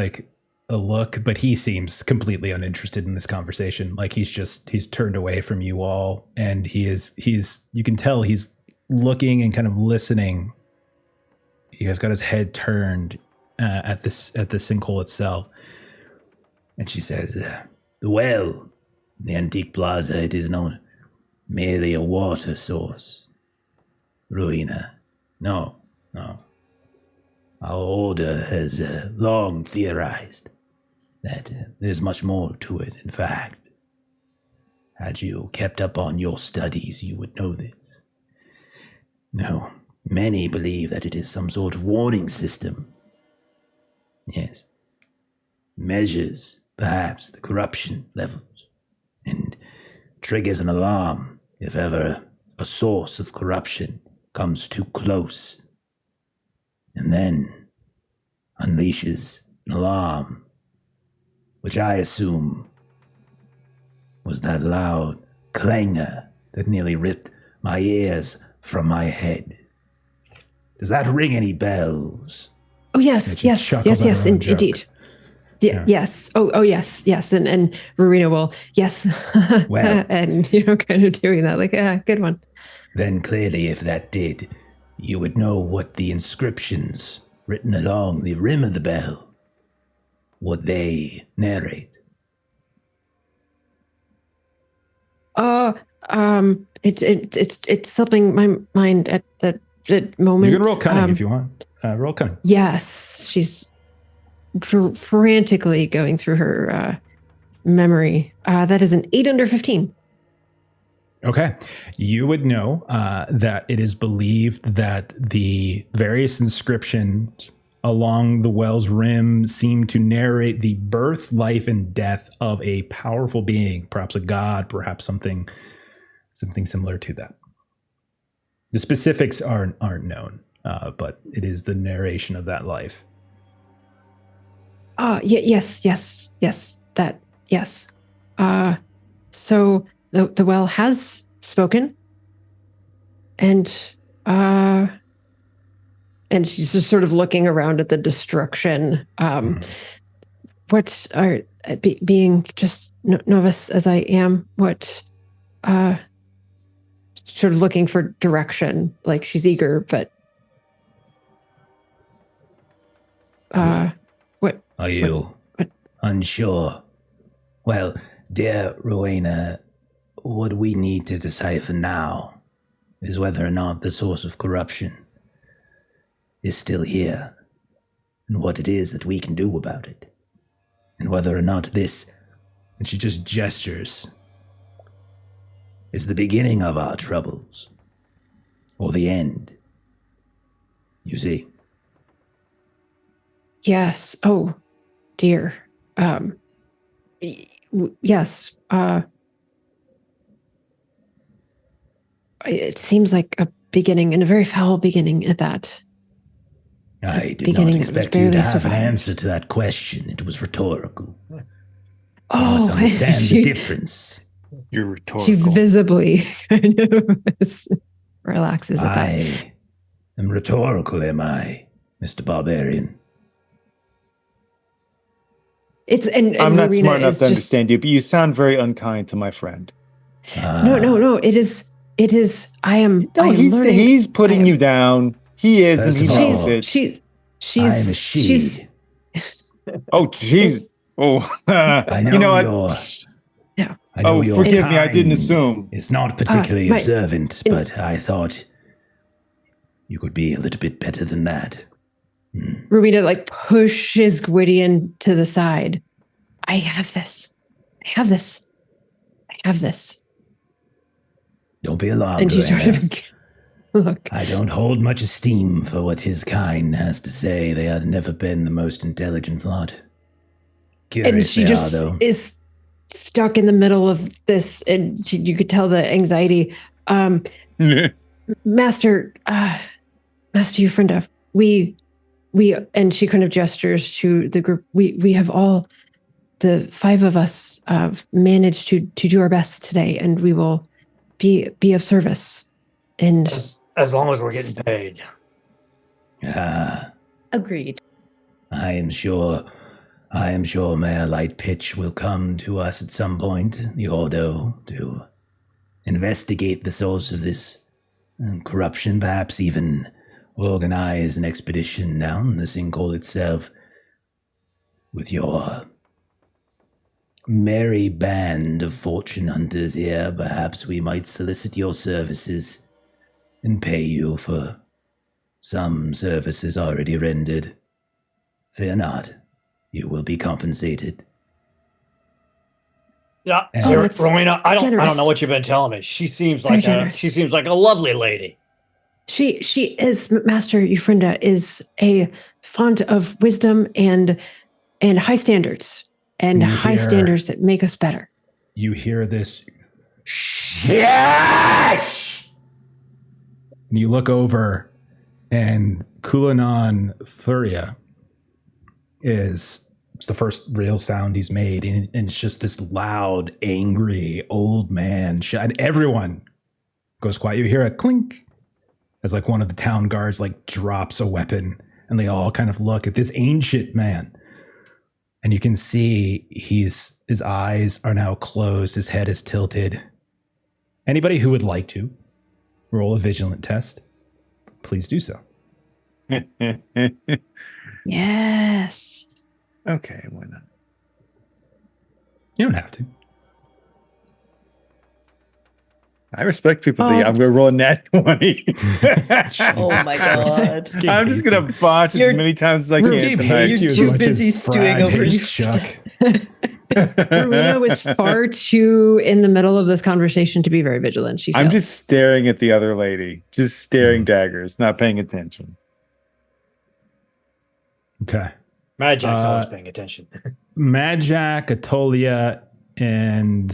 a look, but he seems completely uninterested in this conversation. He's turned away from you all, and he's you can tell he's looking and kind of listening. He has got his head turned at the sinkhole itself. And she says, the well, the antique plaza, it is not merely a water source. Rowena, no. Our order has long theorized that there's much more to it. In fact, had you kept up on your studies, you would know this. No, many believe that it is some sort of warning system. Yes. Measures, perhaps, the corruption levels, and triggers an alarm if ever a source of corruption comes too close, and then unleashes an alarm, which I assume was that loud clangor that nearly ripped my ears from my head. Does that ring any bells? Oh yes, yes, indeed. Yeah. Yes. Oh, yes. And Rowena will, yes. Well, and kind of doing that, good one. Then clearly, if that did, you would know what the inscriptions written along the rim of the bell, what they narrate. It's something my mind at that moment. You can roll cunning if you want. Roll cunning. Yes, she's frantically going through her memory. That is an 8 under 15. Okay. You would know that it is believed that the various inscriptions along the well's rim seem to narrate the birth, life, and death of a powerful being, perhaps a god, perhaps something similar to that. The specifics aren't known, but it is the narration of that life. Yes. That, yes. So the well has spoken, and she's just sort of looking around at the destruction. What are being just novice as I am? What sort of looking for direction? Like she's eager, but what are you unsure? Well, dear Rowena, what we need to decipher now is whether or not the source of corruption is still here, and what it is that we can do about it, and whether or not this, and she just gestures, is the beginning of our troubles. or the end. You see? Yes. Oh, dear. Yes. It seems like a beginning, and a very foul beginning at that. I did not beginning that was expect you to barely have an survived. answer to that question. It was rhetorical. You Oh, must understand the difference. You're She rhetorical. visibly kind of relaxes at that. I am rhetorical, am I, Mr. Barbarian? And I'm not Rowena smart enough is to just- understand you, but you sound very unkind to my friend. No. It is. I am. No, I am he's learning. he's putting you down. He is, First and he of all, knows it. She's. I am a she. She's. Oh, jeez. Oh, I know you know what? you're. Yeah. I know Oh, your forgive me, I didn't kind assume. It's not particularly my- observant, but I thought you could be a little bit better than that. Rowena like pushes Gwydion to the side. I have this. Don't be alarmed, And she Rowena. sort of look. I don't hold much esteem for what his kind has to say. They have never been the most intelligent lot. And Curious she they just are, though. is stuck in the middle of this, and you could tell the anxiety. Master Euphrinda, we, and she kind of gestures to the group. We have all, the 5 of us, managed to do our best today, and we will be of service. And As long as we're getting paid. Agreed. I am sure Mayor Lightpitch will come to us at some point, the Ordo, to investigate the source of this corruption, perhaps even organize an expedition down the sinkhole itself. With your merry band of fortune hunters here, perhaps we might solicit your services and pay you for some services already rendered. Fear not, you will be compensated. Yeah, Oh, so, that's Rowena, I don't generous. know what you've been telling me. She seems Very like generous. she seems like a lovely lady. she is, Master Euphrinda is a font of wisdom and high standards, and You high hear- standards that make us better. You hear this, Yes! and you look over, and Kulanan Thuria it's the first real sound he's made, and it's just this loud, angry old man. And everyone goes quiet. You hear a clink as like one of the town guards like drops a weapon, and they all kind of look at this ancient man. And you can see his eyes are now closed, his head is tilted. Anybody who would like to roll a vigilant test, please do so. Yes. Okay, why not? You don't have to. I respect people. Oh. I'm going to roll a nat 20. Oh my god. This game I'm just hates going you. to botch You're- as many times as I This can game tonight. hates you as You're much busy as stewing Brad over hates you. Chuck. Rowena was far too in the middle of this conversation to be very vigilant. She I'm failed. just staring at the other lady, just staring daggers, not paying attention. Okay. Madjac's always Uh, paying attention. Madjac, Attolia, and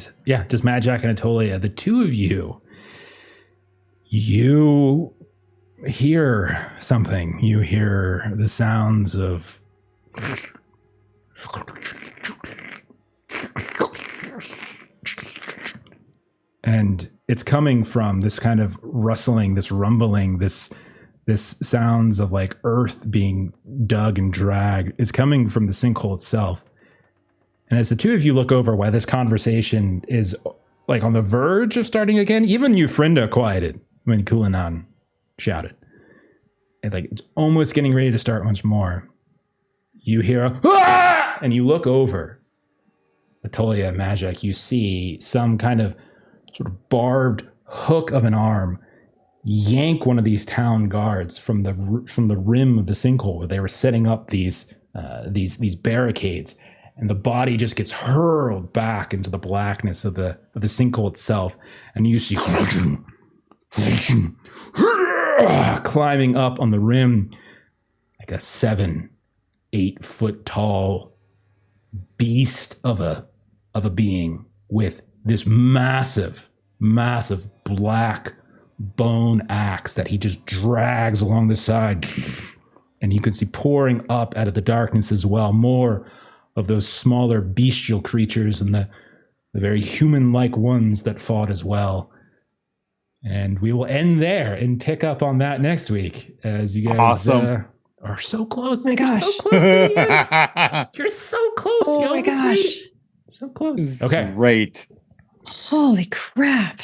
just Madjac and Attolia, the two of you hear something. You hear the sounds of and it's coming from this kind of rustling, this rumbling, this sounds of like earth being dug and dragged is coming from the sinkhole itself. And as the two of you look over while this conversation is like on the verge of starting again, even Euphrinda quieted when Kulanan shouted. And like it's almost getting ready to start once more. You hear a "Ah!" And you look over. Attolia, Madjac, you see some kind of sort of barbed hook of an arm yank one of these town guards from the rim of the sinkhole where they were setting up these barricades, and the body just gets hurled back into the blackness of the sinkhole itself, and you see climbing up on the rim like a 7-8 foot tall beast of a being with this massive black bone axe that he just drags along the side. And you can see pouring up out of the darkness as well more of those smaller bestial creatures and the very human-like ones that fought as well. And we will end there and pick up on that next week as you guys are so close. Oh my gosh. You're so close to the end. You're so close. Oh y'all. my That's gosh. great. So close. Okay. Great. Holy crap.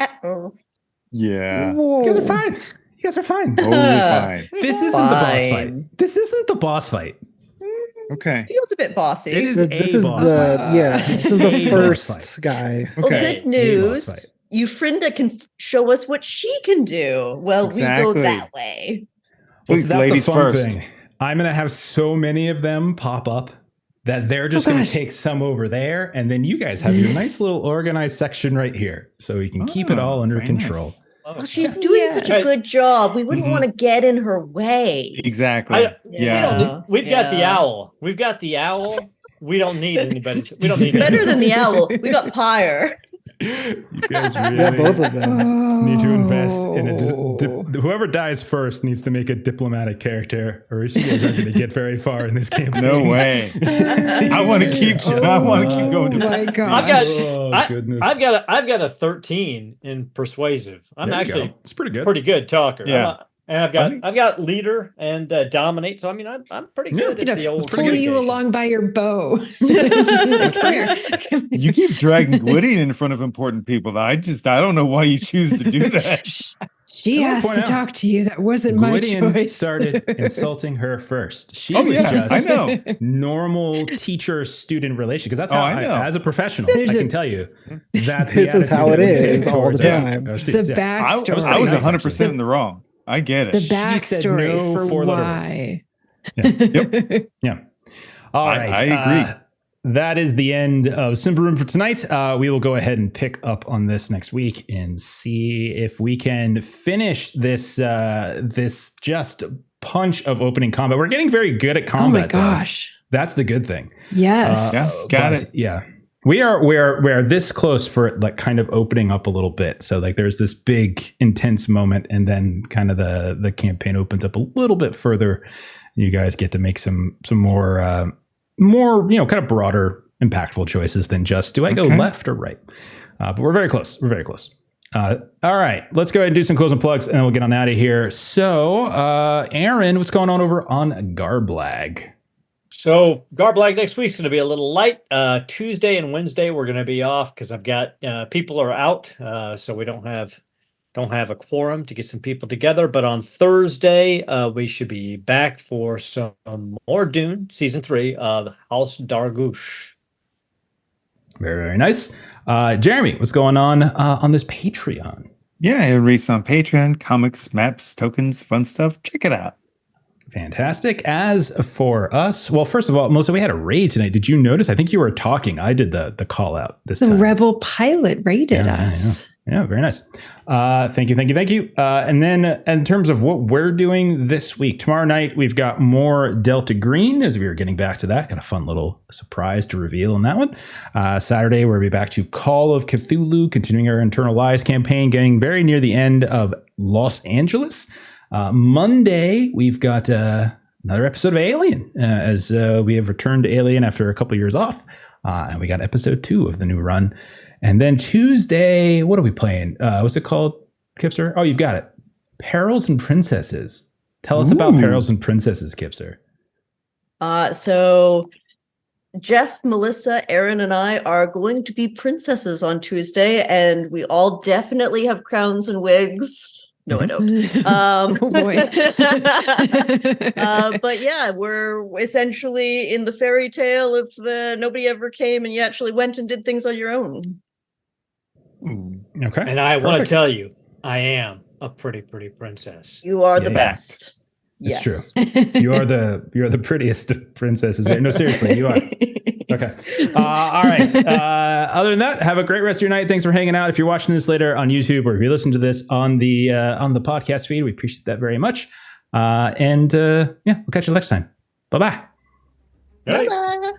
Uh-oh. Yeah. You guys are fine. You guys are fine. Totally fine. This isn't the boss fight. Fine. This isn't the boss fight. Okay. Feels a bit bossy. It is This a is boss the fight. this is A the boss first fight. guy. Well, Okay. good news. A boss fight. Euphrinda can show us what she can do. Well, we Exactly. go that way. Well, Please, that's ladies the fun first. thing. I'm going to have so many of them pop up that they're just going to gosh. take some over there. And then you guys have your nice little organized section right here. So we can keep it all under very control. nice. Well, she's doing such a Yes. good job. We wouldn't Mhm. want to get in her way. Exactly. Yeah. We've got the Yeah. owl. We've got the owl. We don't need anybody's. We don't need Better than the anybody's- owl. We got Pyre. You guys really Yeah, both of them. need to invest in Oh. whoever dies first needs to make a diplomatic character, or else you guys aren't going to get very far in this campaign. No way. I want to keep. I want to keep going. Oh my I've god. got. Oh, goodness. I've got a 13 in persuasive. I'm There you actually go. It's pretty good. pretty good talker. Yeah. And I've got leader and dominate. So I mean, I'm pretty Yeah. good at Gonna the old. pull you communication. along by your bow. You keep dragging Gwydion in front of important people. I don't know why you choose to do that. She I wanna has point to out, talk to you. That wasn't my Gwydion choice. started insulting her first. She Oh was yeah, I just know. normal teacher-student relation, because that's Oh, how I know. as a professional, There's I a- can tell you that's This the is how attitude it that we is take all towards the our- time. our The students. Yeah. I backstory. was pretty nice, 100% in the wrong. I get it. The said no backstory for four-letter words. why. Yeah. All I- right. I agree. That is the end of Symbaroum for tonight. We will go ahead and pick up on this next week and see if we can finish this this just punch of opening combat. We're getting very good at Oh combat. my gosh. Though. That's the good thing. Yes. Yeah, got But, it. Yeah. We're this close for it, like kind of opening up a little bit. So like there's this big intense moment, and then kind of the campaign opens up a little bit further. You guys get to make some more kind of broader, impactful choices than just do I go Okay. left or right. But we're very close. We're very close. All right, let's go ahead and do some closing plugs, and then we'll get on out of here. So, Aaron, what's going on over on Garblag? So Garblag next week's going to be a little light. Tuesday and Wednesday we're going to be off because I've got people are out, so we don't have a quorum to get some people together. But on Thursday we should be back for some more Dune season 3 of House Dargouche. Very, very nice. Jeremy, what's going on this Patreon? Yeah, it reads on Patreon, comics, maps, tokens, fun stuff. Check it out. Fantastic. As for us, well, first of all, Melissa, we had a raid tonight. Did you notice? I think you were talking. I did the call out this The time. rebel pilot raided Yeah, us. Yeah, very nice. Thank you. And then in terms of what we're doing this week, tomorrow night, we've got more Delta Green as we were getting back to that. Got a fun little surprise to reveal on that one. Saturday, we'll be back to Call of Cthulhu, continuing our Internal Lies campaign, getting very near the end of Los Angeles. Monday, we've got another episode of Alien, as we have returned to Alien after a couple years off. And we got episode 2 of the new run. And then Tuesday, what are we playing? What's it called, Kipser? Oh, you've got it. Perils and Princesses. Tell us about Ooh. Perils and Princesses, Kipser. So Jeff, Melissa, Aaron, and I are going to be princesses on Tuesday, and we all definitely have crowns and wigs. No, I don't. Oh boy. But yeah, we're essentially in the fairy tale of the nobody ever came and you actually went and did things on your own. Okay. And I want to Perfect. tell you, I am a pretty princess. You are the Yeah. best. It's Yes. true. You're the prettiest of princesses there. No, seriously, you are. Okay. All right. Other than that, have a great rest of your night. Thanks for hanging out. If you're watching this later on YouTube or if you listen to this on the podcast feed, we appreciate that very much. We'll catch you next time. Bye-bye. Nice. Bye-bye.